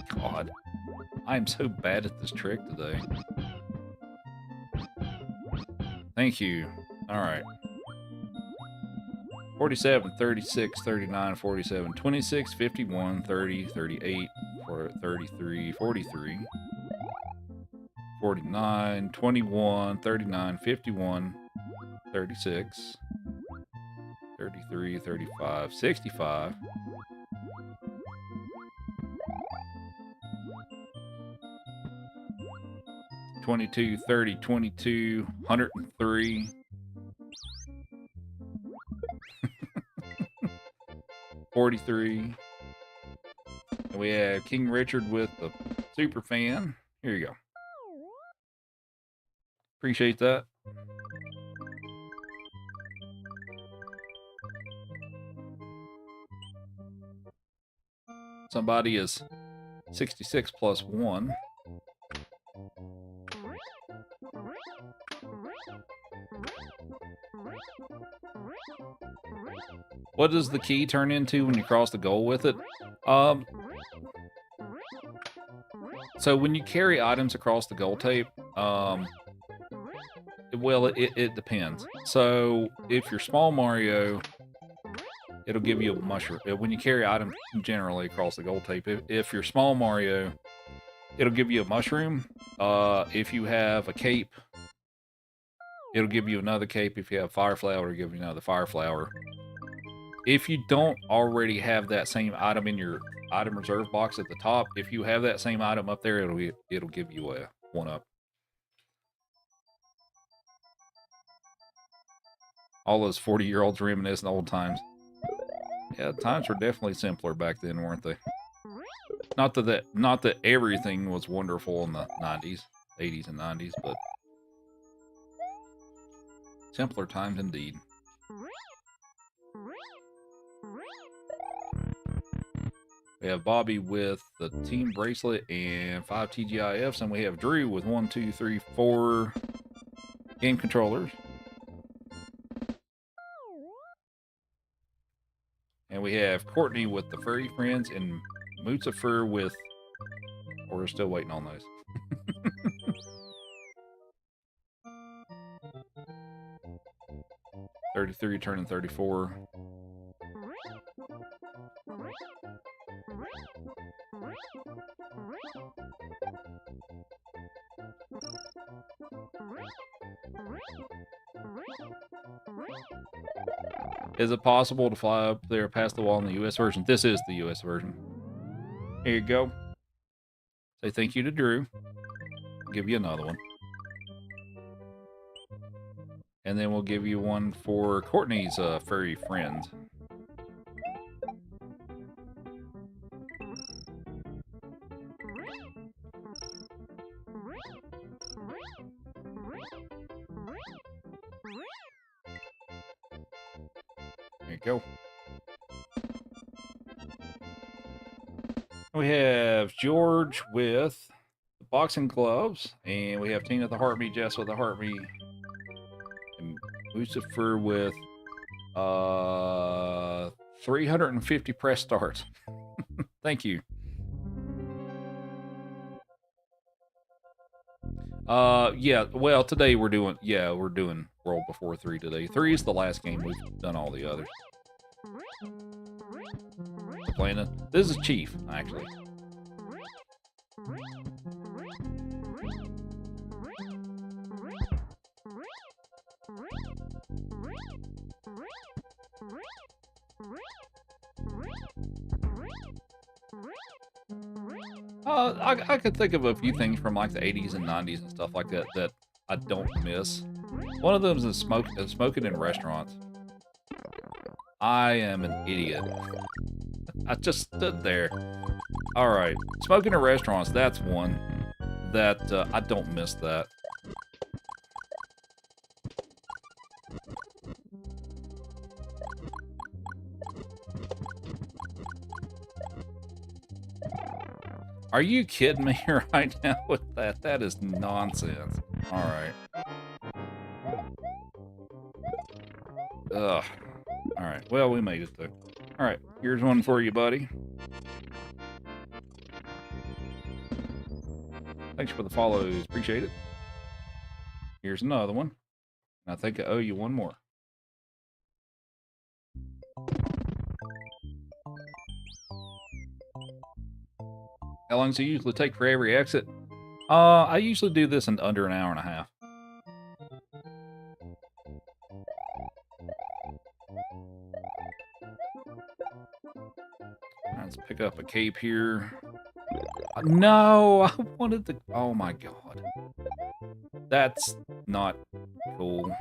God, I am so bad at this trick today. Thank you. All right. 47, 36, 39, 47, 26, 51, 30, 38, 33, 43, 49, 21, 39, 51, 36, 33, 35, 65. 22, 30, 22, 103. 43. And we have King Richard with the super fan. Here you go. Appreciate that. Somebody is 66 plus 1. What does the key turn into when you cross the goal with it? So when you carry items across the goal tape, well, it depends. So if you're Small Mario, it'll give you a mushroom. When you carry items generally across the goal tape, if you're Small Mario, it'll give you a mushroom. If you have a cape, it'll give you another cape. If you have Fire Flower, it'll give you another Fire Flower. If you don't already have that same item in your item reserve box at the top, if you have that same item up there, it'll give you a 1-up. All those 40-year-olds reminiscing old times. Yeah, times were definitely simpler back then, weren't they? Not that everything was wonderful in the 90s, 80s, and 90s, but simpler times indeed. . We have Bobby with the team bracelet and 5 TGIFs, and we have Drew with 1, 2, 3, 4 game controllers. And we have Courtney with the furry friends and Mutsafer with... We're still waiting on those. 33 turning 34. Is it possible to fly up there past the wall in the US version? This is the US version. Here you go. Say thank you to Drew. I'll give you another one. And then we'll give you one for Courtney's furry friend. There you go. We have George with the boxing gloves, and we have Tina the Heartbeat, Jess with the Heartbeat, and Lucifer with 350 press starts. Thank you. Yeah, well, today we're doing World Before 3 today. 3 is the last game. We've done all the others. Playing it. This is Chief, actually. I could think of a few things from like the 80s and 90s and stuff like that that I don't miss. One of them is smoking in restaurants. I am an idiot. I just stood there. All right, smoking in restaurants, that's one that I don't miss that. Are you kidding me right now with that? That is nonsense. All right. Ugh. All right. Well, we made it though. All right. Here's one for you, buddy. Thanks for the follows. Appreciate it. Here's another one. I think I owe you one more. How long does it usually take for every exit? I usually do this in under an hour and a half. Let's pick up a cape here. No, I wanted to... Oh my god. That's not cool.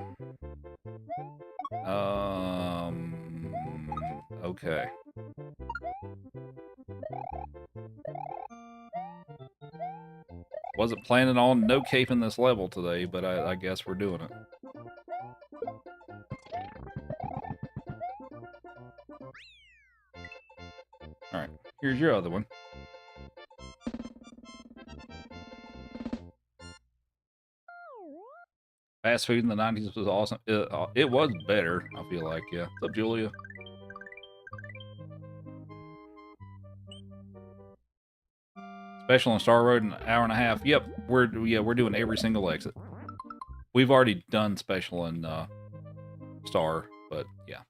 Okay. Wasn't planning on no caping this level today, but I guess we're doing it. Alright, here's your other one. Fast food in the 90s was awesome. It was better, I feel like, yeah. What's up, Julia? Special on Star Road in an hour and a half. Yep, we're doing every single exit. We've already done special in Star, but yeah.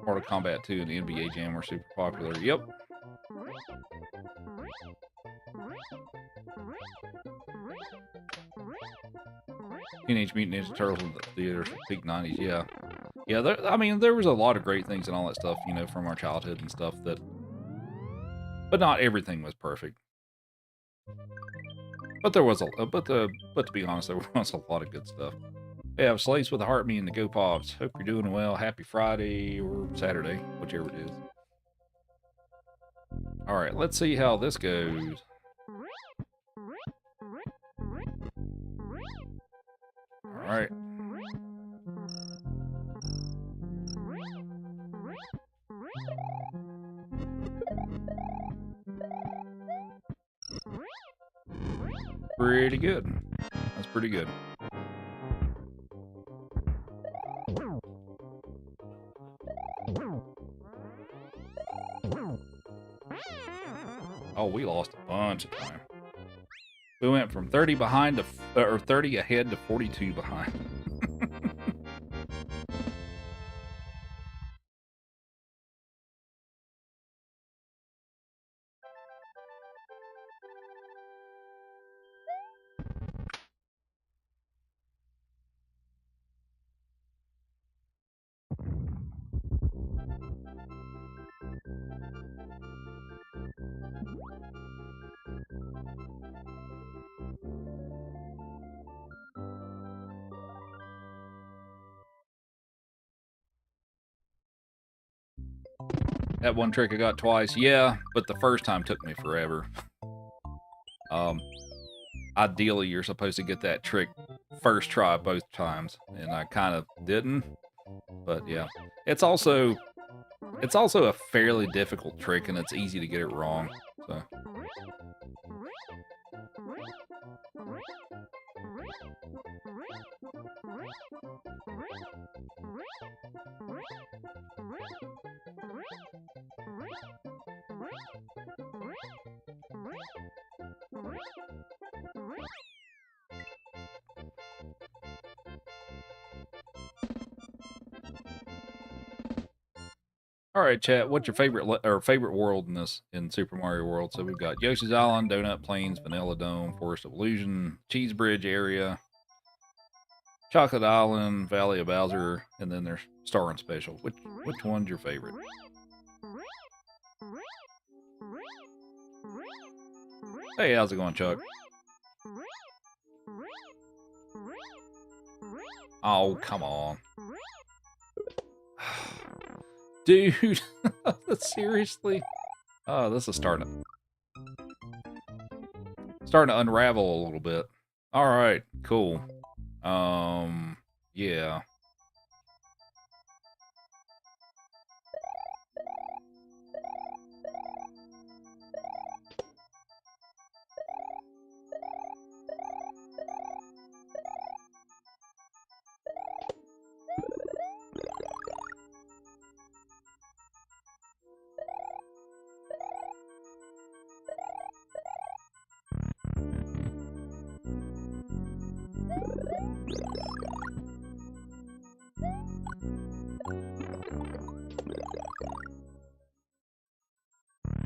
Mortal Kombat 2 and the NBA Jam are super popular. Yep. Teenage Mutant Ninja Turtles in the theaters, peak 90s, yeah. Yeah, I mean, there was a lot of great things and all that stuff, you know, from our childhood and stuff that... But not everything was perfect. But there was but to be honest, there was a lot of good stuff. We have Slates with a Heartbeat and the Go Pops. Hope you're doing well. Happy Friday or Saturday, whichever it is. All right, let's see how this goes. All right. Pretty good. That's pretty good. Oh, we lost a bunch of time. We went from 30 behind to, or 30 ahead to 42 behind. That one trick I got twice, yeah, but the first time took me forever. Ideally, you're supposed to get that trick first try both times, and I kind of didn't. But yeah, it's also a fairly difficult trick, and it's easy to get it wrong. So. All right, chat. What's your favorite world in Super Mario World? So we've got Yoshi's Island, Donut Plains, Vanilla Dome, Forest of Illusion, Cheese Bridge area, Chocolate Island, Valley of Bowser, and then there's Star and Special. Which one's your favorite? Hey, how's it going, Chuck? Oh, come on. Dude, seriously? Oh, this is starting to unravel a little bit. All right, cool. Yeah.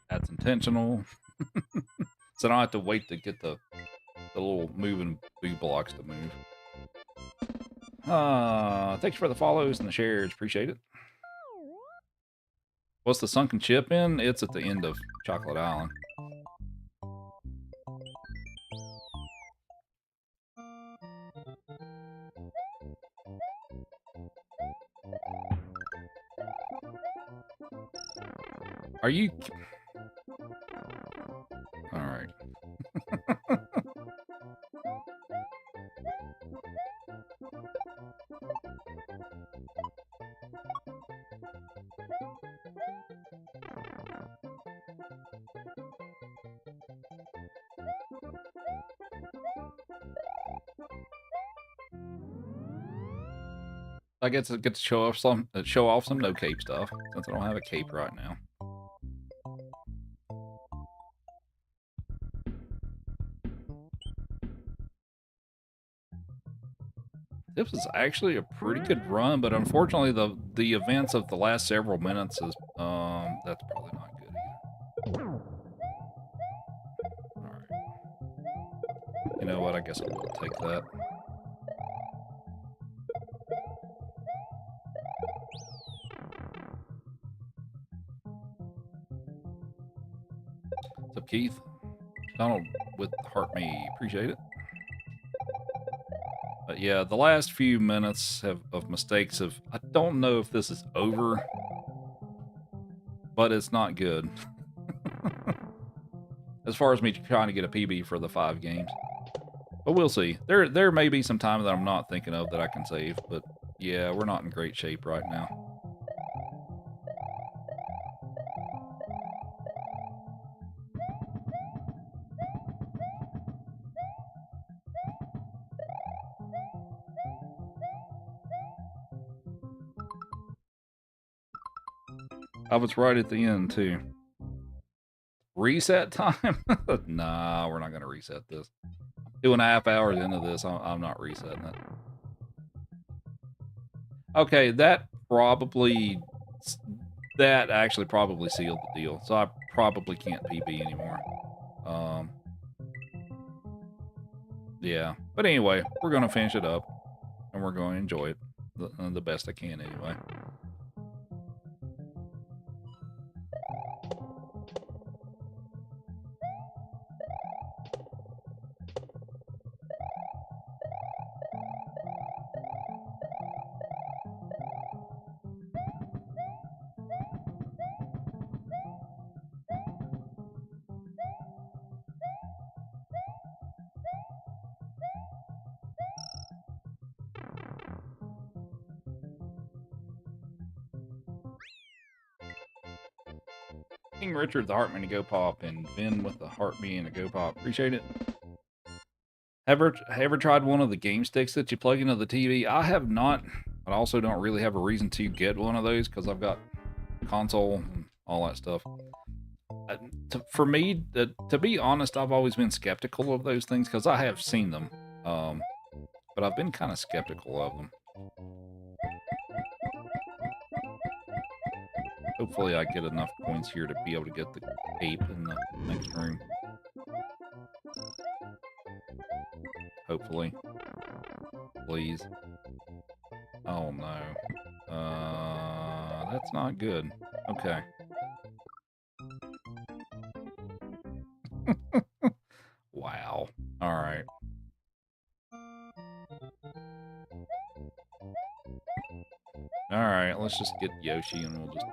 That's intentional. So I don't have to wait to get the little moving boo blocks to move. Thanks for the follows and the shares. Appreciate it. What's the sunken ship in? It's at the end of Chocolate Island. Are you... All right. I get to show off some no cape stuff since I don't have a cape right now. This was actually a pretty good run, but unfortunately the events of the last several minutes is that's probably not good either. All right. You know what? I guess I will take that. What's up, Keith? Donald with Heart Me. Appreciate it. But yeah, the last few minutes of mistakes have... I don't know if this is over, but it's not good. as far as me trying to get a PB for the 5 games. But we'll see. There may be some time that I'm not thinking of that I can save, but yeah, we're not in great shape right now. I was right at the end, too. Reset time? Nah, we're not going to reset this. 2.5 hours into this, I'm not resetting it. Okay, that actually probably sealed the deal. So I probably can't PB anymore. Yeah. But anyway, we're going to finish it up. And we're going to enjoy it the best I can anyway. King Richard the Heartman to go pop and Vin with the heart being a go pop. Appreciate it. Ever tried one of the game sticks that you plug into the TV? I have not, but I also don't really have a reason to get one of those because I've got console and all that stuff. For me, to be honest, I've always been skeptical of those things because I have seen them, but I've been kind of skeptical of them. Hopefully I get enough coins here to be able to get the ape in the next room. Hopefully. Please. Oh no. That's not good. Okay. Wow. Alright. Alright, let's just get Yoshi and we'll just...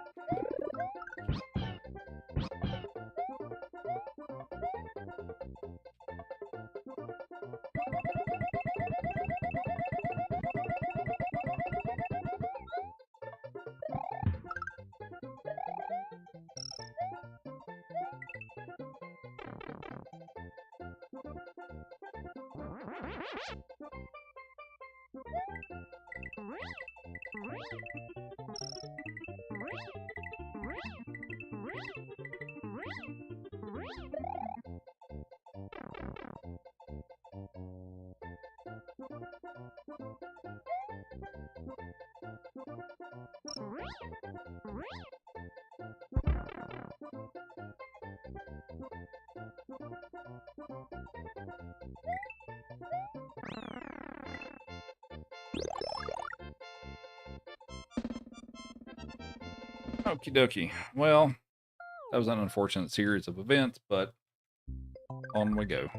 Okie dokie. Well, that was an unfortunate series of events, but on we go.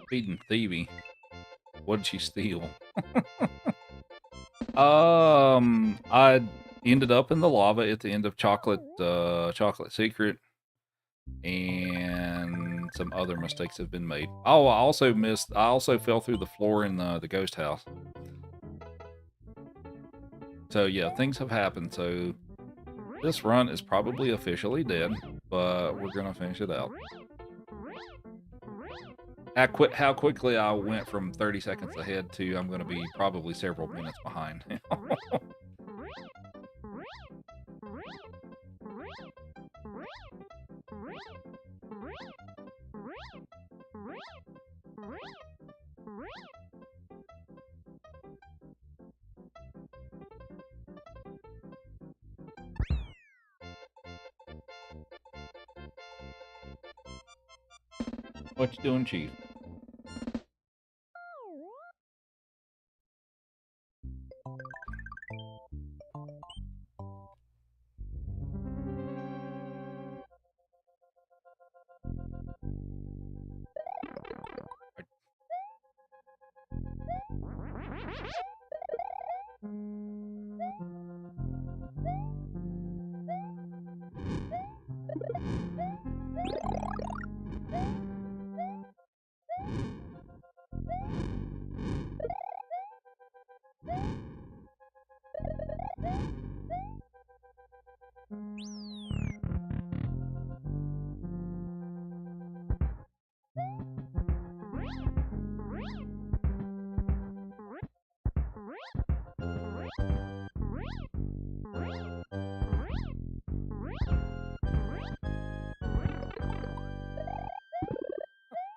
Feeding Thievie. What'd she steal? I ended up in the lava at the end of Chocolate Secret, and some other mistakes have been made. Oh, I also fell through the floor in the ghost house. So yeah, things have happened. So this run is probably officially dead, but we're gonna finish it out. How quickly I went from 30 seconds ahead to I'm going to be probably several minutes behind. What you doing, Chief?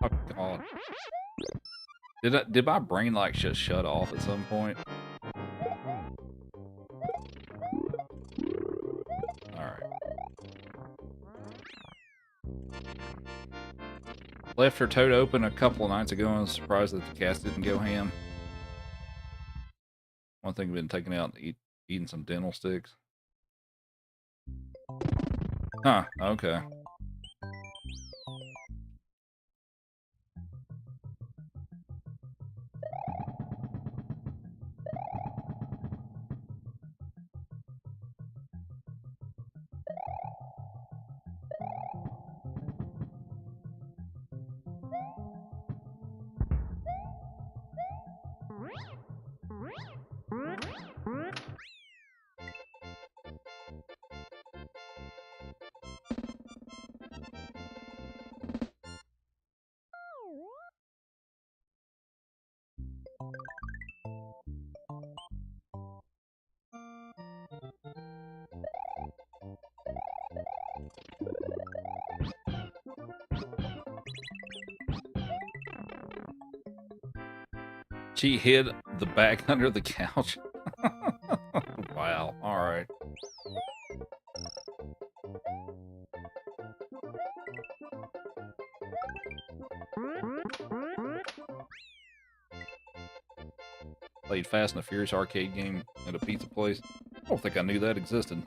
Oh God. Did my brain like just shut off at some point? Alright. Left her tote open a couple of nights ago and was surprised that the cats didn't go ham. One thing I've been taking out and eating some dental sticks. Huh, okay. She hid the bag under the couch. Wow, alright. Played Fast and the Furious arcade game at a pizza place. I don't think I knew that existed.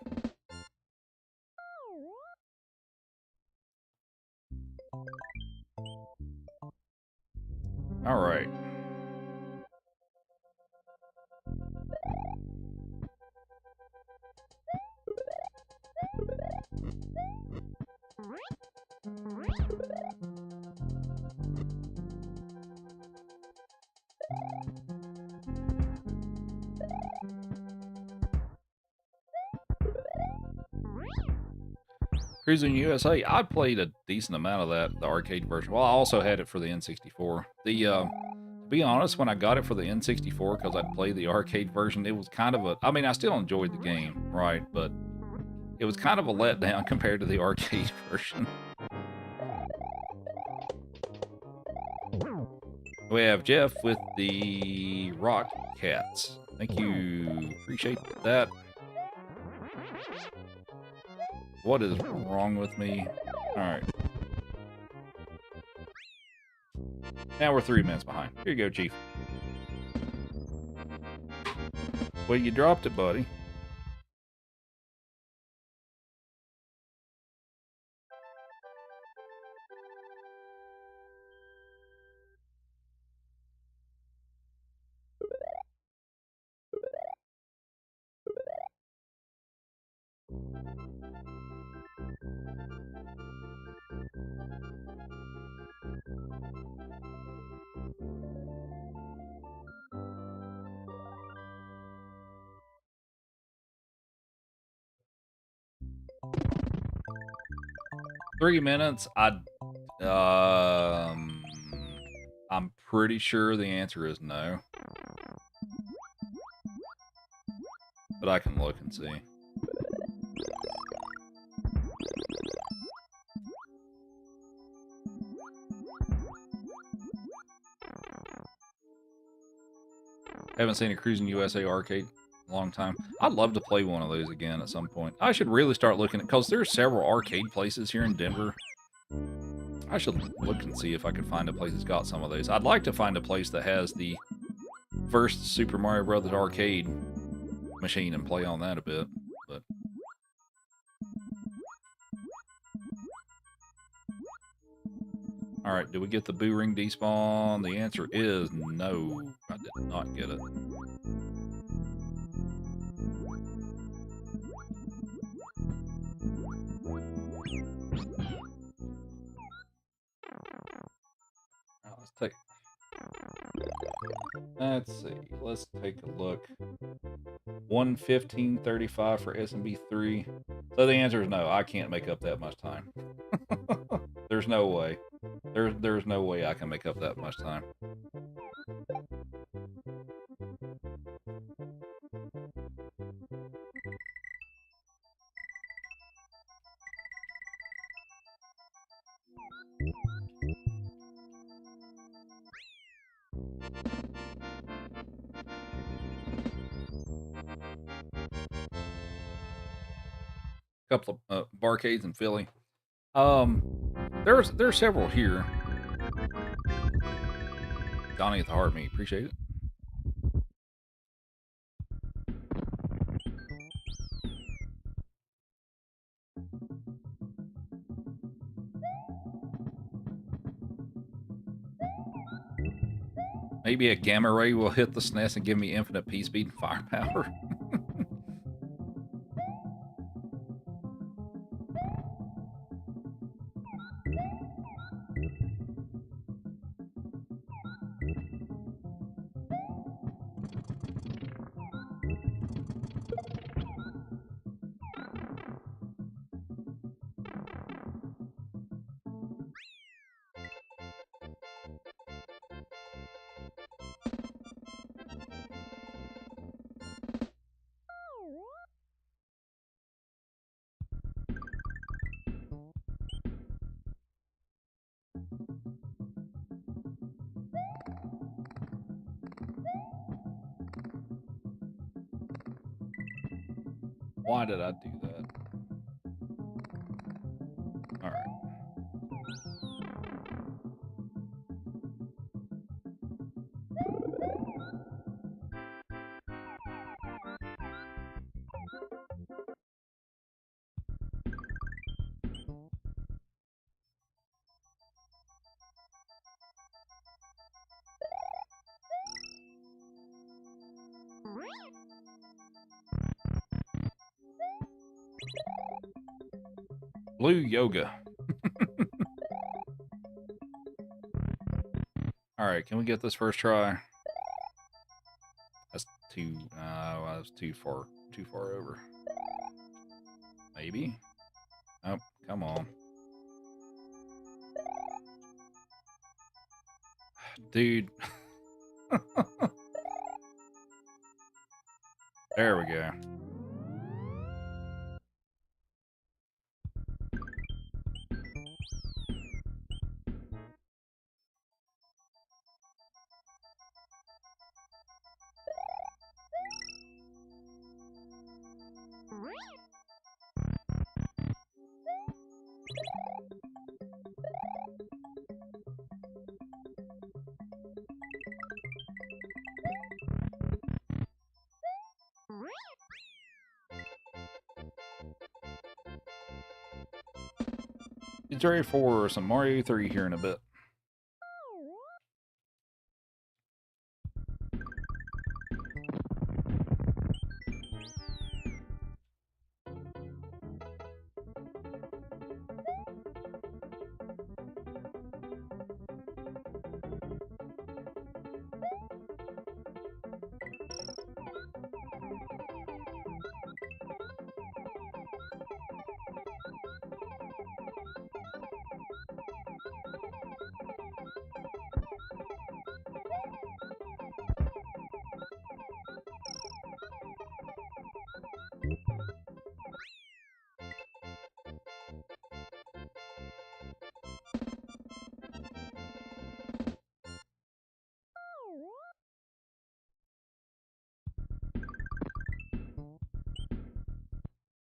Alright. Cruising USA, I played a decent amount of that, the arcade version. Well, I also had it for the N64. To be honest, when I got it for the N64, because I'd played the arcade version, it was kind of a, I mean, I still enjoyed the game, right? But it was kind of a letdown compared to the arcade version. We have Jeff with the Rock Cats. Thank you. Appreciate that. What is wrong with me? Alright. Now we're 3 minutes behind. Here you go, Chief. Well, you dropped it, buddy. Three minutes. I'm pretty sure the answer is no. But I can look and see. Haven't seen a Cruising USA arcade in a long time. I'd love to play one of those again at some point. I should really start looking at, because there's several arcade places here in Denver. I should look and see if I can find a place that's got some of these. I'd like to find a place that has the first Super Mario Brothers arcade machine and play on that a bit, but... Alright, did we get the Boo Ring despawn? The answer is no. I did not get it. Let's see. Let's take a look. 1:15:35 for SMB3. So the answer is no. I can't make up that much time. There's no way. There's no way I can make up that much time. Couple of barcades in Philly. There's several here. Donnie at the Heart Me, appreciate it. Maybe a gamma ray will hit the SNES and give me infinite P speed and firepower. Why did I do that? All right. Blue Yoga. Alright, can we get this first try? That's too that's too far over. Maybe? Oh, come on. Dude. There we go. It's ready for some Mario 3 here in a bit.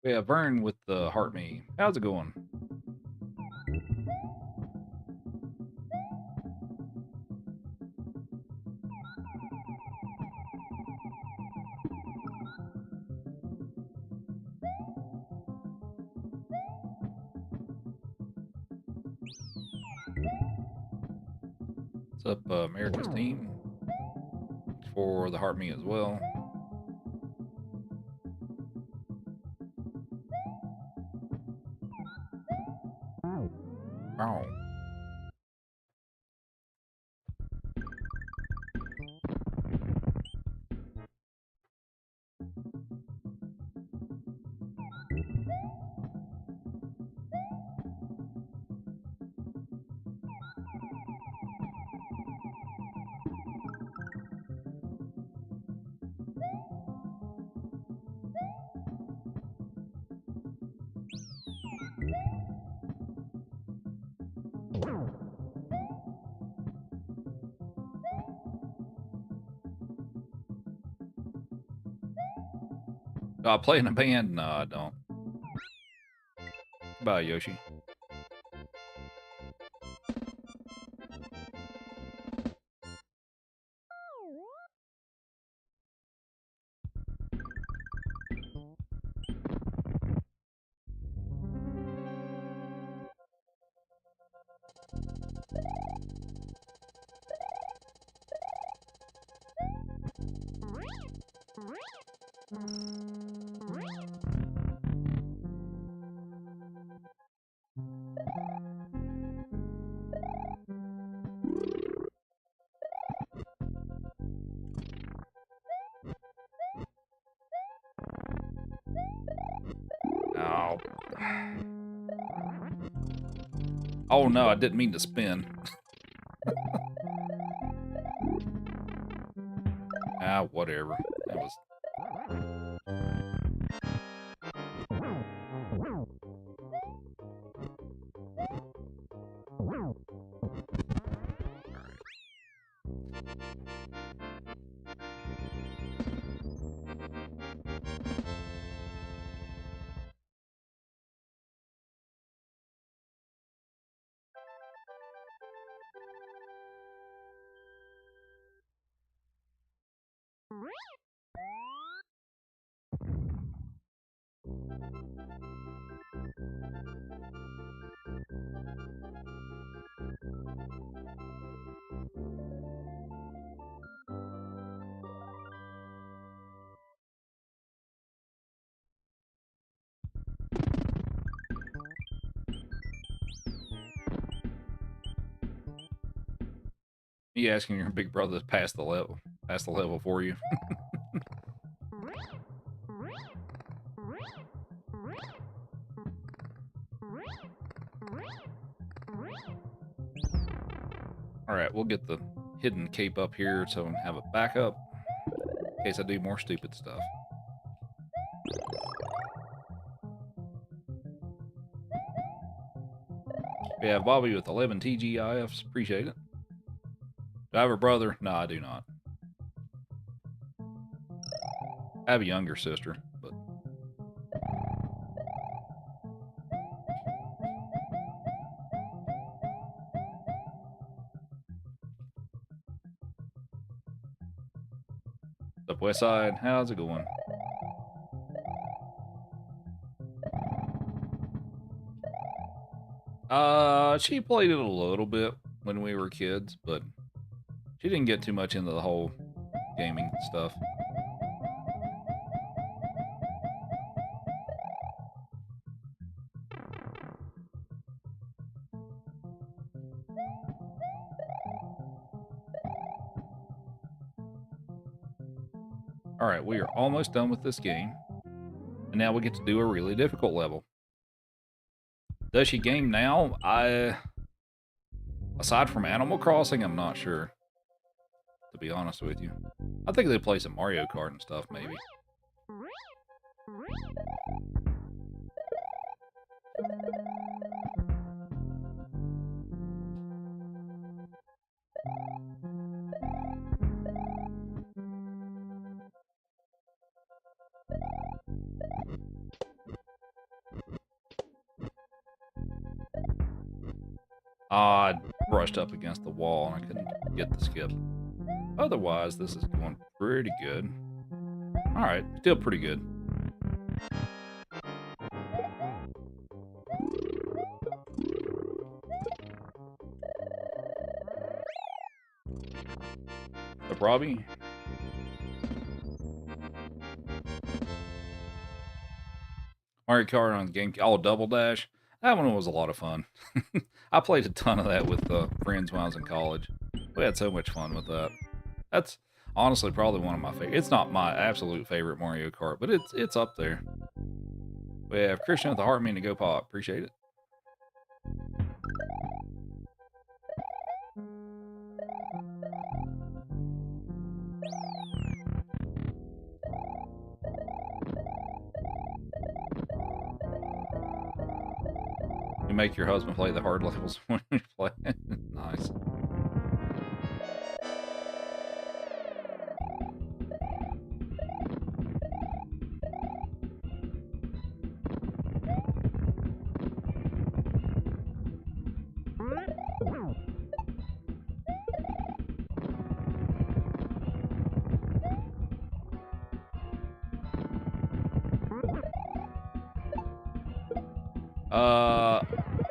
We have Vern with the Heart Me. How's it going? What's up, America's team? For the heart meat as well. Oh. Do I play in a band? No, I don't. Goodbye, Yoshi. Oh. Oh no, I didn't mean to spin. Ah, whatever. That was... You asking your big brother to pass the level for you. Alright, we'll get the hidden cape up here so I can have a backup in case I do more stupid stuff. We have Bobby with 11 TGIFs. Appreciate it. Do I have a brother? No, I do not. I have a younger sister, but... What's up, Westside? How's it going? She played it a little bit when we were kids, but she didn't get too much into the whole gaming stuff. Alright, we are almost done with this game. And now we get to do a really difficult level. Does she game now? Aside from Animal Crossing, I'm not sure. To be honest with you. I think they play some Mario Kart and stuff, maybe. I brushed up against the wall and I couldn't get the skip. Otherwise, this is going pretty good. Alright, still pretty good. Robbie. Mario Kart on GameCube. Oh, Double Dash. That one was a lot of fun. I played a ton of that with friends when I was in college. We had so much fun with that. That's honestly probably one of my favorite. It's not my absolute favorite Mario Kart, but it's up there. We have Christian with the heart mean to go pop. Appreciate it. You make your husband play the hard levels when you play. Nice.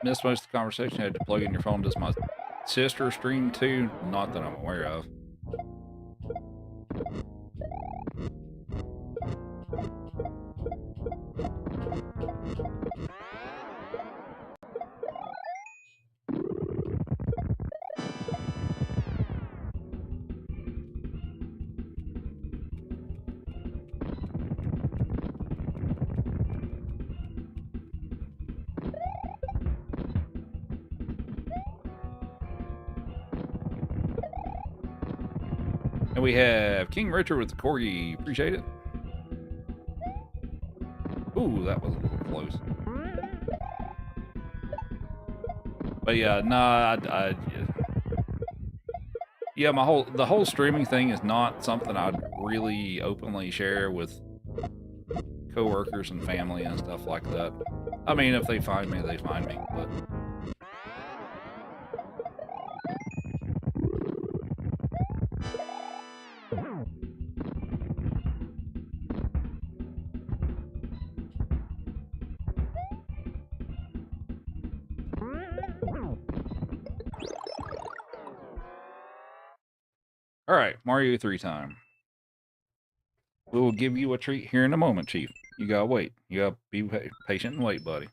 Missed most of the conversation. Had to plug in your phone. Does my sister stream too? Not that I'm aware of. And we have King Richard with the corgi. Appreciate it. Ooh, that was a little close. But yeah, nah, yeah, the whole streaming thing is not something I'd really openly share with coworkers and family and stuff like that. I mean, if they find me, they find me, but. All right, Mario 3 time. We will give you a treat here in a moment, Chief. You gotta wait. You gotta be patient and wait, buddy.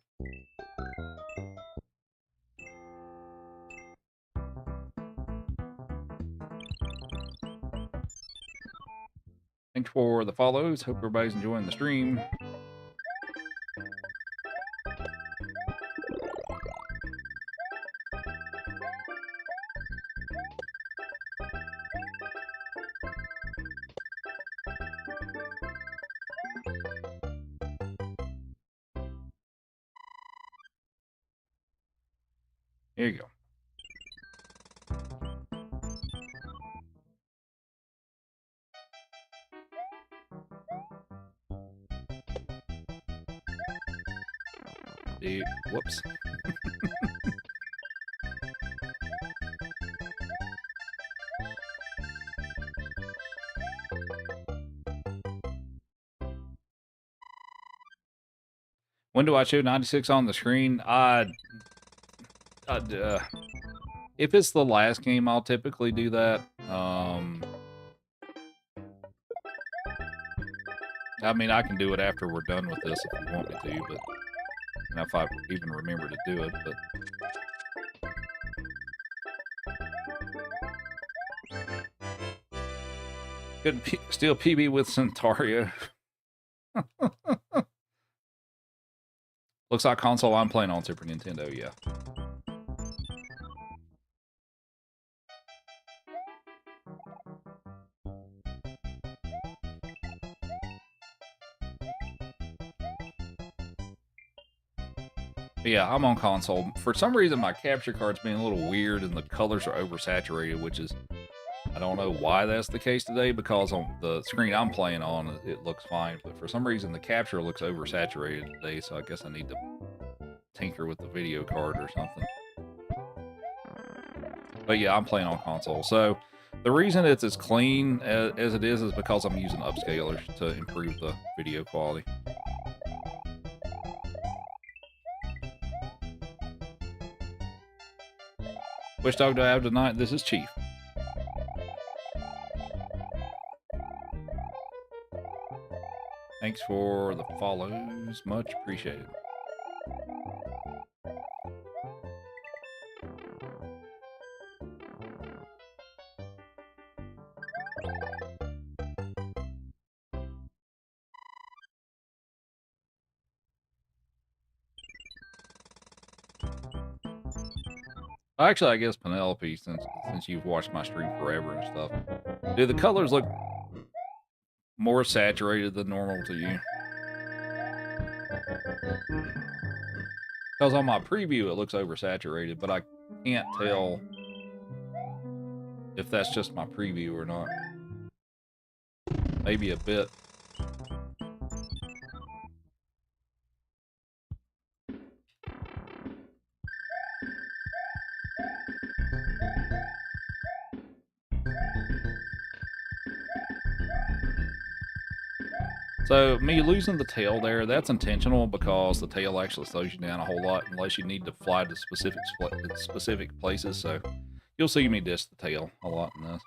Thanks for the follows. Hope everybody's enjoying the stream. Here you go. Dude, whoops. When do I show 96 on the screen? If it's the last game, I'll typically do that. I mean, I can do it after we're done with this if you want me to, but and if I even remember to do it, but. Could still PB with Centario. Looks like console I'm playing on Super Nintendo, yeah. But yeah, I'm on console. For some reason, my capture card's being a little weird and the colors are oversaturated, which is, I don't know why that's the case today, because on the screen I'm playing on, it looks fine. But for some reason, the capture looks oversaturated today, so I guess I need to tinker with the video card or something. But yeah, I'm playing on console. So the reason it's as clean as it is because I'm using upscalers to improve the video quality. Which dog do I have tonight? This is Chief. Thanks for the follows. Much appreciated. Actually, I guess Penelope, since you've watched my stream forever and stuff, do the colors look more saturated than normal to you? Because on my preview, it looks oversaturated, but I can't tell if that's just my preview or not. Maybe a bit. So me losing the tail there, that's intentional because the tail actually slows you down a whole lot unless you need to fly to specific places. So you'll see me diss the tail a lot in this.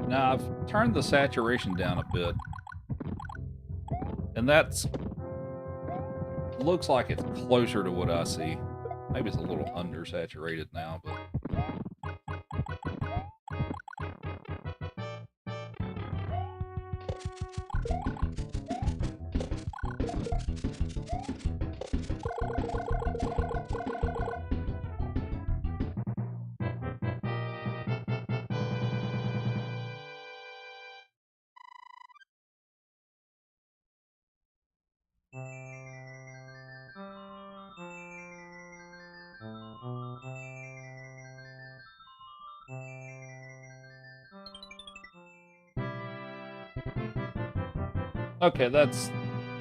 Now I've turned the saturation down a bit, and that's looks like it's closer to what I see. Maybe it's a little undersaturated now, but okay, that's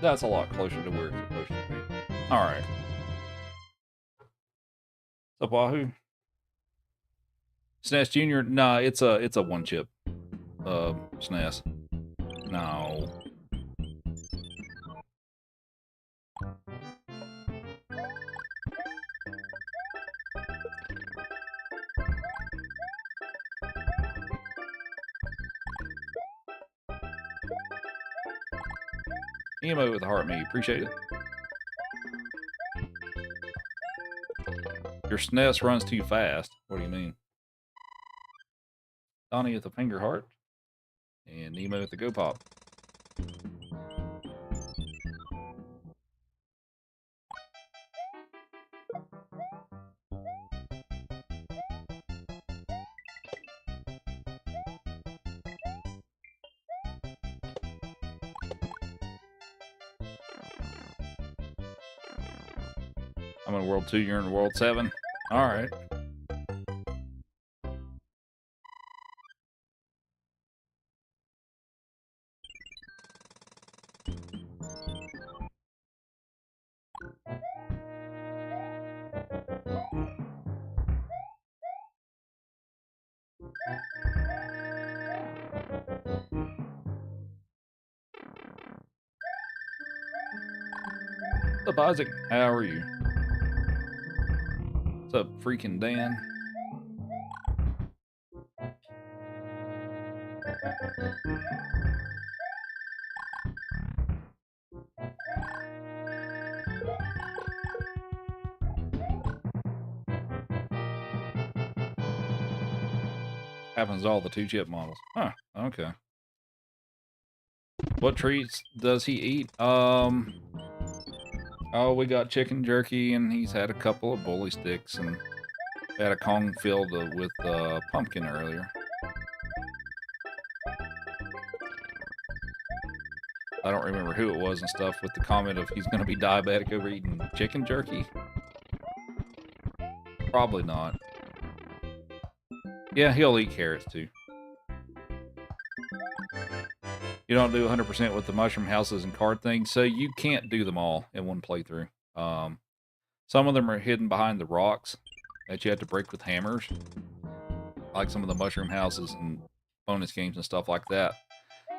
a lot closer to where it's supposed to be. All right. What's up, Wahoo? SNES Junior? Nah, it's a one chip. SNES. No. Emo with the heart me. Appreciate it. Your SNES runs too fast. What do you mean? Donnie with the finger heart. And Nemo with the go pop. I'm in World 2, you're in World 7. Alright. What's up, Isaac? How are you? What's up, freaking Dan? Happens to all the 2-chip models. Huh, okay. What treats does he eat? Oh, we got chicken jerky, and he's had a couple of bully sticks, and had a Kong filled with pumpkin earlier. I don't remember who it was and stuff with the comment of he's going to be diabetic over eating chicken jerky. Probably not. Yeah, he'll eat carrots too. You don't do 100% with the mushroom houses and card things, so you can't do them all in one playthrough. Some of them are hidden behind the rocks that you have to break with hammers, like some of the mushroom houses and bonus games and stuff like that.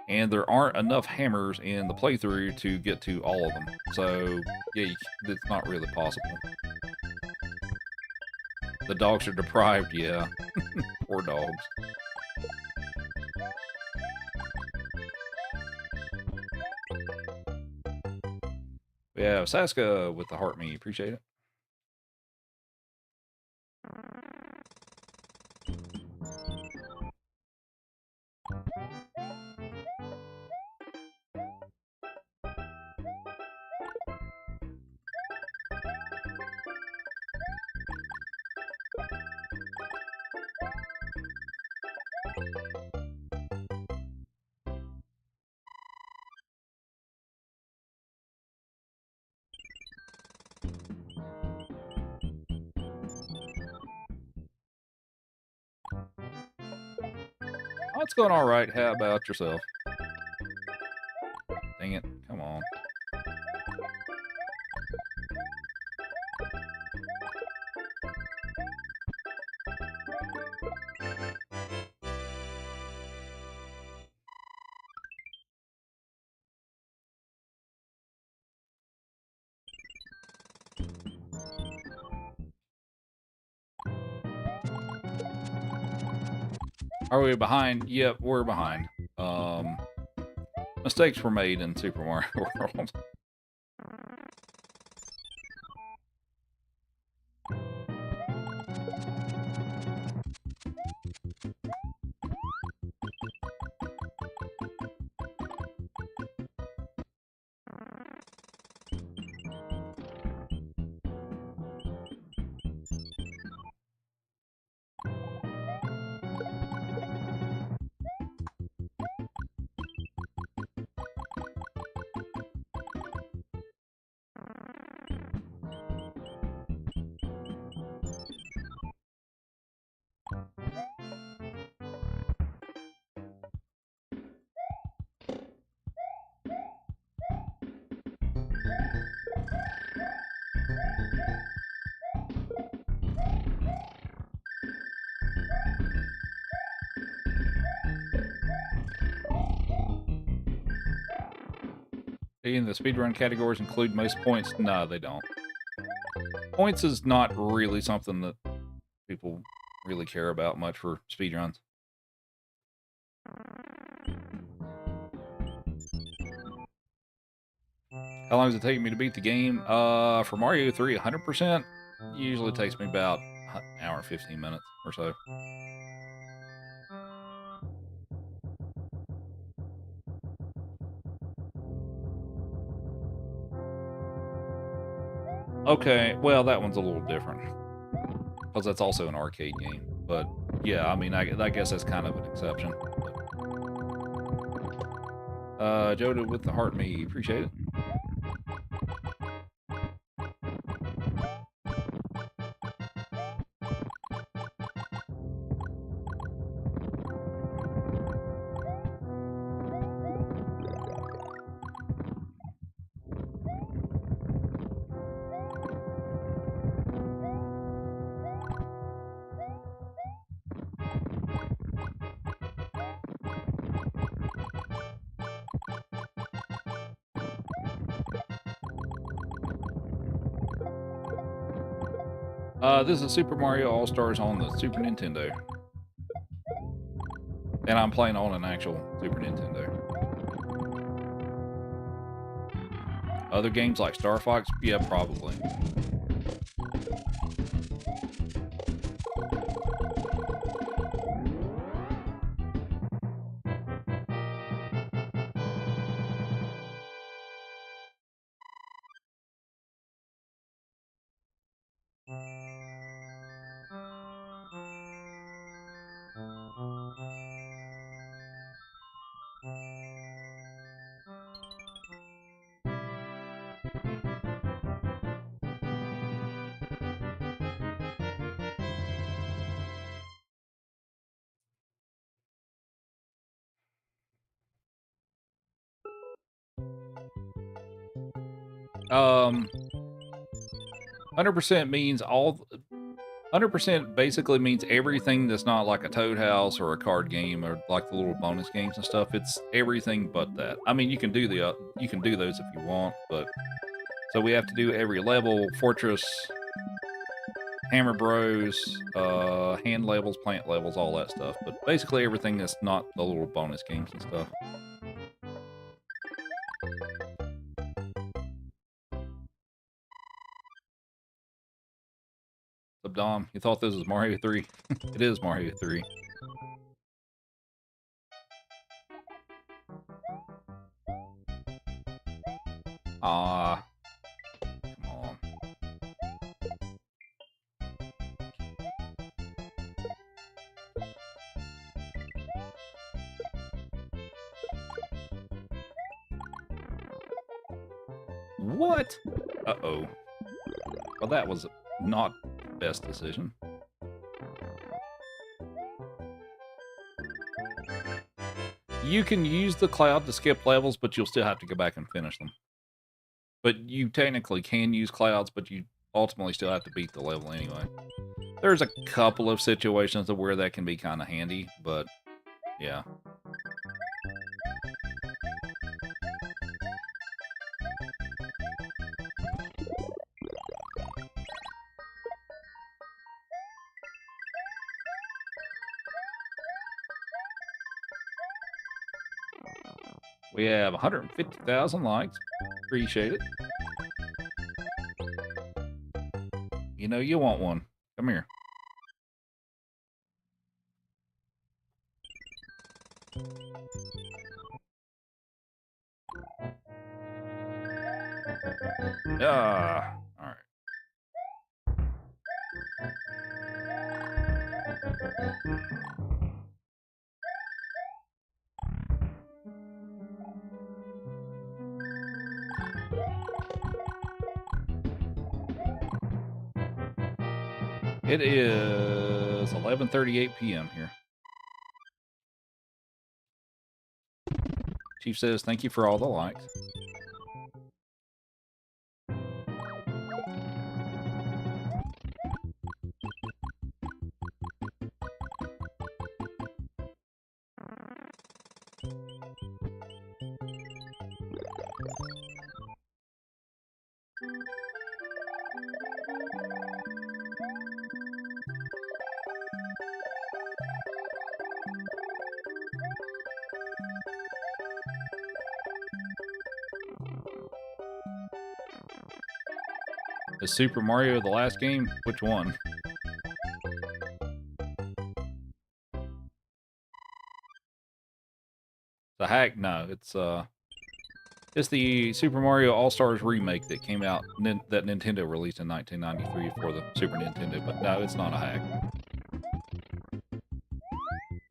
And there aren't enough hammers in the playthrough to get to all of them. So, yeah, it's not really possible. The dogs are deprived, yeah. Poor dogs. Yeah, Saska with the heart me. Appreciate it. Oh, it's going all right. How about yourself? Dang it. Come on. Are we behind? Yep, we're behind. Mistakes were made in Super Mario World. In the speedrun categories include most points? No, they don't. Points is not really something that people really care about much for speedruns. How long does it take me to beat the game? For Mario 3, 100%, usually takes me about an hour and 15 minutes or so. Okay, well, that one's a little different. Because that's also an arcade game. But, yeah, I mean, I guess that's kind of an exception. Joda with the heart me. Appreciate it. This is Super Mario All-Stars on the Super Nintendo. And I'm playing on an actual Super Nintendo. Other games like Star Fox? Yeah, probably. Um, 100% means all... 100% basically means everything that's not like a Toad House or a card game or like the little bonus games and stuff. It's everything but that. I mean, you can do those if you want, but so we have to do every level, Fortress, Hammer Bros, hand levels, plant levels, all that stuff. But basically everything that's not the little bonus games and stuff. Dom, you thought this was Mario 3? It is Mario 3. Ah, come on. What? Uh-oh. Well, that was not the best decision. You can use the cloud to skip levels, but you'll still have to go back and finish them. But you technically can use clouds, but you ultimately still have to beat the level anyway. There's a couple of situations where that can be kind of handy, but yeah. We have 150,000 likes. Appreciate it. You know you want one. Come here. Ah, all right. It is 11:38 p.m. here. Chief says, thank you for all the likes. Is Super Mario the last game? Which one? The hack? No, it's the Super Mario All-Stars remake that came out, that Nintendo released in 1993 for the Super Nintendo, but no, it's not a hack.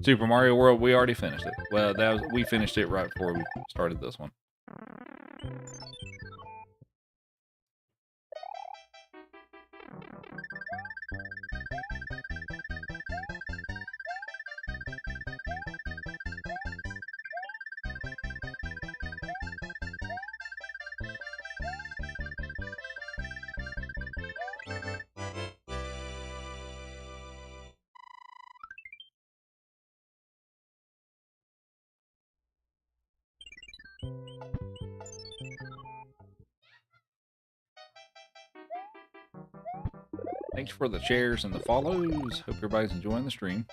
Super Mario World, we already finished it. Well, we finished it right before we started this one. Thanks for the shares and the follows. Hope everybody's enjoying the stream.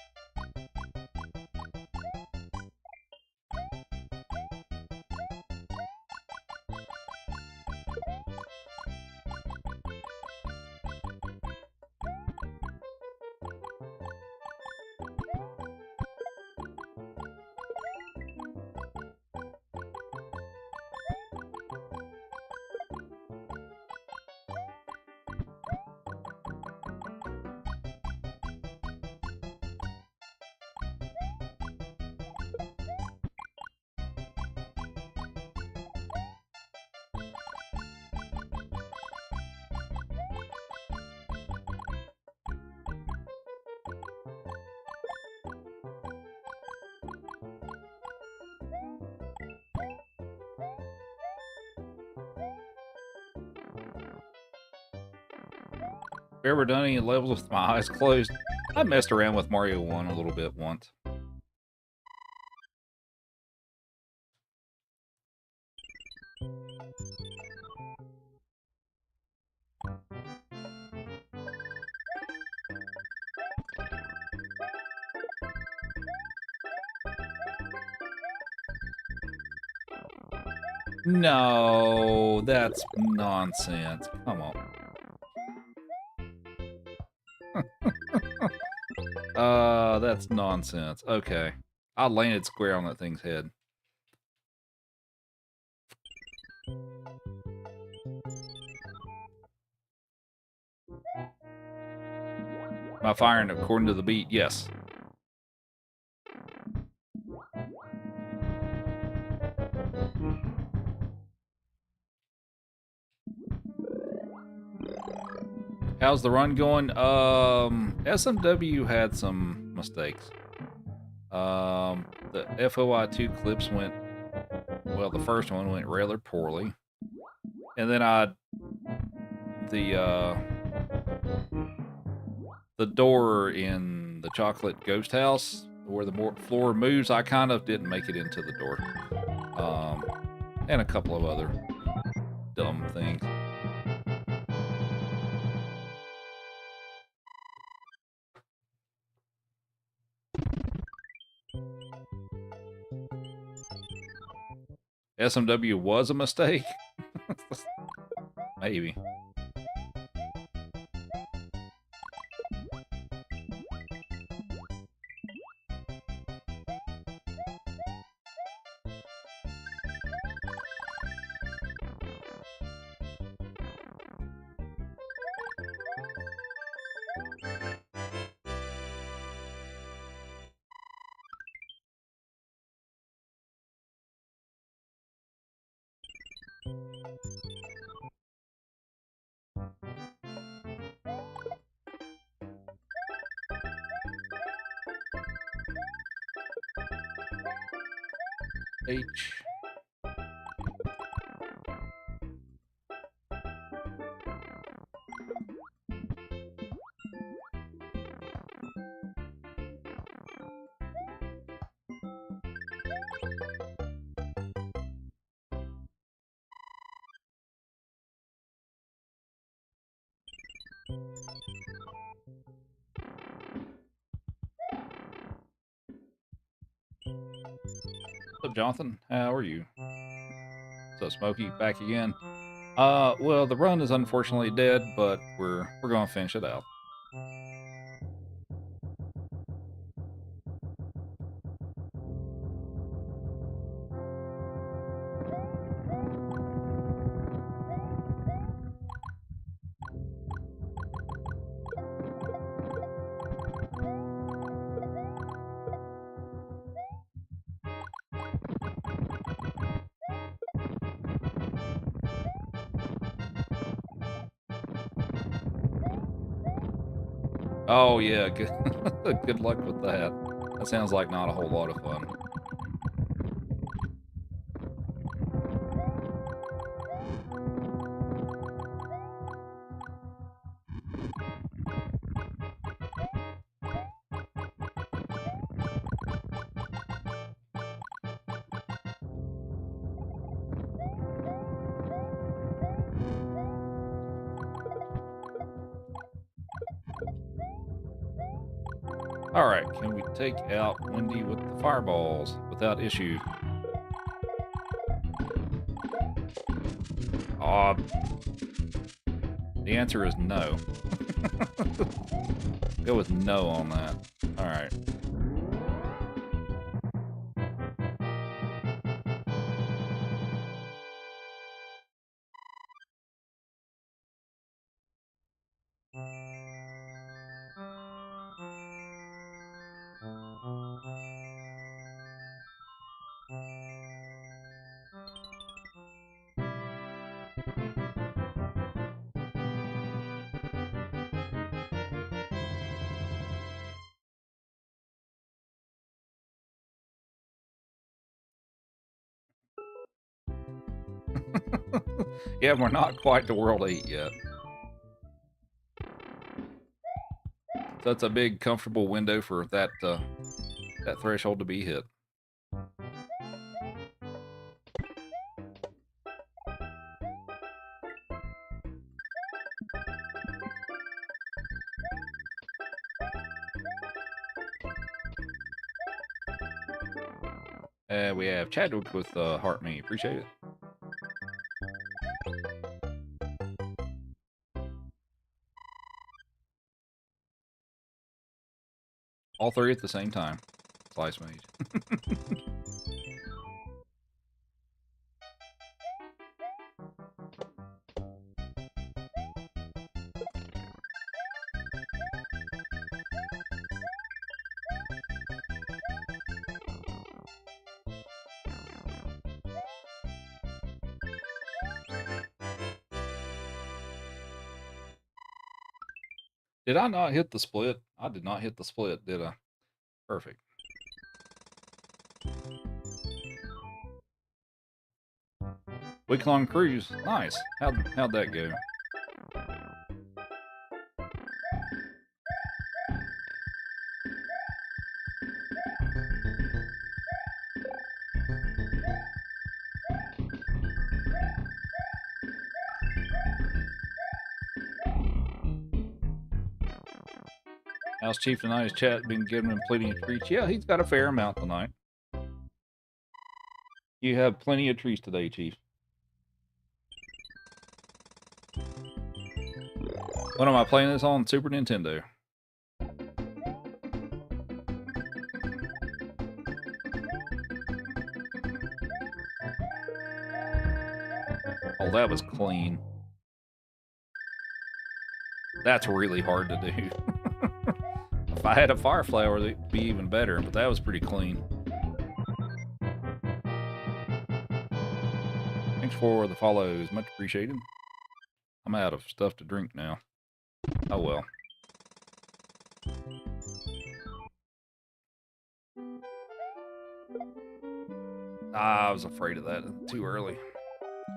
Ever done any levels with my eyes closed? I messed around with Mario 1 a little bit once. No, that's nonsense. Come on. That's nonsense. Okay. I landed square on that thing's head. Am I firing according to the beat? Yes. How's the run going? SMW had some mistakes. The FOI2 clips went, well, the first one went rather poorly. And then the door in the chocolate ghost house where the floor moves, I kind of didn't make it into the door. And a couple of other dumb things. SMW was a mistake? Maybe. H. What's up, Jonathan? How are you? What's up, Smokey? Back again. Well, the run is unfortunately dead, but we're gonna finish it out. Oh yeah, good good luck with that. That sounds like not a whole lot of fun. Alright, can we take out Wendy with the fireballs without issue? Aw, the answer is no. Go with no on that. Alright. Yeah, we're not quite to World 8 yet. So it's a big, comfortable window for that that threshold to be hit. We have Chadwick with Heart Me. Appreciate it. All three at the same time. Slice Mage. Did I not hit the split? I did not hit the split, did I? Perfect. Week-long cruise. Nice. How'd that go? How's Chief tonight? His chat been giving him plenty of treats? Yeah, he's got a fair amount tonight. You have plenty of treats today, Chief. What am I playing this on? Super Nintendo. Oh, that was clean. That's really hard to do. If I had a fire flower, it'd be even better, but that was pretty clean. Thanks for the follows. Much appreciated. I'm out of stuff to drink now. Oh well. I was afraid of that. Too early.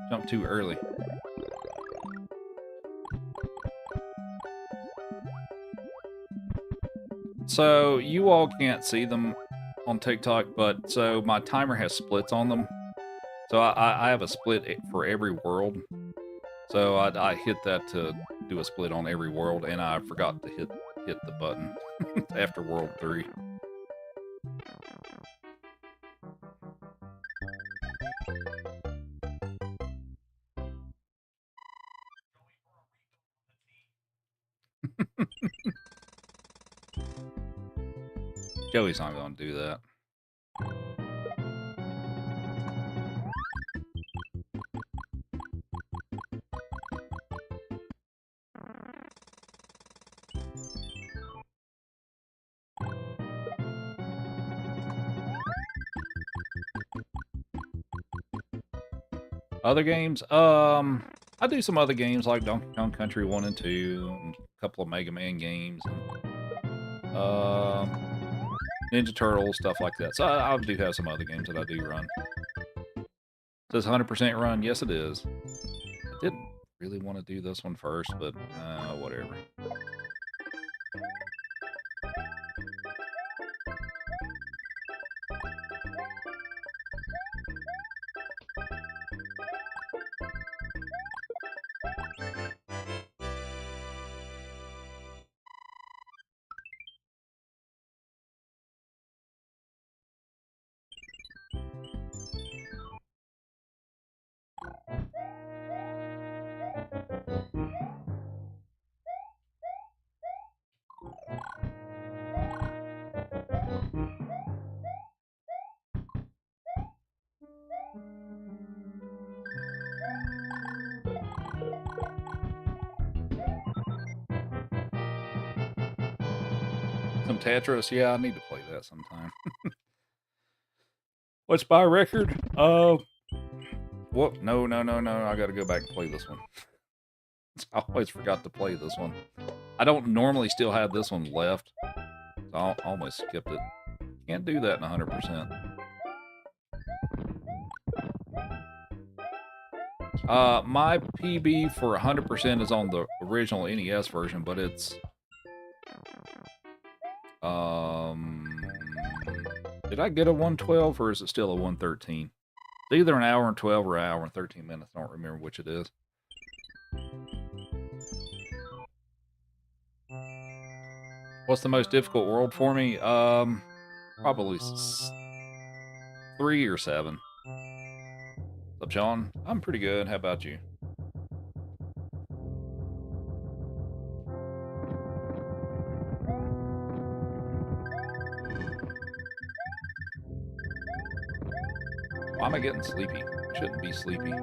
Jumped too early. So you all can't see them on TikTok, but so my timer has splits on them. So I have a split for every world. So I hit that to do a split on every world, and I forgot to hit the button after World 3. Joey's not going to do that. Other games? I do some other games like Donkey Kong Country 1 and 2, and a couple of Mega Man games, and, Ninja Turtles, stuff like that. So I do have some other games that I do run. Says 100% run. Yes, it is. I didn't really want to do this one first, but whatever. Some Tetris. Yeah, I need to play that sometime. What's my record? Whoop. No. I gotta go back and play this one. I always forgot to play this one. I don't normally still have this one left. So I almost skipped it. Can't do that in 100%. My PB for 100% is on the original NES version, but it's... Did I get a 112 or is it still a 113? It's either an hour and 12 or an hour and 13 minutes. I don't remember which it is. What's the most difficult world for me? Probably 3 or 7. What's up, Sean? I'm pretty good. How about you? Why am I getting sleepy? I shouldn't be sleepy.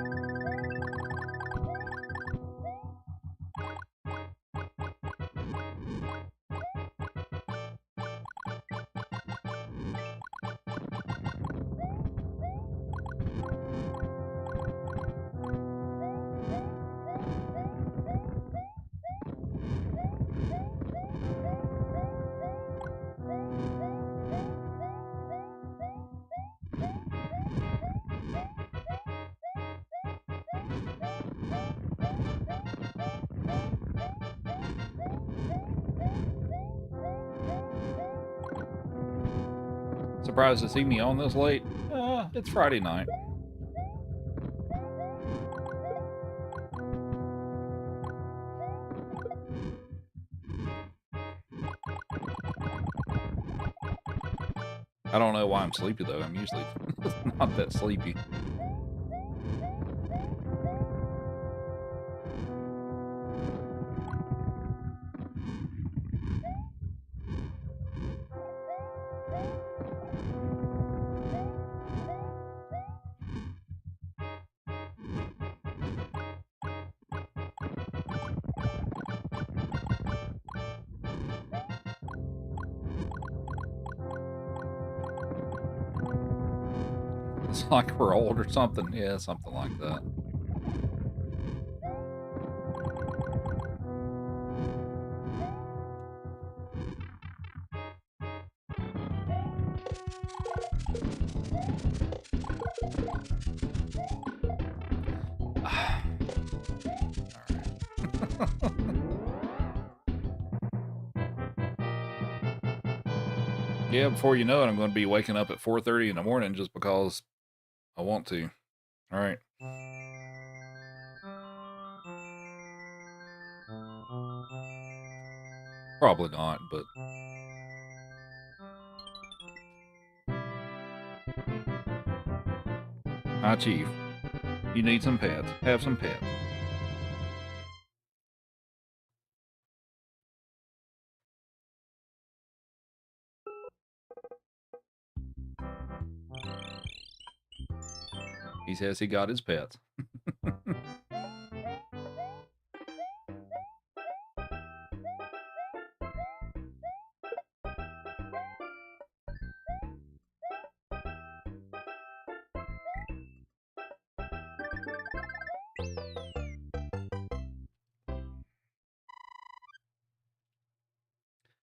Surprised to see me on this late? It's Friday night. I don't know why I'm sleepy, though. I'm usually not that sleepy. It's like we're old or something. Yeah, something like that. Yeah, before you know it, I'm going to be waking up at 4:30 in the morning just because I want to. All right. Probably not, but... Hi, Chief. You need some pets. Have some pets. He says he got his pets.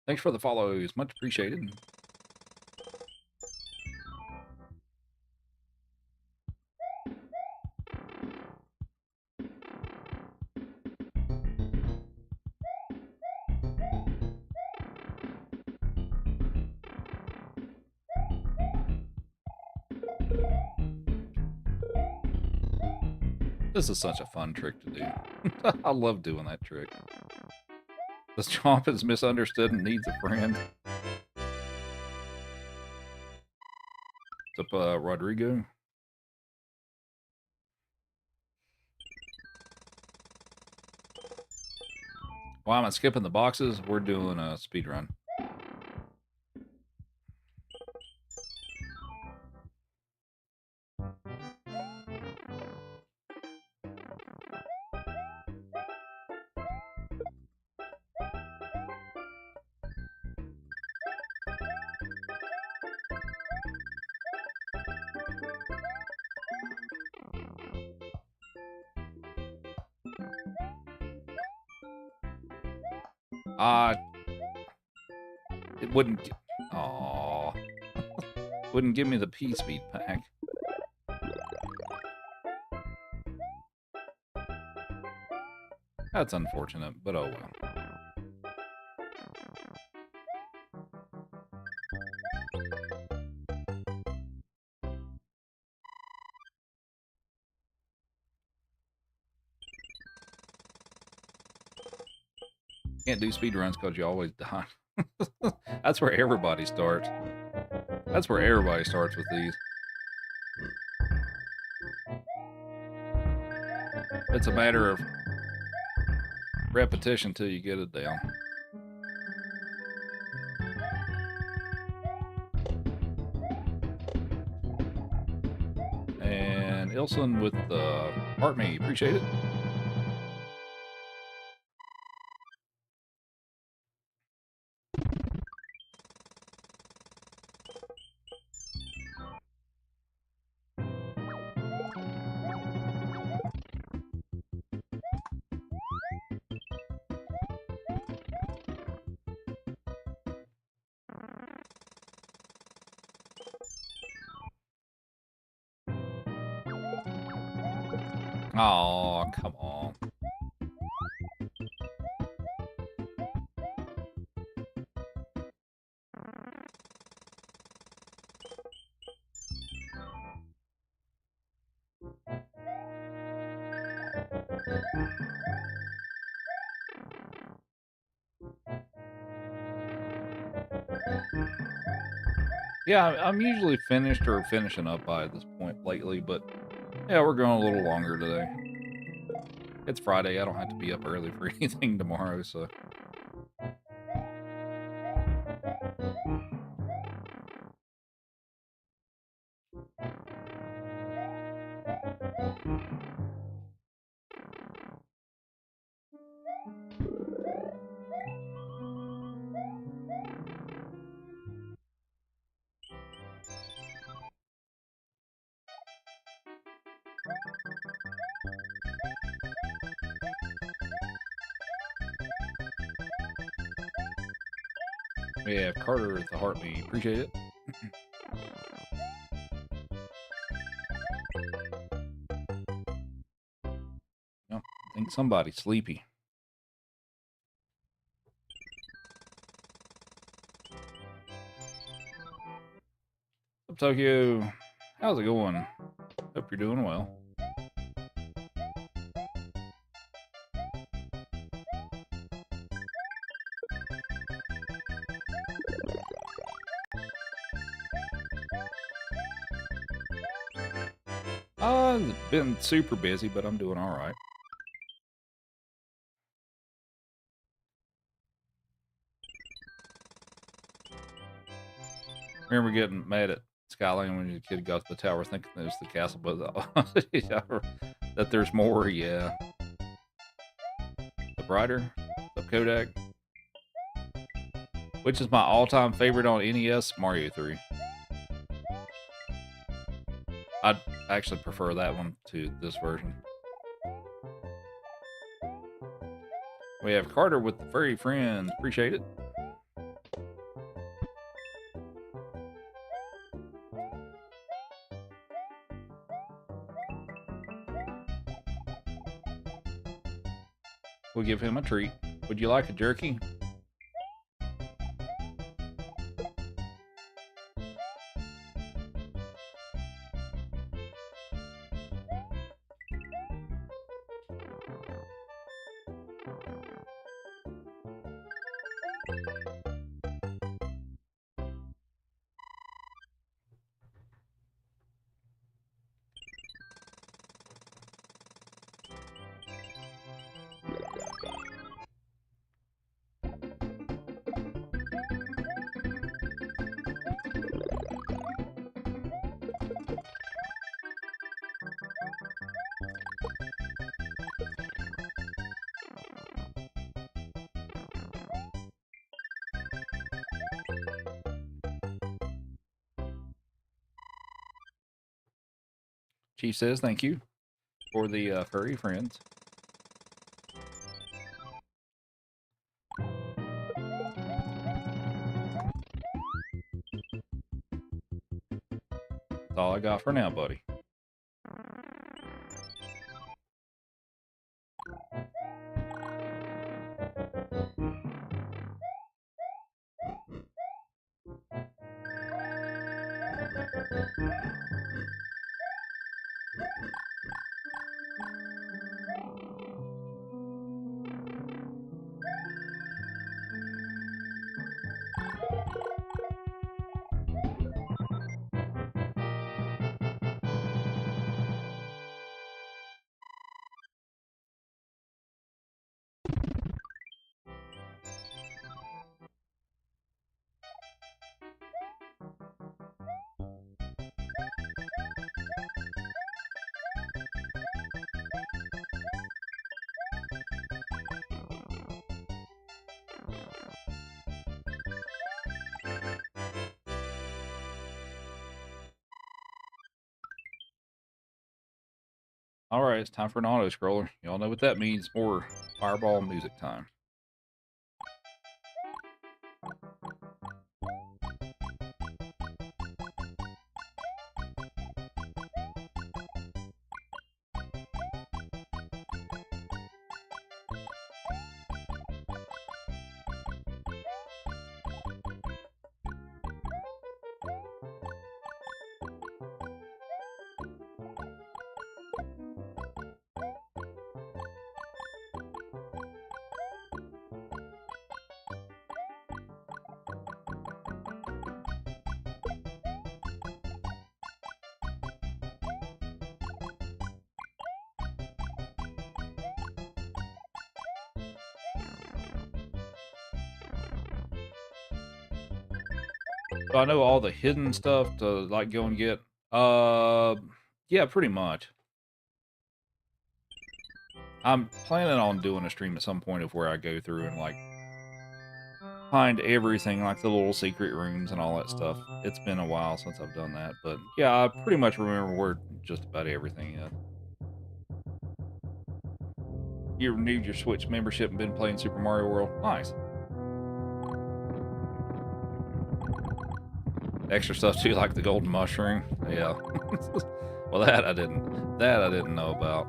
Thanks for the follows. Much appreciated. This is such a fun trick to do. I love doing that trick. This chomp is misunderstood and needs a friend. What's up, Rodrigo? Why am I skipping the boxes? We're doing a speed run. It wouldn't. Aw. Wouldn't give me the P-Speed pack. That's unfortunate, but oh well. Can't do speed runs because you always die. That's where everybody starts. That's where everybody starts with these. It's a matter of repetition till you get it down. And Ilson with the Heart Me. Appreciate it. Oh, come on. Yeah, I'm usually finished or finishing up by this point lately, but yeah, we're going a little longer today. It's Friday. I don't have to be up early for anything tomorrow, so. Yeah, Carter with the Heart Me. Appreciate it. No, I think somebody's sleepy. Up Tokyo, how's it going? Hope you're doing well. Been super busy, but I'm doing all right. Remember getting mad at Skyline when the kid got to the tower thinking it was the castle, but that there's more, yeah. The Brighter, the Kodak. Which is my all-time favorite on NES? Mario 3. I'd actually prefer that one to this version. We have Carter with the Furry Friends. Appreciate it. We'll give him a treat. Would you like a jerky? Chief says thank you for the Furry Friends. all I got for now, buddy. Alright, it's time for an auto-scroller. Y'all know what that means. More Fireball music time. So I know all the hidden stuff to like go and get. Yeah, pretty much. I'm planning on doing a stream at some point of where I go through and like find everything, like the little secret rooms and all that stuff. It's been a while since I've done that, but yeah, I pretty much remember where just about everything is. You renewed your Switch membership and been playing Super Mario World. Nice. Extra stuff too, like the golden mushroom. Yeah. Well, that I didn't know about.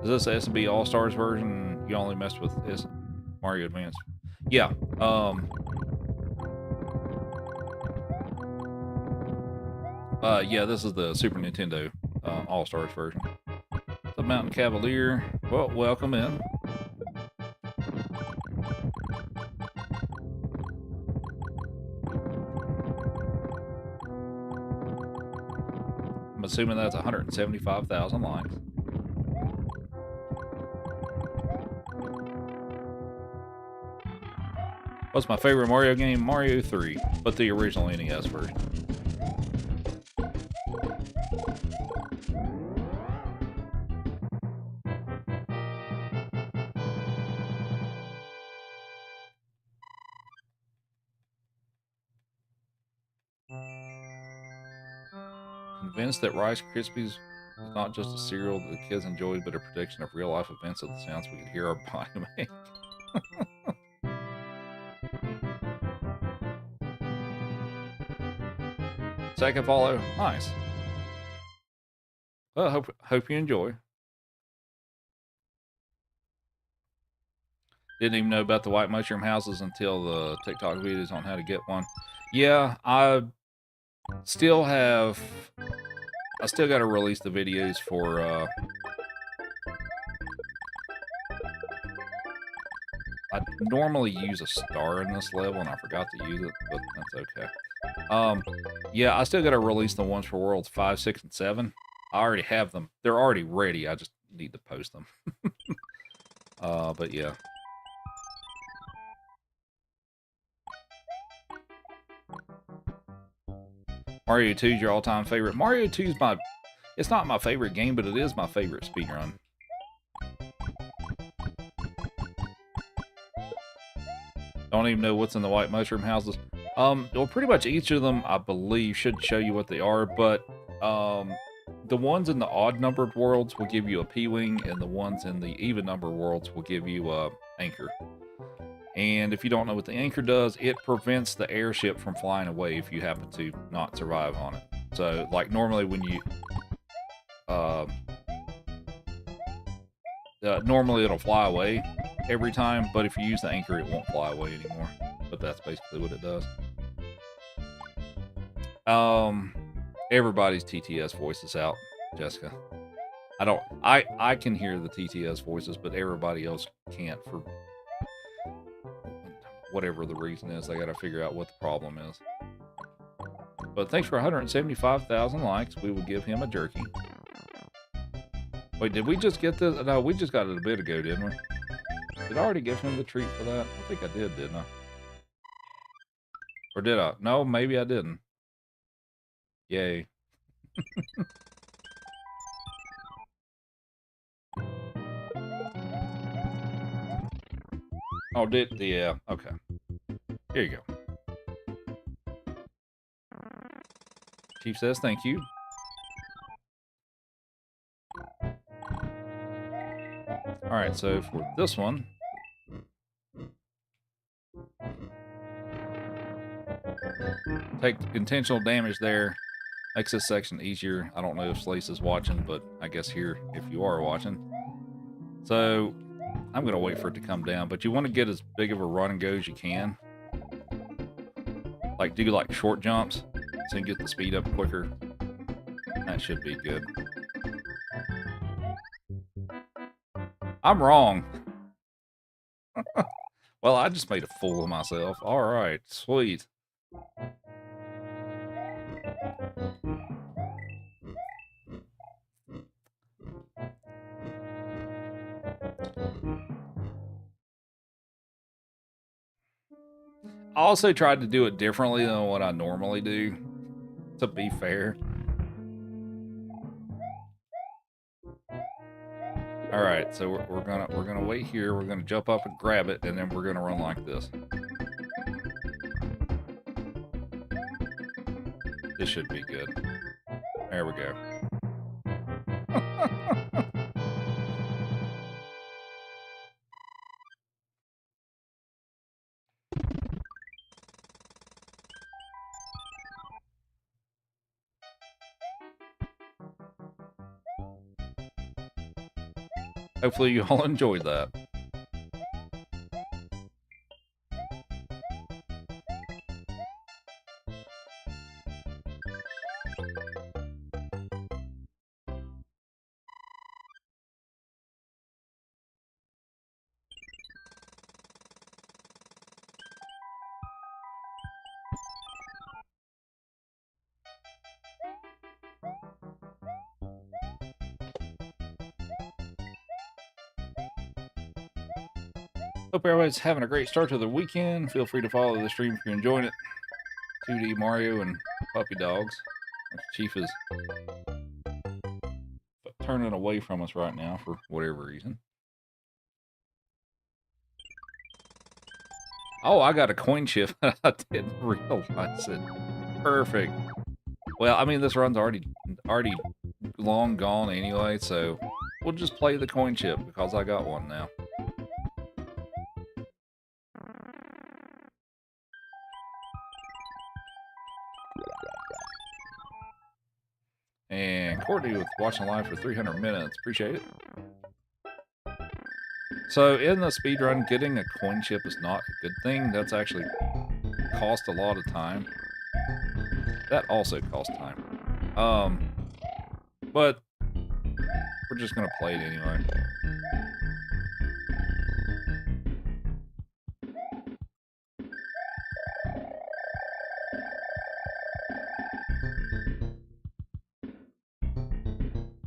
Is this SB All-Stars version? You only messed with Mario Advance? Yeah. Yeah, this is the Super Nintendo All-Stars version. The Mountain Cavalier. Well, welcome in. I'm assuming that's 175,000 likes. What's my favorite Mario game? Mario 3, but the original NES version. Convinced that Rice Krispies is not just a cereal that the kids enjoyed, but a prediction of real-life events of the sounds we could hear our body make. Second follow, nice. Well, hope you enjoy. Didn't even know about the white mushroom houses until the TikTok videos on how to get one. Yeah, I still got to release the videos for I normally use a star in this level, and I forgot to use it, but that's okay. Yeah, I still got to release the ones for Worlds 5, 6, and 7. I already have them. They're already ready. I just need to post them. But yeah. Mario 2 is your all-time favorite. Mario 2 is it's not my favorite game, but it is my favorite speedrun. Don't even know what's in the white mushroom houses. Well, pretty much each of them, I believe, should show you what they are, but the ones in the odd numbered worlds will give you a P-wing, and the ones in the even number worlds will give you a anchor. And if you don't know what the anchor does, it prevents the airship from flying away if you happen to not survive on it. So, like, normally when you... normally it'll fly away every time, but if you use the anchor, it won't fly away anymore. But that's basically what it does. Everybody's TTS voice is out, Jessica. I can hear the TTS voices, but everybody else can't for whatever the reason is. I gotta figure out what the problem is. But thanks for 175,000 likes. We will give him a jerky. Wait, did we just get this? No, we just got it a bit ago, didn't we? Did I already give him the treat for that? I think I did, didn't I? Or did I? No, maybe I didn't. Yay. Oh, yeah, okay. Here you go. Chief says thank you. Alright, so for this one... take intentional damage there. Makes this section easier. I don't know if Slace is watching, but I guess here, if you are watching. So, I'm going to wait for it to come down, but you want to get as big of a run and go as you can. Like, do like short jumps, so you can get the speed up quicker. That should be good. I'm wrong. Well, I just made a fool of myself. Alright, sweet. I also tried to do it differently than what I normally do, to be fair. All right, so we're gonna wait here. We're gonna jump up and grab it, and then we're gonna run like this. This should be good. There we go. Hopefully you all enjoyed that. Hope everybody's having a great start to the weekend. Feel free to follow the stream if you're enjoying it. 2D Mario and puppy dogs. Chief is turning away from us right now for whatever reason. Oh, I got a coin chip. I didn't realize it. Perfect. Well, I mean, this run's already long gone anyway, so we'll just play the coin chip because I got one now. And Courtney with watching live for 300 minutes. Appreciate it. So in the speedrun, getting a coin chip is not a good thing. That's actually cost a lot of time. That also costs time. But we're just gonna play it anyway.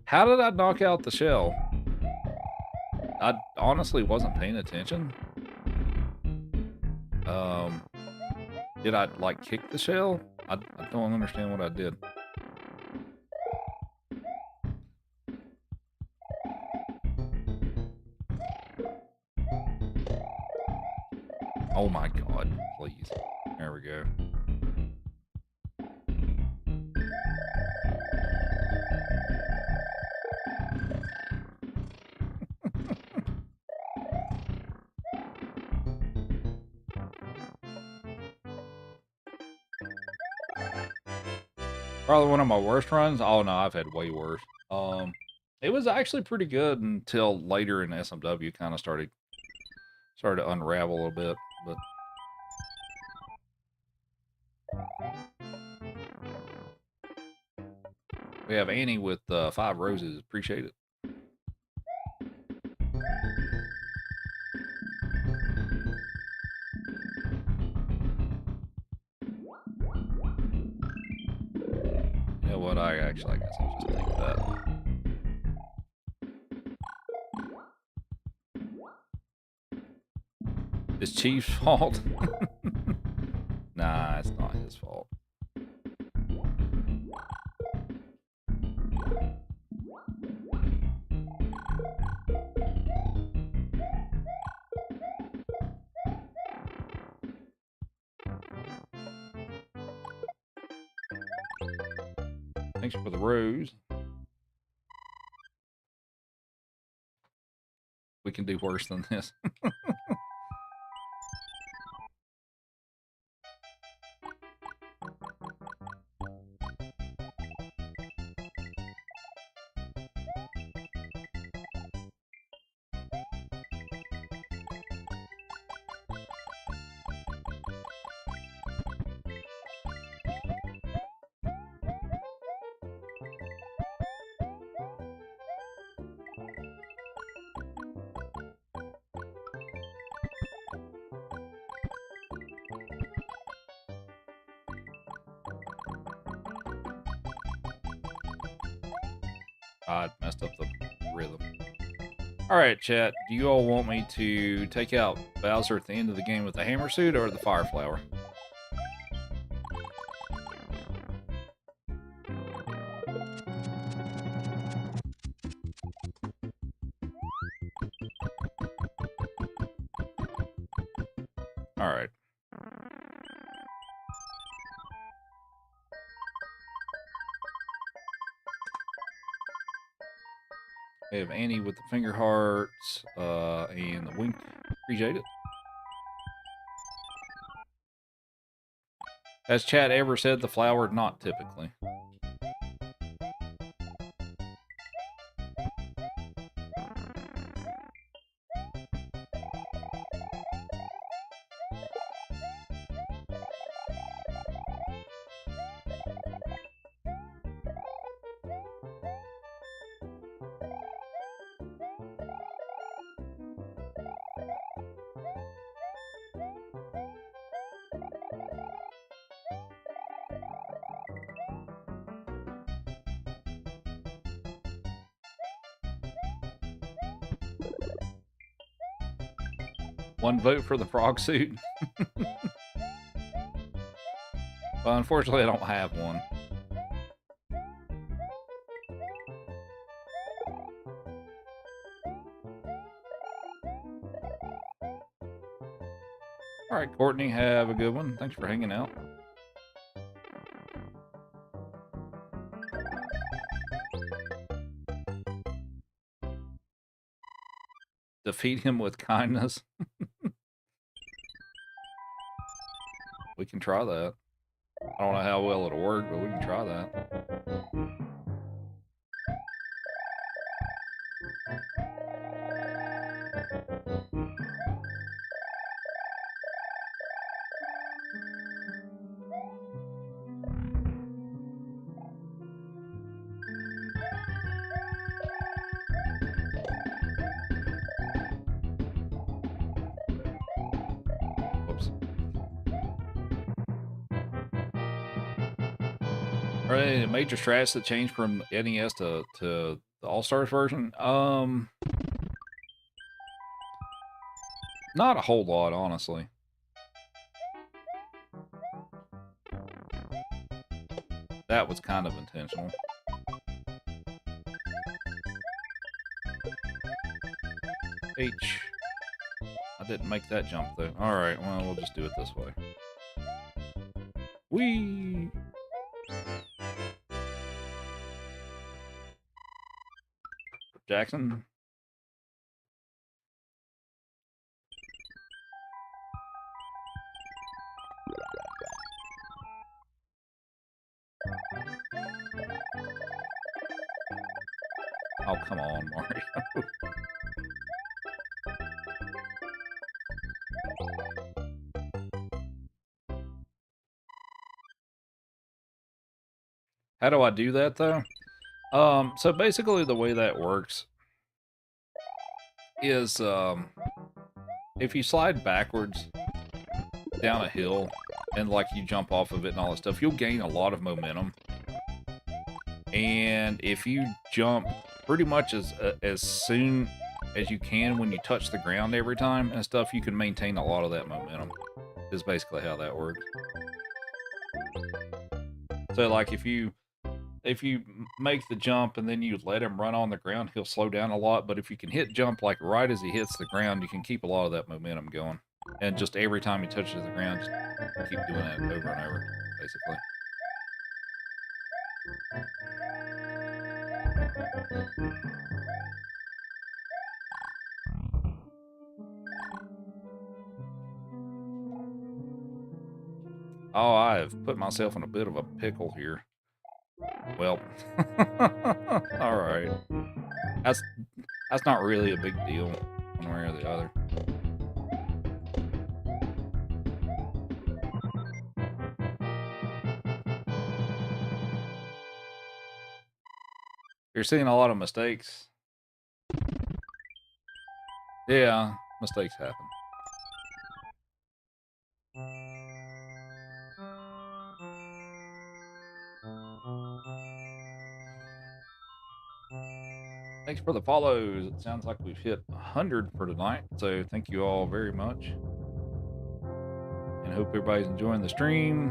How did I knock out the shell? I honestly wasn't paying attention. Did I, like, kick the shell? I don't understand what I did. Oh my god, please. There we go. Probably one of my worst runs. Oh no, I've had way worse. It was actually pretty good until later in SMW kind of started to unravel a little bit, but we have Annie with 5 roses. Appreciate it. You know what? I guess I'll just take that. It's Chief's fault. Nah, it's not his fault. Thanks for the rose. We can do worse than this. I messed up the rhythm. Alright, chat. Do you all want me to take out Bowser at the end of the game with the hammer suit or the fire flower? Alright. We have Annie with the finger hearts and the wink. Appreciate it. Has Chad ever said the flower? Not typically. One vote for the frog suit. Well, unfortunately, I don't have one. All right, Courtney, have a good one. Thanks for hanging out. Defeat him with kindness. We can try that. I don't know how well it'll work, but we can try that. Whoops. Are there any major strats that changed from NES to the All-Stars version? Not a whole lot, honestly. That was kind of intentional. H. I didn't make that jump, though. Alright, well, we'll just do it this way. Whee! Jackson. Oh, come on, Mario. How do I do that, though? So basically the way that works is, if you slide backwards down a hill and, like, you jump off of it and all that stuff, you'll gain a lot of momentum. And if you jump pretty much as soon as you can when you touch the ground every time and stuff, you can maintain a lot of that momentum. Is basically how that works. So, like, if you make the jump and then you let him run on the ground, he'll slow down a lot. But if you can hit jump like right as he hits the ground, you can keep a lot of that momentum going. And just every time he touches the ground, just keep doing that over and over, basically. Oh, I have put myself in a bit of a pickle here. Well, all right. That's not really a big deal, one way or the other. You're seeing a lot of mistakes. Yeah, mistakes happen. Thanks for the follows. It sounds like we've hit 100 for tonight, so thank you all very much. And hope everybody's enjoying the stream.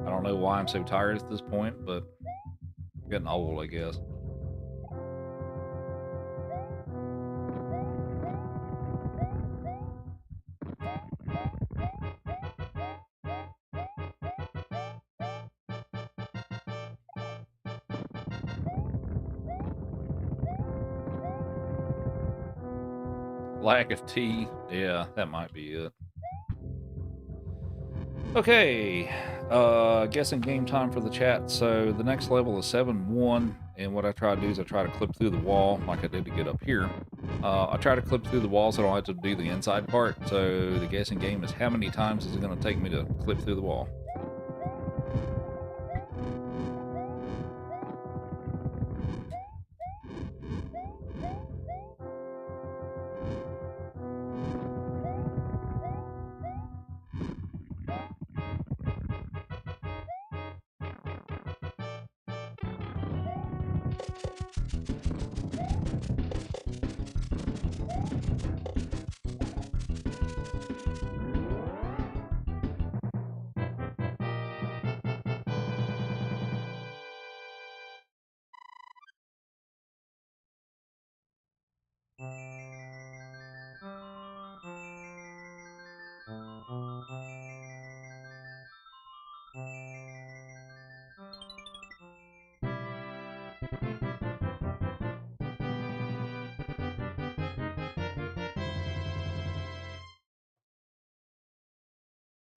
I don't know why I'm so tired at this point, but I'm getting old, I guess. Lack of tea. Yeah, that might be it. Okay, guessing game time for the chat. So the next level is 7-1, and what I try to do is I try to clip through the wall like I did to get up here. I try to clip through the wall so I don't have to do the inside part. So the guessing game is how many times is it going to take me to clip through the wall?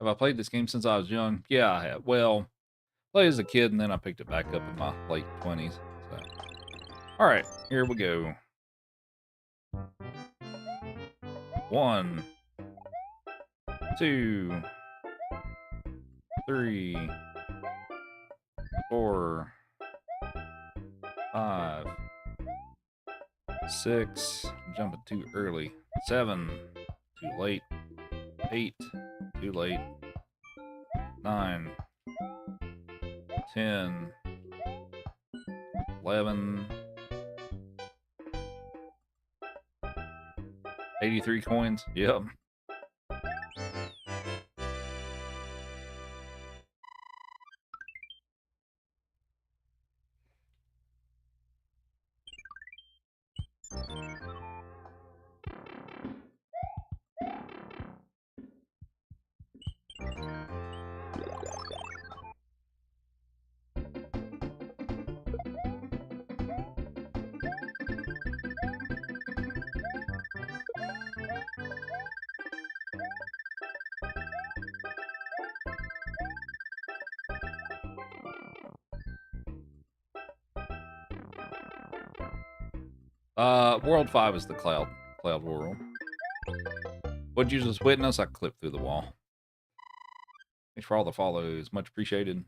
Have I played this game since I was young? Yeah, I have. Well, played as a kid, and then I picked it back up in my late 20s. So, all right, here we go. 1, 2, 3, 4, 5, 6. I'm jumping too early. 7, too late. 8, too late. 9, 10, 11, 83 coins. Yep. World 5 is the Cloud World. What'd you just witness? I clipped through the wall. Thanks for all the follows. Much appreciated.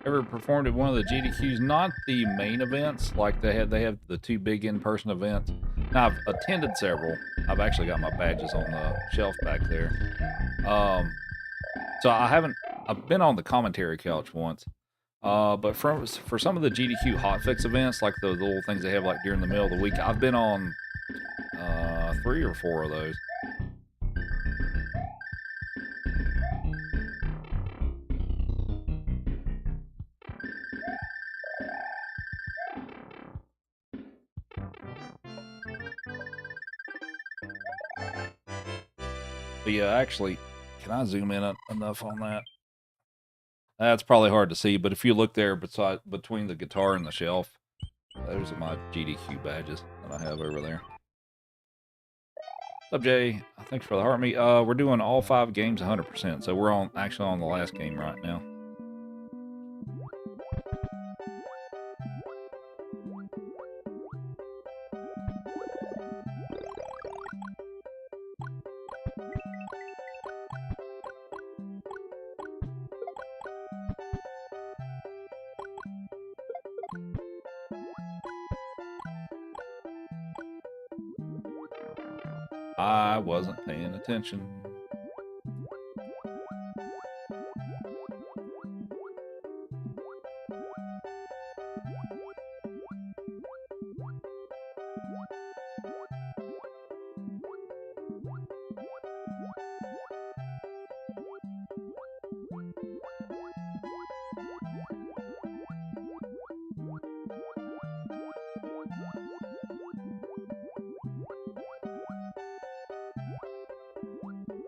Ever performed at one of the GDQs? Not the main events, like they have the two big in-person events. Now I've attended several. I've actually got my badges on the shelf back there. So I've been on the commentary couch once. But for some of the GDQ hotfix events, like the little things they have like during the middle of the week, I've been on 3 or 4 of those. But yeah, actually, can I zoom in enough on that? That's probably hard to see, but if you look there between the guitar and the shelf, those are my GDQ badges that I have over there. What's up, Jay? Thanks for the heart meet. We're doing all 5 games 100%, so we're actually on the last game right now. I wasn't paying attention.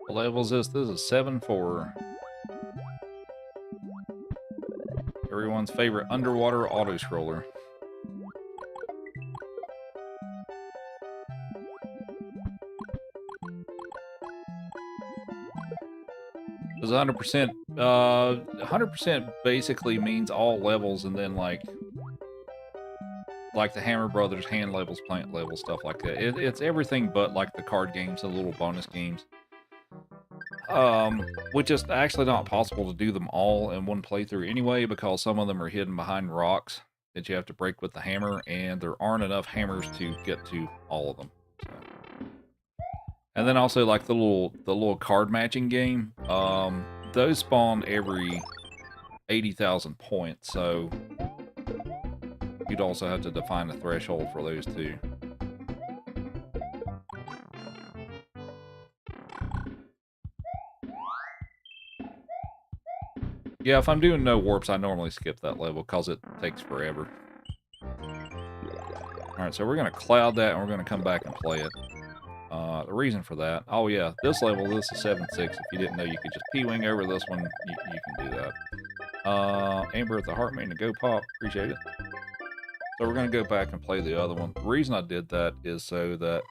What level is this? This is 7-4. Everyone's favorite underwater auto-scroller. Does 100%? 100% basically means all levels, and then like the Hammer Brothers hand levels, plant levels, stuff like that. It's everything but like the card games, the little bonus games. Which is actually not possible to do them all in one playthrough anyway, because some of them are hidden behind rocks that you have to break with the hammer, and there aren't enough hammers to get to all of them. So. And then also like the little card matching game, those spawn every 80,000 points, so you'd also have to define a threshold for those too. Yeah, if I'm doing no warps, I normally skip that level because it takes forever. Alright, so we're going to cloud that and we're going to come back and play it. The reason for that, oh yeah, this level, this is 7-6. If you didn't know, you could just P-Wing over this one, you can do that. Amber at the Heart Main to go pop, appreciate it. So we're going to go back and play the other one. The reason I did that is so that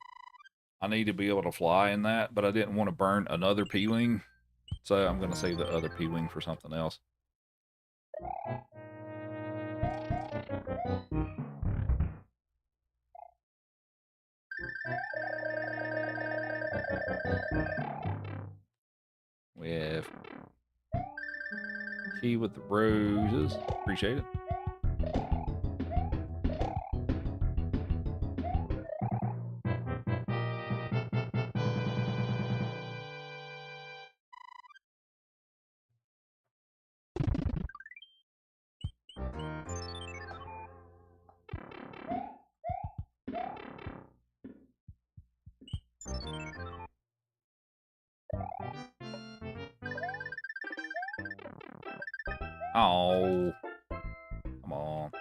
I need to be able to fly in that, but I didn't want to burn another P-Wing. So I'm going to save the other P-Wing for something else. We have Key with the Roses. Appreciate it. Oh, come on.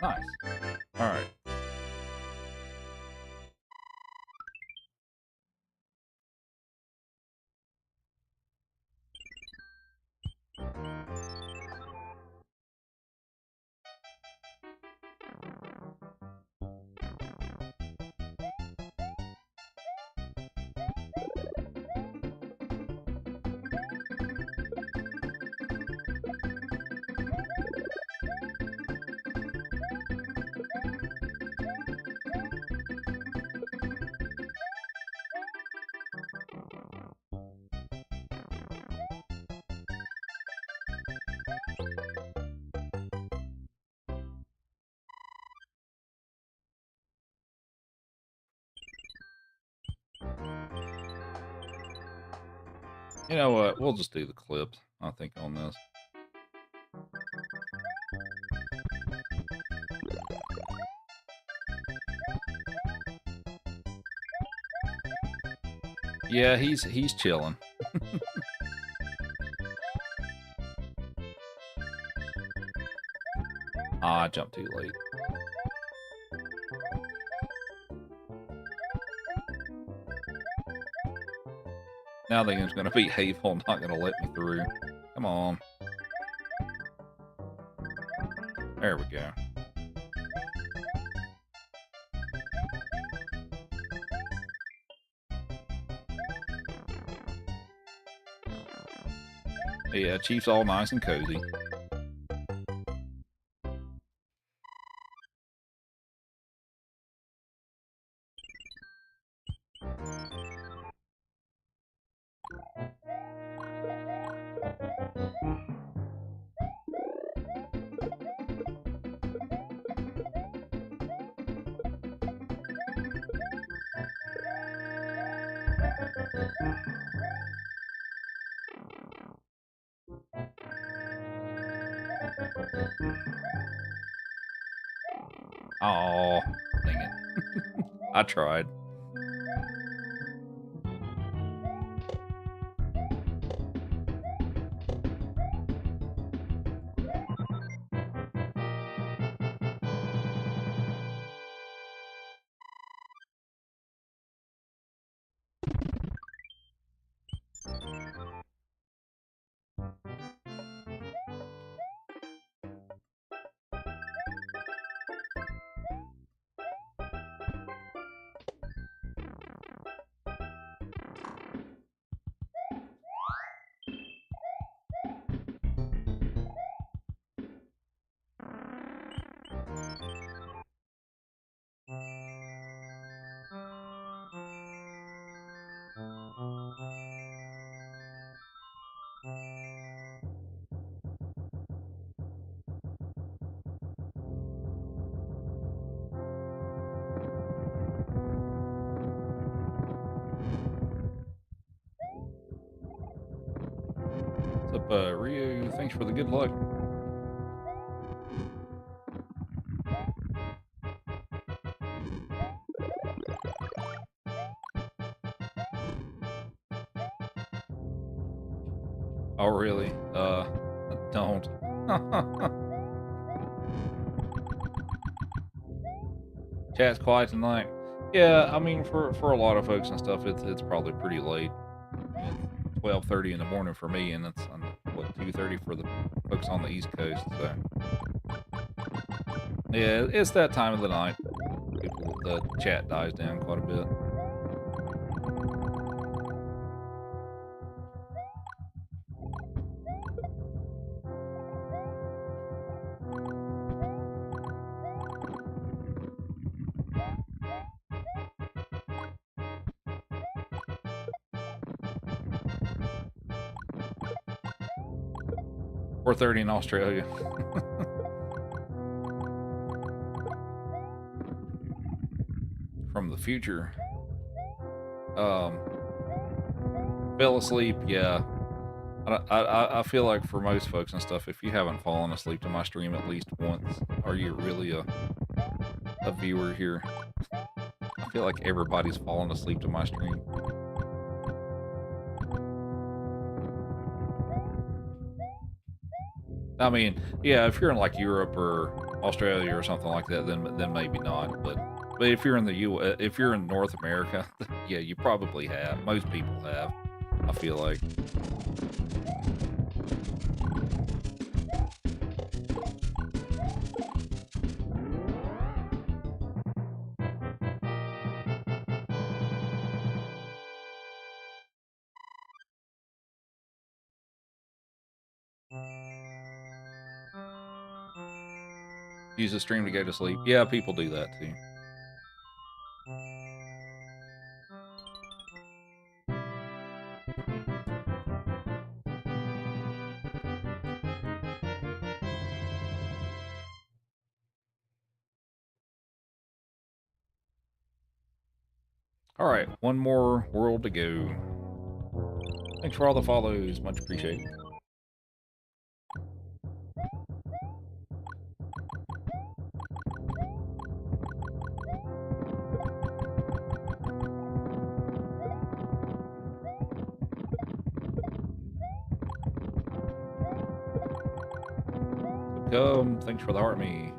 Nice. All right. You know what? We'll just do the clips, I think, on this. Yeah, he's chilling. I jumped too late. Now they're going to be hateful, not going to let me through. Come on. There we go. Yeah, Chief's all nice and cozy. Oh, dang it. I tried. What's up, Ryu? Thanks for the good luck. Oh, really? Don't. Chat's quiet tonight. Yeah, I mean, for a lot of folks and stuff, it's probably pretty late. It's 12:30 in the morning for me, and it's what 2:30 for the folks on the East Coast. So, yeah, it's that time of the night. The chat dies down quite a bit. Or 30 in Australia. From the future. Fell asleep, yeah. I feel like for most folks and stuff, if you haven't fallen asleep to my stream at least once, are you really a viewer here? I feel like everybody's fallen asleep to my stream. I mean, yeah, if you're in like Europe or Australia or something like that, then maybe not. But if you're in the if you're in North America, yeah, you probably have. Most people have. I feel like. Use the stream to go to sleep. Yeah, people do that too. All right, one more world to go. Thanks for all the follows. Much appreciated. Come, thanks for the heart me.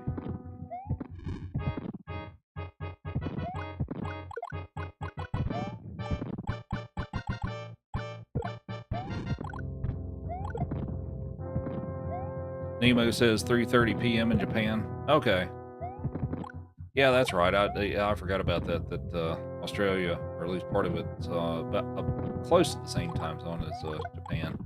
Nemo says 3:30 p.m. in Japan. Okay. Yeah, that's right. I forgot about that. That Australia, or at least part of it, is about close to the same time zone as Japan.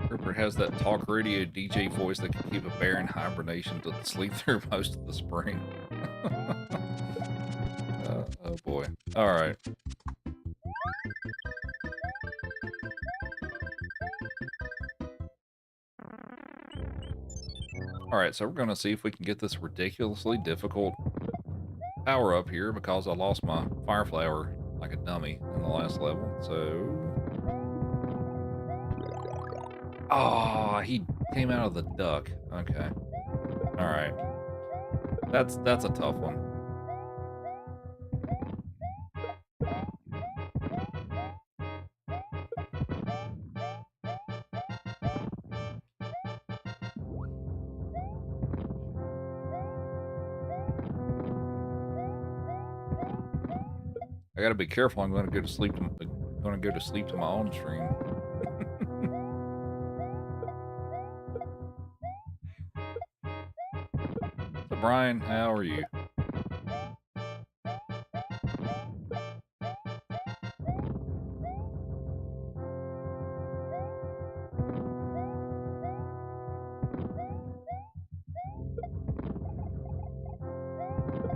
Rupert has that talk radio DJ voice that can keep a bear in hibernation to sleep through most of the spring. Oh boy. All right. All right, so we're going to see if we can get this ridiculously difficult power up here because I lost my fire flower like a dummy in the last level. So, oh, he came out of the duck. Okay. All right. That's a tough one. I gotta be careful. I'm gonna go to sleep. Gonna go to sleep to my own stream. So Brian, how are you?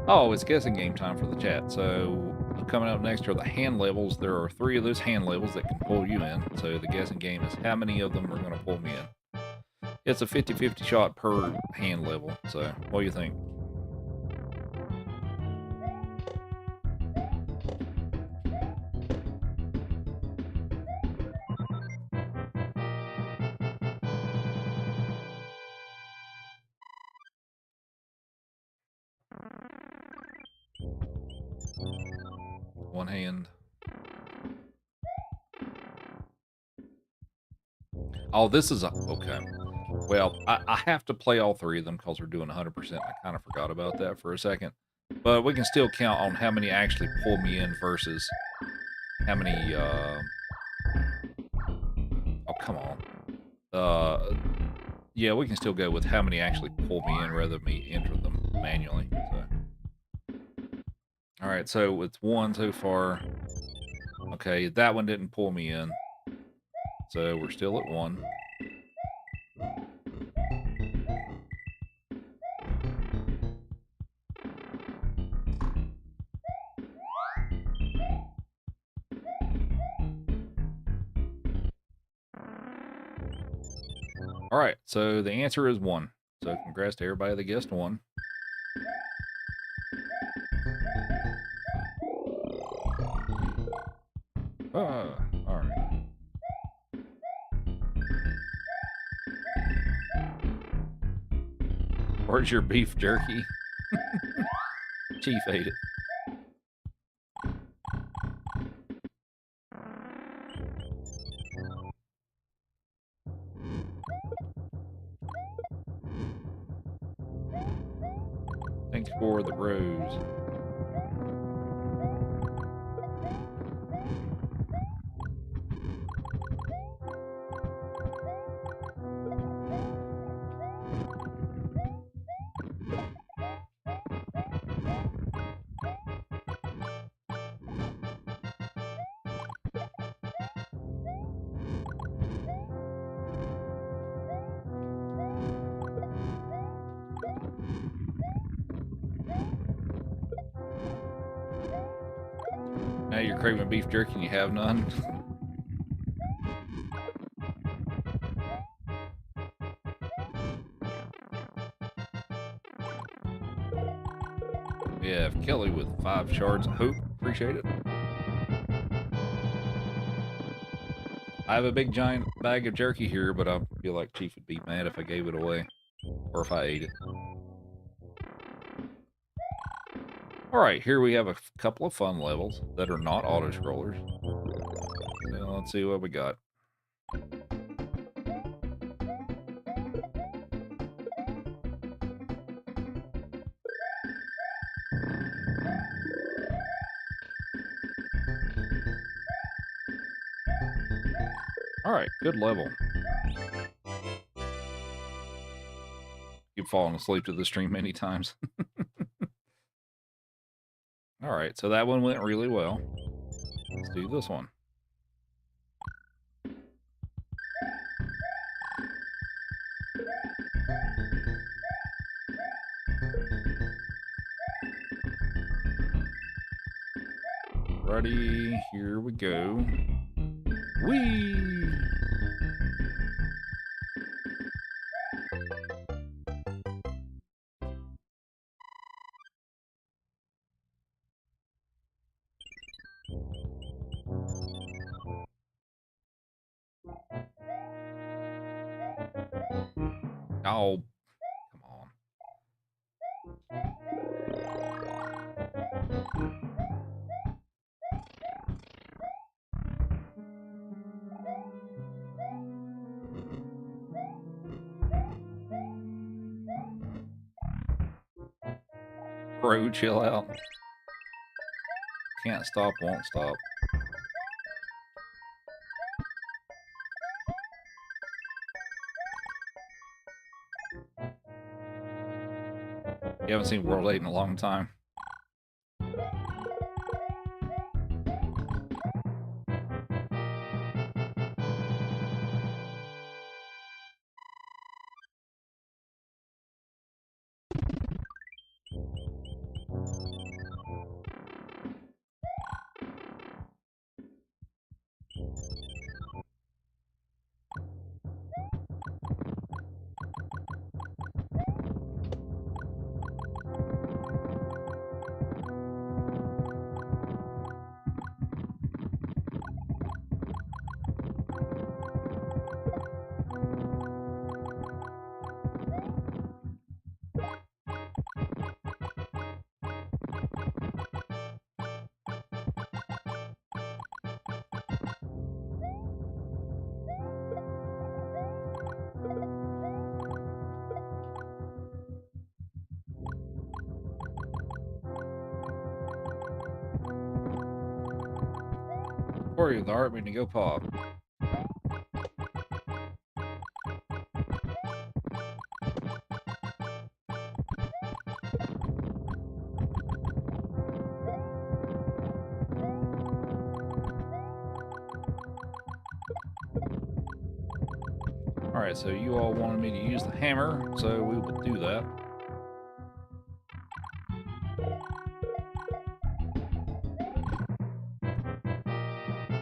Oh, it's guessing game time for the chat. So coming up next are the hand levels. There are 3 of those hand levels that can pull you in. So the guessing game is how many of them are going to pull me in. It's a 50-50 shot per hand level. So what do you think? One hand. Oh, this is a... Okay. Well, I have to play all 3 of them because we're doing 100%. I kind of forgot about that for a second. But we can still count on how many actually pull me in versus how many, oh, come on. Yeah, we can still go with how many actually pull me in rather than me enter them manually. So. All right, so it's 1 so far. Okay, that one didn't pull me in. So we're still at 1. All right, so the answer is 1. So congrats to everybody that guessed 1. All right. Where's your beef jerky? Chief ate it. Thanks for the rose. Now you're craving beef jerky and you have none. We have Kelly with 5 shards of hope. Appreciate it. I have a big giant bag of jerky here, but I feel like Chief would be mad if I gave it away. Or if I ate it. Alright, here we have a couple of fun levels that are not auto-scrollers. So let's see what we got. Alright, good level. Keep falling asleep to the stream many times. Alright, so that one went really well. Let's do this one. Ready, here we go. Whee! Oh, come on. Bro, chill out. Can't stop, won't stop. You haven't seen World 8 in a long time. Sorry, the heart made me go pop. Alright, so you all wanted me to use the hammer, so we will do that.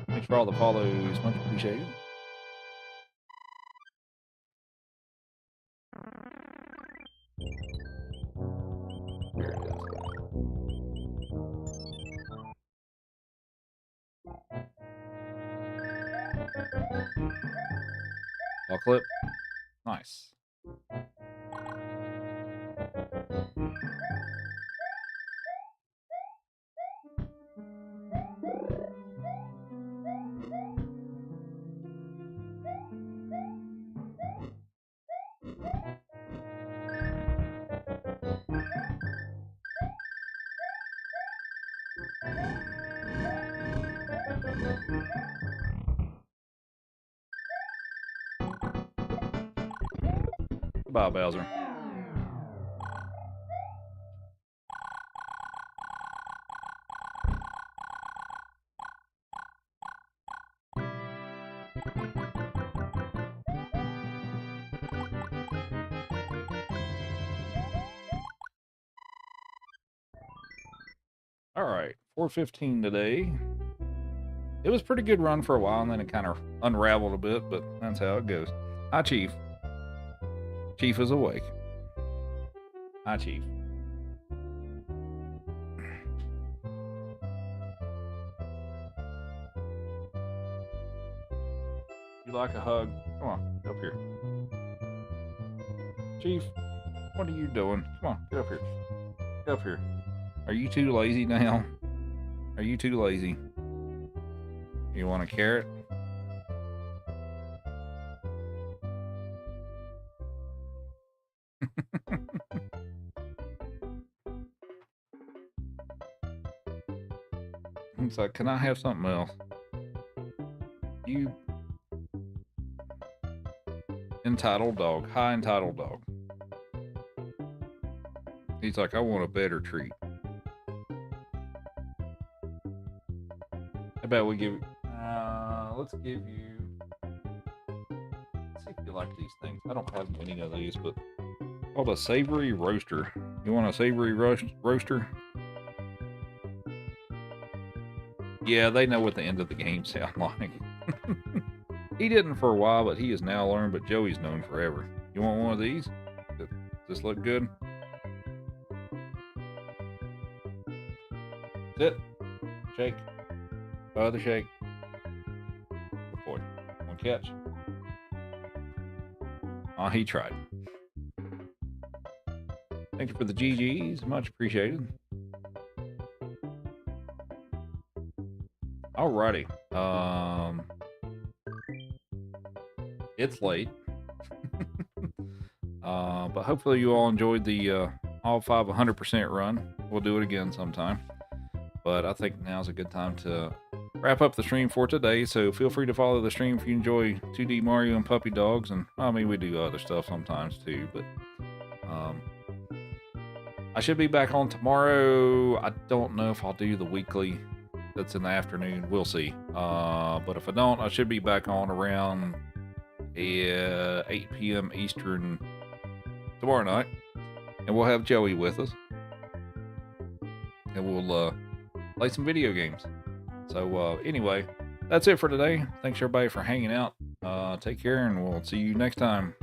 Thanks for all the follows, much appreciated. There it is. Ball clip. Nice. Goodbye, Bowser. All right, 415 today. It was a pretty good run for a while, and then it kind of unraveled a bit, but that's how it goes. Hi, Chief. Chief is awake. Hi, Chief. You like a hug? Come on, get up here. Chief, what are you doing? Come on, get up here. Get up here. Are you too lazy now? Are you too lazy? You want a carrot? It's like, can I have something else? You entitled dog. Hi, entitled dog. He's like, I want a better treat. How about we give... let's give you... Let's see if you like these things. I don't have many of these, but... Called a savory roaster. You want a savory roaster? Yeah, they know what the end of the game sound like. He didn't for a while, but he has now learned, but Joey's known forever. You want one of these? Does this look good? Sit. Shake. Other shake. Good boy. One catch. Oh, he tried. Thank you for the GGs. Much appreciated. Alrighty. It's late. But hopefully you all enjoyed the all 5 100% run. We'll do it again sometime. But I think now's a good time to wrap up the stream for today. So feel free to follow the stream if you enjoy 2D Mario and Puppy Dogs. And I mean, we do other stuff sometimes too. But I should be back on tomorrow. I don't know if I'll do the weekly that's in the afternoon. We'll see. But if I don't, I should be back on around 8 p.m. Eastern tomorrow night. And we'll have Joey with us. And we'll play some video games. So anyway, that's it for today. Thanks everybody for hanging out. Take care, and we'll see you next time.